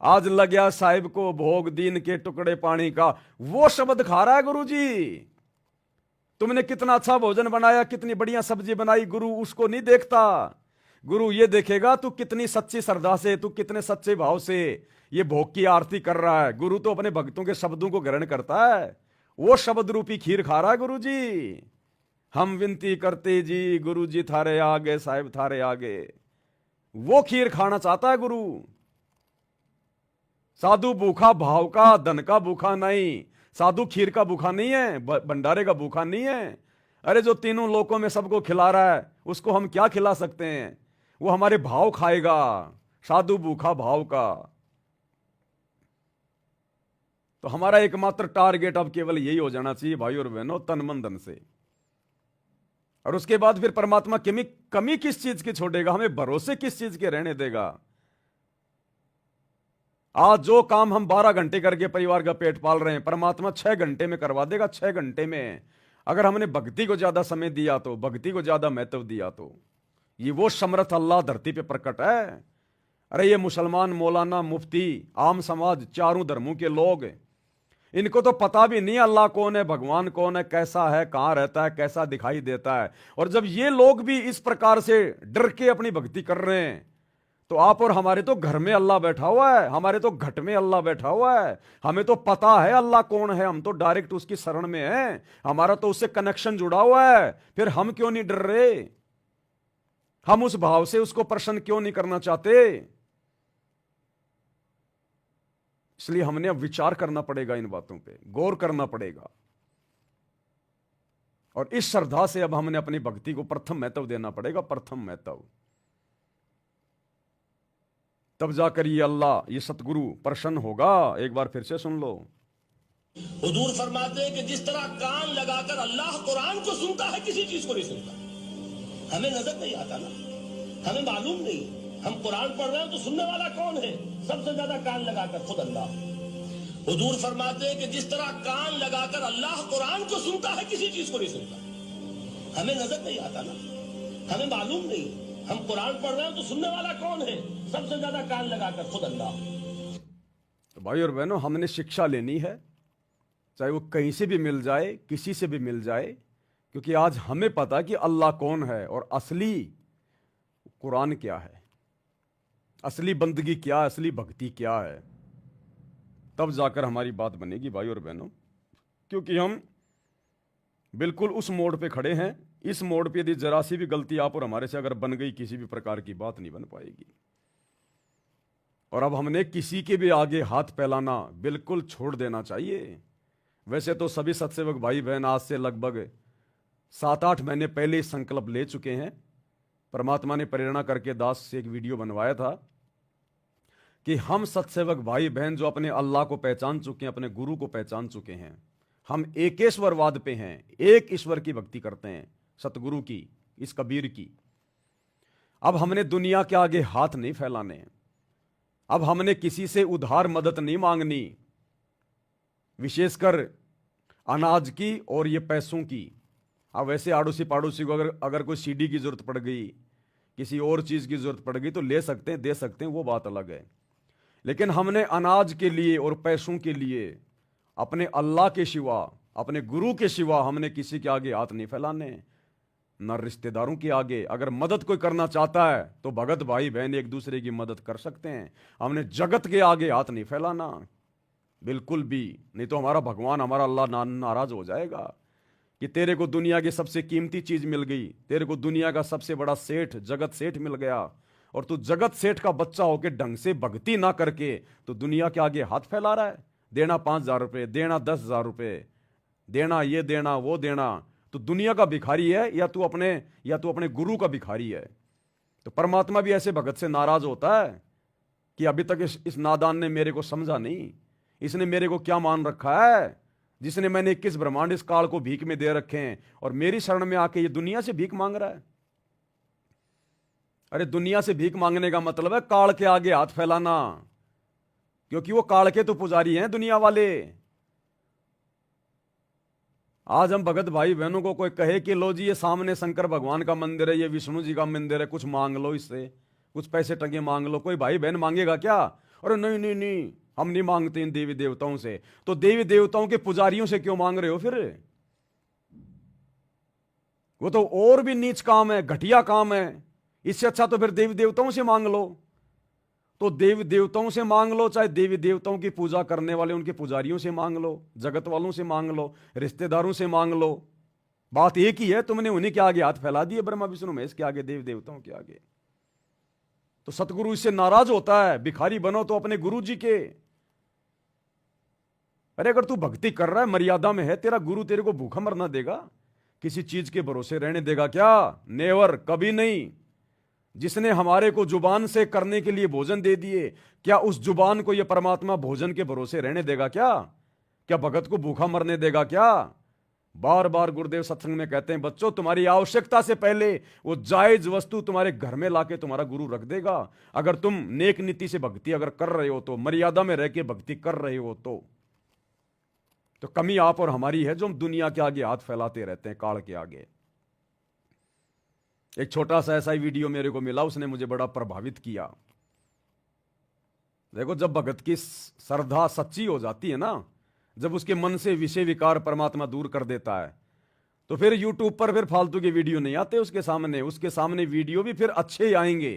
आज लग गया साहिब को भोग दीन के टुकड़े पानी का, वो शब्द खा रहा है गुरु जी। तुमने कितना अच्छा भोजन बनाया, कितनी बढ़िया सब्जी बनाई, गुरु उसको नहीं देखता। गुरु ये देखेगा तू कितनी सच्ची श्रद्धा से, तू कितने सच्चे भाव से ये भोग की आरती कर रहा है। गुरु तो अपने भक्तों के शब्दों को ग्रहण करता है। वो शब्द रूपी खीर खा रहा है गुरु जी। हम विनती करते जी गुरु जी थारे आगे, साहिब थारे आगे। वो खीर खाना चाहता है गुरु। साधु भूखा भाव का, धन का भूखा नहीं। साधु खीर का भूखा नहीं है, भंडारे का भूखा नहीं है। अरे जो तीनों लोकों में सबको खिला रहा है उसको हम क्या खिला सकते हैं? वो हमारे भाव खाएगा। साधु भूखा भाव का। तो हमारा एकमात्र टारगेट अब केवल यही हो जाना चाहिए भाई और बहनों, तन मन धन से। और उसके बाद फिर परमात्मा कमी किस चीज की छोड़ेगा, हमें भरोसे किस चीज के रहने देगा। आज जो काम हम 12 घंटे करके परिवार का पेट पाल रहे हैं, परमात्मा 6 घंटे में करवा देगा। 6 घंटे में अगर हमने भक्ति को ज्यादा समय दिया तो, भक्ति को ज्यादा महत्व दिया तो, ये वो समर्थ अल्लाह धरती पे प्रकट है। अरे ये मुसलमान, मौलाना, मुफ्ती, आम समाज, चारों धर्मों के लोग इनको तो पता भी नहीं अल्लाह कौन है, भगवान कौन है, कैसा है, कहां रहता है, कैसा दिखाई देता है। और जब ये लोग भी इस प्रकार से डर के अपनी भक्ति कर रहे हैं, तो आप और हमारे तो घर में अल्लाह बैठा हुआ है, हमारे तो घट में अल्लाह बैठा हुआ है, हमें तो पता है अल्लाह कौन है, हम तो डायरेक्ट उसकी शरण में हैं, हमारा तो उससे कनेक्शन जुड़ा हुआ है। फिर हम क्यों नहीं डर रहे? हम उस भाव से उसको प्रसन्न क्यों नहीं करना चाहते? इसलिए हमने अब विचार करना पड़ेगा, इन बातों पे गौर करना पड़ेगा, और इस श्रद्धा से अब हमने अपनी भक्ति को प्रथम महत्व देना पड़ेगा, प्रथम महत्व। तब जाकर ये अल्लाह, ये सतगुरु प्रसन्न होगा। एक बार फिर से सुन लो। हुजूर फरमाते हैं कि जिस तरह कान लगाकर अल्लाह कुरान को सुनता है, किसी चीज को नहीं सुनता। हमें नजर नहीं आता ना, हमें मालूम नहीं, हम कुरान पढ़ रहे हैं तो सुनने वाला कौन है? सबसे ज्यादा कान लगाकर खुद अल्लाह। हुजूर फरमाते हैं कि जिस तरह कान लगाकर अल्लाह कुरान को सुनता है, किसी चीज को नहीं सुनता। हमें नजर नहीं आता ना, हमें मालूम नहीं, हम कुरान पढ़ रहे हैं तो सुनने वाला कौन है? सबसे ज्यादा कान लगाकर खुद अल्लाह। तो भाई और बहनों, हमने शिक्षा लेनी है, चाहे वो कहीं से भी मिल जाए, किसी से भी मिल जाए, क्योंकि आज हमें पता कि अल्लाह कौन है और असली कुरान क्या है, असली बंदगी क्या है, असली भक्ति क्या है। तब जाकर हमारी बात बनेगी भाई और बहनों, क्योंकि हम बिल्कुल उस मोड़ पे खड़े हैं। इस मोड़ पे यदि जरा सी भी गलती आप और हमारे से अगर बन गई, किसी भी प्रकार की बात नहीं बन पाएगी। और अब हमने किसी के भी आगे हाथ फैलाना बिल्कुल छोड़ देना चाहिए। वैसे तो सभी सत्सेवक भाई बहन आज से लगभग 7-8 महीने पहले इस संकल्प ले चुके हैं। परमात्मा ने प्रेरणा करके दास से एक वीडियो बनवाया था कि हम सत्सेवक भाई बहन जो अपने अल्लाह को पहचान चुके हैं, अपने गुरु को पहचान चुके हैं, हम एकेश्वरवाद पे हैं, एक ईश्वर की भक्ति करते हैं, सतगुरु की, इस कबीर की। अब हमने दुनिया के आगे हाथ नहीं फैलाने, अब हमने किसी से उधार मदद नहीं मांगनी, विशेषकर अनाज की और ये पैसों की। अब वैसे आड़ोसी पाड़ोसी को अगर कोई सीडी की जरूरत पड़ गई, किसी और चीज की जरूरत पड़ गई तो ले सकते हैं, दे सकते हैं, वो बात अलग है। लेकिन हमने अनाज के लिए और पैसों के लिए अपने अल्लाह के सिवा, अपने गुरु के सिवा हमने किसी के आगे हाथ नहीं फैलाने, न रिश्तेदारों के आगे। अगर मदद कोई करना चाहता है तो भगत भाई बहन एक दूसरे की मदद कर सकते हैं, हमने जगत के आगे हाथ नहीं फैलाना बिल्कुल भी, नहीं तो हमारा भगवान, हमारा अल्लाह नाराज हो जाएगा कि तेरे को दुनिया की सबसे कीमती चीज मिल गई, तेरे को दुनिया का सबसे बड़ा सेठ, जगत सेठ मिल गया, और तू जगत सेठ का बच्चा होके ढंग से भक्ति ना करके तो दुनिया के आगे हाथ फैला रहा है। देना 5,000 रुपये, देना 10,000 रुपये, देना ये देना वो देना, तो दुनिया का भिखारी है या तू अपने गुरु का भिखारी है। तो परमात्मा भी ऐसे भगत से नाराज होता है कि अभी तक इस नादान ने मेरे को समझा नहीं, इसने मेरे को क्या मान रखा है, जिसने मैंने 21 ब्रह्मांड इस काल को भीख में दे रखे हैं, और मेरी शरण में आके ये दुनिया से भीख मांग रहा है। अरे दुनिया से भीख मांगने का मतलब है काल के आगे हाथ फैलाना, क्योंकि वो काल के तो पुजारी हैं दुनिया वाले। आज हम भगत भाई बहनों को कोई कहे कि लो जी ये सामने शंकर भगवान का मंदिर है, ये विष्णु जी का मंदिर है, कुछ मांग लो, इससे कुछ पैसे टंगे मांग लो, कोई भाई बहन मांगेगा क्या? अरे नहीं नहीं नहीं, हम नहीं मांगते इन देवी देवताओं से। तो देवी देवताओं के पुजारियों से क्यों मांग रहे हो फिर? वो तो और भी नीच काम है, घटिया काम है। इससे अच्छा तो फिर देवी देवताओं से मांग लो। तो देवी देवताओं से मांग लो, चाहे देवी देवताओं की पूजा करने वाले उनके पुजारियों से मांग लो, जगत वालों से मांग लो, रिश्तेदारों से मांग लो, बात एक ही है। तुमने उन्हीं के आगे हाथ फैला दिए, ब्रह्मा विष्णु महेश के आगे, देवी देवताओं के आगे। तो सतगुरु इससे नाराज होता है। भिखारी बनो तो अपने गुरु जी के। अरे अगर तू भक्ति कर रहा है, मर्यादा में है, तेरा गुरु तेरे को भूखा मरना देगा? किसी चीज के भरोसे रहने देगा क्या? नेवर, कभी नहीं। जिसने हमारे को जुबान से करने के लिए भोजन दे दिए, क्या उस जुबान को यह परमात्मा भोजन के भरोसे रहने देगा क्या? क्या भगत को भूखा मरने देगा क्या? बार बार गुरुदेव सत्संग में कहते हैं, बच्चों तुम्हारी आवश्यकता से पहले वो जायज वस्तु तुम्हारे घर में लाके तुम्हारा गुरु रख देगा। अगर तुम नेक नीति से भक्ति अगर कर रहे हो, तो मर्यादा में रह के भक्ति कर रहे हो, तो कमी आप और हमारी है जो हम दुनिया के आगे हाथ फैलाते रहते हैं, काल के आगे। एक छोटा सा ऐसा ही वीडियो मेरे को मिला, उसने मुझे बड़ा प्रभावित किया। देखो, जब भगत की श्रद्धा सच्ची हो जाती है ना, जब उसके मन से विषय विकार परमात्मा दूर कर देता है, तो फिर यूट्यूब पर फिर फालतू के वीडियो नहीं आते उसके सामने वीडियो भी फिर अच्छे ही आएंगे,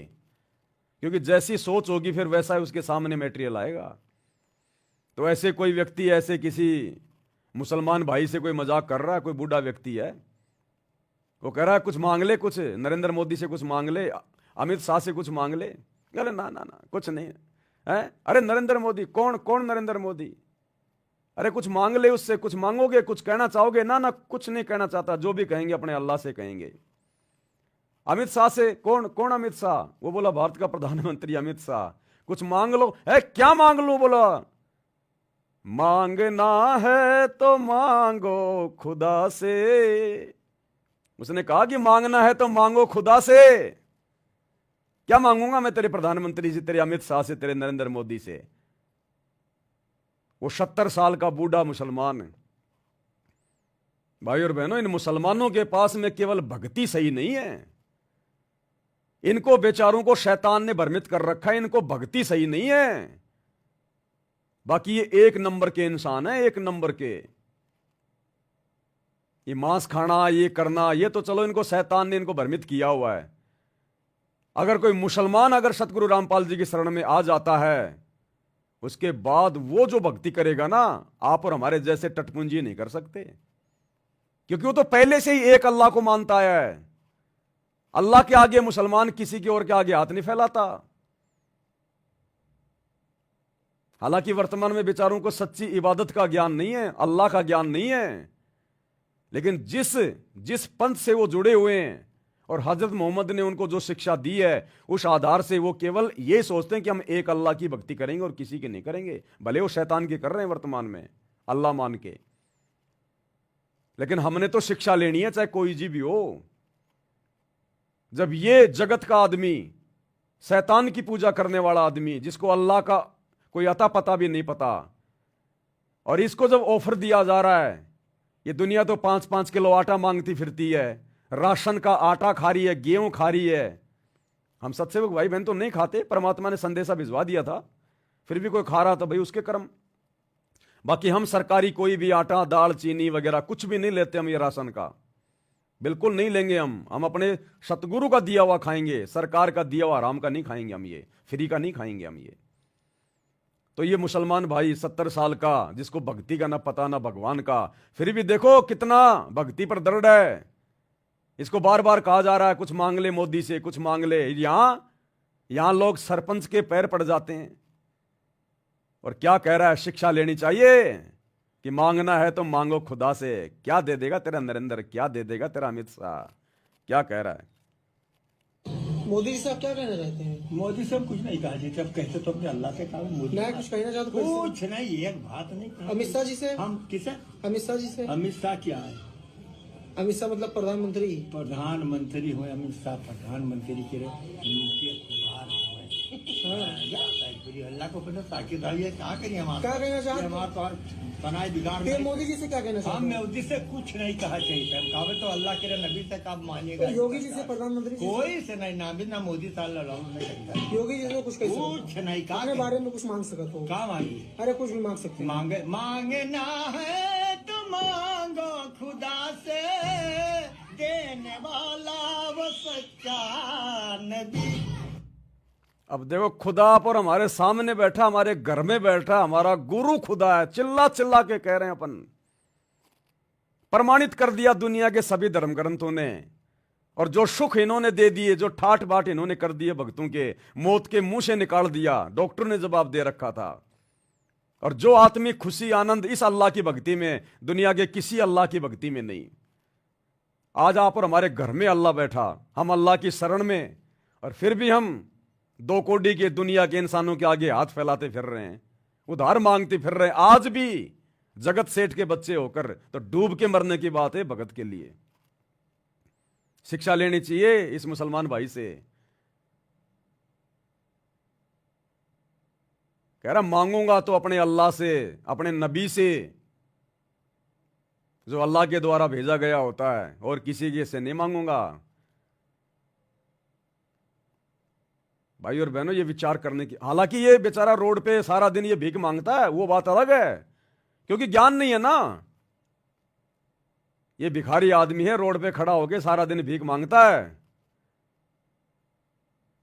क्योंकि जैसी सोच होगी फिर वैसा ही उसके सामने मटेरियल आएगा। तो ऐसे कोई व्यक्ति ऐसे किसी मुसलमान भाई से कोई मजाक कर रहा है, कोई बूढ़ा व्यक्ति है, वो कह रहा है कुछ मांग ले, कुछ नरेंद्र मोदी से कुछ मांग ले, अमित शाह से कुछ मांग ले। अरे ना ना ना, कुछ नहीं है। अरे नरेंद्र मोदी कौन? कौन नरेंद्र मोदी? अरे कुछ मांग ले उससे, कुछ मांगोगे, कुछ कहना चाहोगे? ना ना, कुछ नहीं कहना चाहता, जो भी कहेंगे अपने अल्लाह से कहेंगे। अमित शाह से, कौन? कौन अमित शाह? वो बोला भारत का प्रधानमंत्री अमित शाह। कुछ मांग लो। है क्या मांग लो? बोला मांगना है तो मांगो खुदा से। उसने कहा कि मांगना है तो मांगो खुदा से। क्या मांगूंगा मैं तेरे प्रधानमंत्री से, तेरे अमित शाह से, तेरे नरेंद्र मोदी से? वो 70 साल का बूढ़ा मुसलमान है। भाई और बहनों, इन मुसलमानों के पास में केवल भक्ति सही नहीं है, इनको बेचारों को शैतान ने भ्रमित कर रखा है, इनको भक्ति सही नहीं है। बाकी ये एक नंबर के इंसान है, एक नंबर के। ये मांस खाना, ये करना, ये तो चलो इनको शैतान ने इनको भ्रमित किया हुआ है। अगर कोई मुसलमान अगर सतगुरु रामपाल जी की शरण में आ जाता है, उसके बाद वो जो भक्ति करेगा ना, आप और हमारे जैसे टटपुंजी नहीं कर सकते, क्योंकि वो तो पहले से ही एक अल्लाह को मानता है। अल्लाह के आगे मुसलमान किसी के और के आगे हाथ नहीं फैलाता। हालांकि वर्तमान में बेचारों को सच्ची इबादत का ज्ञान नहीं है, अल्लाह का ज्ञान नहीं है, लेकिन जिस पंथ से वो जुड़े हुए हैं और हजरत मोहम्मद ने उनको जो शिक्षा दी है, उस आधार से वो केवल ये सोचते हैं कि हम एक अल्लाह की भक्ति करेंगे और किसी की नहीं करेंगे, भले वो शैतान की कर रहे हैं वर्तमान में अल्लाह मान के। लेकिन हमने तो शिक्षा लेनी है, चाहे कोई जी भी हो। जब ये जगत का आदमी, शैतान की पूजा करने वाला आदमी, जिसको अल्लाह का कोई अता पता भी नहीं पता, और इसको जब ऑफर दिया जा रहा है, ये दुनिया तो 5-5 किलो आटा मांगती फिरती है, राशन का आटा खा रही है, गेहूं खा रही है। हम सत्सेवक भाई बहन तो नहीं खाते, परमात्मा ने संदेशा भिजवा दिया था, फिर भी कोई खा रहा था, भाई उसके कर्म। बाकी हम सरकारी कोई भी आटा, दाल, चीनी वगैरह कुछ भी नहीं लेते हम, ये राशन का बिल्कुल नहीं लेंगे। हम अपने सतगुरु का दिया हुआ खाएंगे, सरकार का दिया हुआ आराम का नहीं खाएंगे हम, ये फ्री का नहीं खाएंगे हम ये। तो ये मुसलमान भाई 70 साल का, जिसको भक्ति का ना पता ना भगवान का, फिर भी देखो कितना भक्ति पर दृढ़ है। इसको बार बार कहा जा रहा है कुछ मांग ले मोदी से, कुछ मांग ले। यहां लोग सरपंच के पैर पड़ जाते हैं। और क्या कह रहा है? शिक्षा लेनी चाहिए कि मांगना है तो मांगो खुदा से। क्या दे देगा तेरा नरेंद्र, क्या दे देगा तेरा अमित शाह? क्या कह रहा है? मोदी जी से आप क्या कहना चाहते हैं? मोदी से कुछ नहीं कहा जी, जब कहते तो अपने अल्लाह से कहा। मोदी मैं कुछ कहना चाहता हूँ। कुछ नहीं, एक बात नहीं कहा। अमित शाह जी से? हम किसे? अमित शाह जी से। अमित शाह क्या है? अमित शाह मतलब प्रधानमंत्री। प्रधानमंत्री हुए अमित शाह, प्रधानमंत्री के अल्लाह को पता ताकि क्या करिए हम, क्या कहना चाहते हैं? हमारा बनाए बिगाड़। फिर मोदी जी से क्या कहना चाहते हम हैं? मोदी से कुछ नहीं कहा चाहिए। हम कहा तो अल्लाह के नबी से कब मानिएगा? तो योगी जी से, प्रधानमंत्री जी से? कोई से नहीं, ना भी ना मोदी साहब। योगी जी से कुछ कह कुछ नहीं कहा। अपने बारे में कुछ मांग सकते हो? कहा मांगी? अरे कुछ भी मांग सकते हैं। मांगना है तो मांगो खुदा से, देने वाला वो सच्चा नबी। अब देखो, खुदा पर हमारे सामने बैठा, हमारे घर में बैठा, हमारा गुरु खुदा है। चिल्ला चिल्ला के कह रहे हैं अपन। प्रमाणित कर दिया दुनिया के सभी धर्म ग्रंथों ने। और जो सुख इन्होंने दे दिए, जो ठाट बाट इन्होंने कर दिए भक्तों के, मौत के मुंह से निकाल दिया। डॉक्टर ने जवाब दे रखा था। और जो आत्मिक खुशी आनंद इस अल्लाह की भक्ति में, दुनिया के किसी अल्लाह की भक्ति में नहीं। आज आप और हमारे घर में अल्लाह बैठा, हम अल्लाह की शरण में, और फिर भी हम 2 कोड़ी के दुनिया के इंसानों के आगे हाथ फैलाते फिर रहे हैं, उधार मांगते फिर रहे हैं। आज भी जगत सेठ के बच्चे होकर तो डूब के मरने की बात है भगत के लिए। शिक्षा लेनी चाहिए इस मुसलमान भाई से। कह रहा मांगूंगा तो अपने अल्लाह से, अपने नबी से, जो अल्लाह के द्वारा भेजा गया होता है, और किसी के से नहीं मांगूंगा। भाई और बहनों, ये विचार करने की। हालांकि ये बेचारा रोड पे सारा दिन ये भीख मांगता है, वो बात अलग है, क्योंकि ज्ञान नहीं है ना। ये भिखारी आदमी है, रोड पे खड़ा होके सारा दिन भीख मांगता है,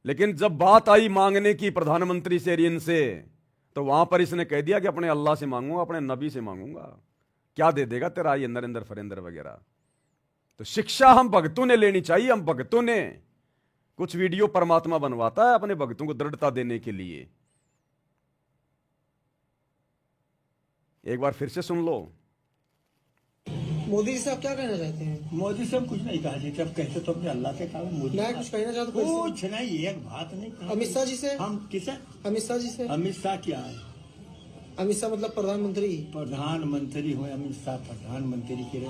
लेकिन जब बात आई मांगने की प्रधानमंत्री से, ऋण से, तो वहां पर इसने कह दिया कि अपने अल्लाह से मांगूंगा, अपने नबी से मांगूंगा। क्या दे देगा तेरा ये नरेंद्र फरेंद्र वगैरह। तो शिक्षा हम भक्तों ने लेनी चाहिए। हम भक्तों ने कुछ वीडियो परमात्मा बनवाता है अपने भक्तों को दृढ़ता देने के लिए। एक बार फिर से सुन लो। मोदी जी साहब क्या कहना चाहते हैं? मोदी से हम कुछ नहीं कहा जी, जब कहते तो अपने अल्लाह से कहा। मोदी मैं कुछ कहना चाहता हूँ कुछ नहीं, एक बात नहीं कहा। अमित शाह जी से? हम किसे? अमित शाह जी से? अमित शाह क्या है? अमित शाह मतलब प्रधानमंत्री। प्रधानमंत्री हुए अमित शाह, प्रधानमंत्री के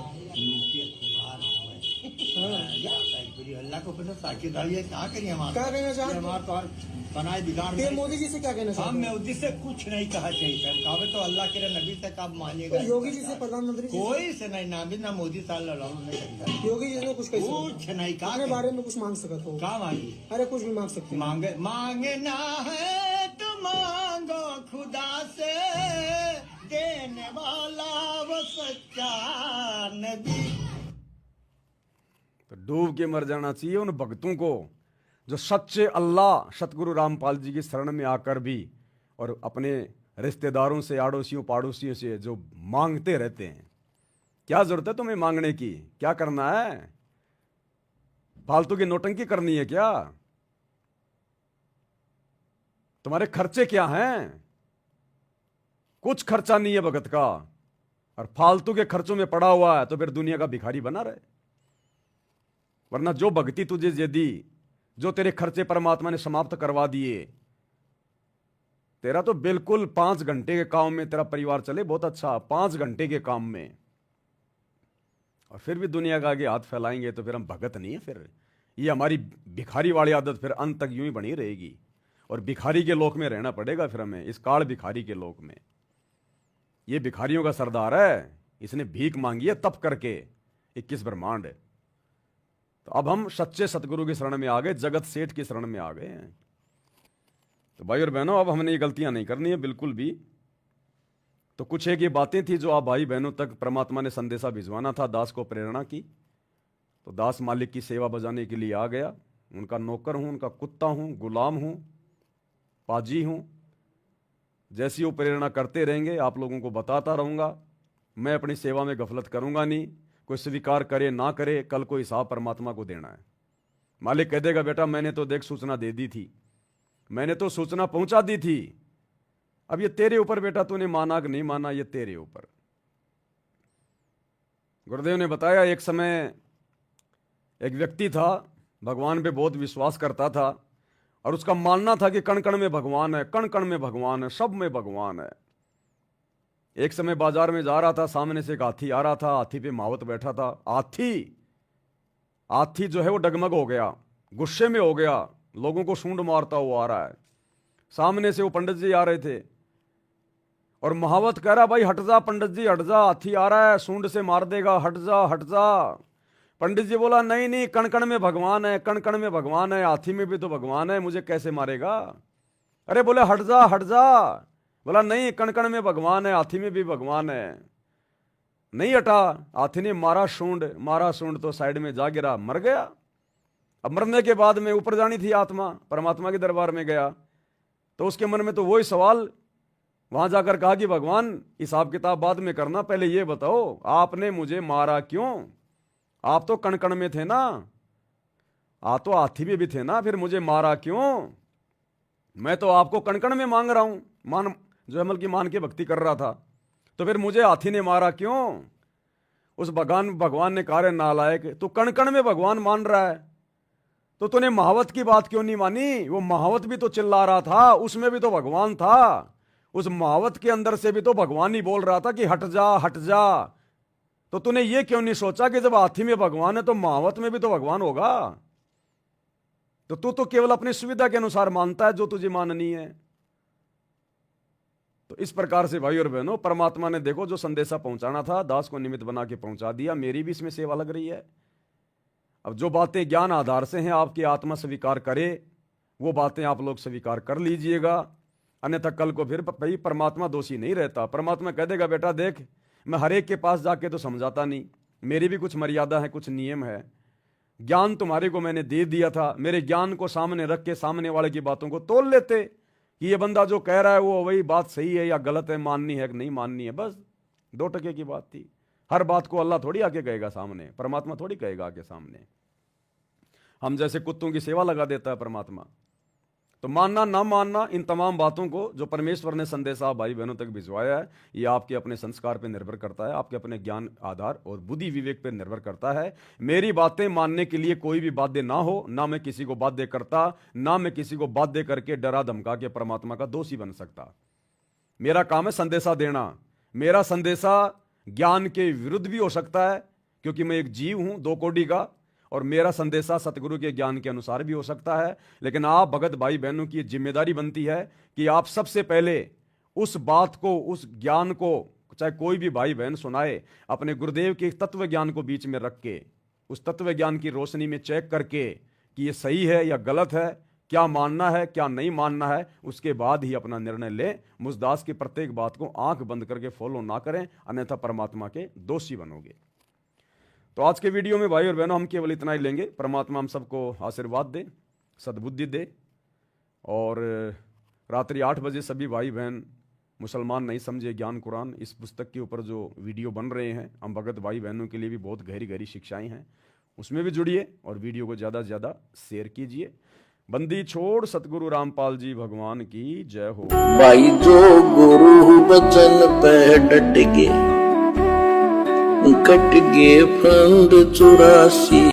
अल्लाह को पता साकिब ये क्या करिए हम? क्या कहना चाहते हैं? हमारे तो बनाए बिगाड़ फिर मोदी जी से क्या कहना हम चाहते हैं? मोदी से कुछ नहीं कहा चाहिए। हम कहा तो अल्लाह के नबी से कब मानिएगा? योगी जी से, प्रधानमंत्री जी से? कोई से नहीं, ना भी ना मोदी साल नहीं करेगा। योगी जी ने कुछ कह कुछ नहीं कहा। अपने बारे में कुछ मांग सकते हो? क्या मांगी? अरे कुछ भी मांग सकते हैं। मांगे मांगना है तो मांगो खुदा से, देने वाला वो सच्चा नबी। तो डूब के मर जाना चाहिए उन भक्तों को जो सच्चे अल्लाह सतगुरु रामपाल जी की शरण में आकर भी और अपने रिश्तेदारों से, आड़ोसियों पाड़ोसियों से जो मांगते रहते हैं। क्या जरूरत है तुम्हें मांगने की? क्या करना है? फालतू की नोटंकी करनी है क्या? तुम्हारे खर्चे क्या हैं? कुछ खर्चा नहीं है भगत का, और फालतू के खर्चों में पड़ा हुआ है तो फिर दुनिया का भिखारी बना रहे। वरना जो भक्ति तुझे दे दी, जो तेरे खर्चे परमात्मा ने समाप्त करवा दिए, तेरा तो बिल्कुल 5 घंटे के काम में तेरा परिवार चले, बहुत अच्छा, 5 घंटे के काम में, और फिर भी दुनिया का आगे हाथ फैलाएंगे तो फिर हम भगत नहीं है। फिर ये हमारी भिखारी वाली आदत फिर अंत तक यूं ही बनी रहेगी, और भिखारी के लोक में रहना पड़ेगा फिर हमें, इस काल भिखारी के लोक में। ये भिखारियों का सरदार है, इसने भीख मांगी है तप करके 21 ब्रह्मांड। तो अब हम सच्चे सतगुरु की शरण में आ गए, जगत सेठ की शरण में आ गए हैं। तो भाई और बहनों, अब हमने ये गलतियां नहीं करनी है बिल्कुल भी। तो कुछ एक ये बातें थी जो आप भाई बहनों तक परमात्मा ने संदेशा भिजवाना था, दास को प्रेरणा की। तो दास मालिक की सेवा बजाने के लिए आ गया। उनका नौकर हूं, उनका कुत्ता हूं, गुलाम हूं, पाजी हूं। जैसी वो प्रेरणा करते रहेंगे आप लोगों को बताता रहूंगा। मैं अपनी सेवा में गफलत करूंगा नहीं। कोई स्वीकार करे ना करे, कल को हिसाब परमात्मा को देना है। मालिक कह देगा बेटा मैंने तो देख सूचना दे दी थी, मैंने तो सूचना पहुंचा दी थी, अब ये तेरे ऊपर बेटा, तूने माना कि नहीं माना, ये तेरे ऊपर। गुरुदेव ने बताया एक समय एक व्यक्ति था, भगवान पे बहुत विश्वास करता था, और उसका मानना था कि कण कण में भगवान है, कण कण में भगवान है, सब में भगवान है। एक समय बाजार में जा रहा था, सामने से एक हाथी आ रहा था, हाथी पे महावत बैठा था। हाथी जो है वो डगमग हो गया, गुस्से में हो गया, लोगों को सूंड मारता हुआ आ रहा है। सामने से वो पंडित जी आ रहे थे, और महावत कह रहा भाई हट जा पंडित जी, हट जा, हाथी आ रहा है, सूंड से मार देगा, हट जा हट जा। पंडित जी बोला नहीं नहीं, कण कण में भगवान है, कण कण में भगवान है, हाथी में भी तो भगवान है, मुझे कैसे मारेगा? अरे बोले हट जा हट जा। बोला नहीं, कण कण में भगवान है, हाथी में भी भगवान है। नहीं हटा, हाथी ने मारा सूंड तो साइड में जा गिरा, मर गया। अब मरने के बाद में ऊपर जानी थी आत्मा, परमात्मा के दरबार में गया, तो उसके मन में तो वही सवाल, वहां जाकर कहा कि भगवान हिसाब किताब बाद में करना, पहले ये बताओ आपने मुझे मारा क्यों? आप तो कण कण में थे ना, आप तो हाथी में भी थे ना, फिर मुझे मारा क्यों? मैं तो आपको कण कण में मांग रहा हूं, मान जो अमल की मान के भक्ति कर रहा था, तो फिर मुझे हाथी ने मारा क्यों? उस भगवान ने कहा रे नालायक, तू कण कण में भगवान मान रहा है, तो तूने महावत की बात क्यों नहीं मानी? वो महावत भी तो चिल्ला रहा था, उसमें भी तो भगवान था, उस महावत के अंदर से भी तो भगवान ही बोल रहा था कि हट जा हट जा। तो तूने ये क्यों नहीं सोचा कि जब हाथी में भगवान है तो महावत में भी तो भगवान होगा? तो तू तो केवल अपनी सुविधा के अनुसार मानता है जो तुझे माननी है। तो इस प्रकार से भाई और बहनों, परमात्मा ने देखो जो संदेशा पहुंचाना था, दास को निमित्त बना के पहुंचा दिया। मेरी भी इसमें सेवा लग रही है। अब जो बातें ज्ञान आधार से हैं, आपकी आत्मा स्वीकार करे, वो बातें आप लोग स्वीकार कर लीजिएगा। अन्यथा कल को फिर भाई परमात्मा दोषी नहीं रहता। परमात्मा कह देगा बेटा देख, मैं हर एक के पास जाके तो समझाता नहीं, मेरी भी कुछ मर्यादा है, कुछ नियम है। ज्ञान तुम्हारे को मैंने दे दिया था, मेरे ज्ञान को सामने रख के सामने वाले की बातों को तोल लेते कि ये बंदा जो कह रहा है वो वही बात सही है या गलत है, माननी है कि नहीं माननी है। बस 2 टके की बात थी। हर बात को अल्लाह थोड़ी आके कहेगा सामने, परमात्मा थोड़ी कहेगा आके सामने। हम जैसे कुत्तों की सेवा लगा देता है परमात्मा। तो मानना ना मानना, इन तमाम बातों को जो परमेश्वर ने संदेशा भाई बहनों तक भिजवाया है, ये आपके अपने संस्कार पर निर्भर करता है, आपके अपने ज्ञान आधार और बुद्धि विवेक पर निर्भर करता है। मेरी बातें मानने के लिए कोई भी बाध्य ना हो, ना मैं किसी को बाध्य करता, ना मैं किसी को बाध्य करके डरा धमका के परमात्मा का दोषी बन सकता। मेरा काम है संदेशा देना। मेरा संदेशा ज्ञान के विरुद्ध भी हो सकता है, क्योंकि मैं एक जीव हूं 2 कोटि का, और मेरा संदेशा सतगुरु के ज्ञान के अनुसार भी हो सकता है। लेकिन आप भगत भाई बहनों की जिम्मेदारी बनती है कि आप सबसे पहले उस बात को, उस ज्ञान को, चाहे कोई भी भाई बहन सुनाए, अपने गुरुदेव के तत्व ज्ञान को बीच में रख के, उस तत्व ज्ञान की रोशनी में चेक करके कि ये सही है या गलत है, क्या मानना है क्या नहीं मानना है, उसके बाद ही अपना निर्णय लें। मुझदास की प्रत्येक बात को आंख बंद करके फॉलो ना करें, अन्यथा परमात्मा के दोषी बनोगे। तो आज के वीडियो में भाई और बहनों हम केवल इतना ही लेंगे। परमात्मा हम सबको आशीर्वाद दे, सद्बुद्धि दे, और रात्रि 8 बजे सभी भाई बहन मुसलमान नहीं समझे ज्ञान कुरान, इस पुस्तक के ऊपर जो वीडियो बन रहे हैं, हम भगत भाई बहनों के लिए भी बहुत गहरी गहरी शिक्षाएं हैं, उसमें भी जुड़िए और वीडियो को ज़्यादा से ज़्यादा शेयर कीजिए। बंदी छोड़ सतगुरु रामपाल जी भगवान की जय हो। भाई जो गुरु बचन पे डट गए, कट गए फंद 84।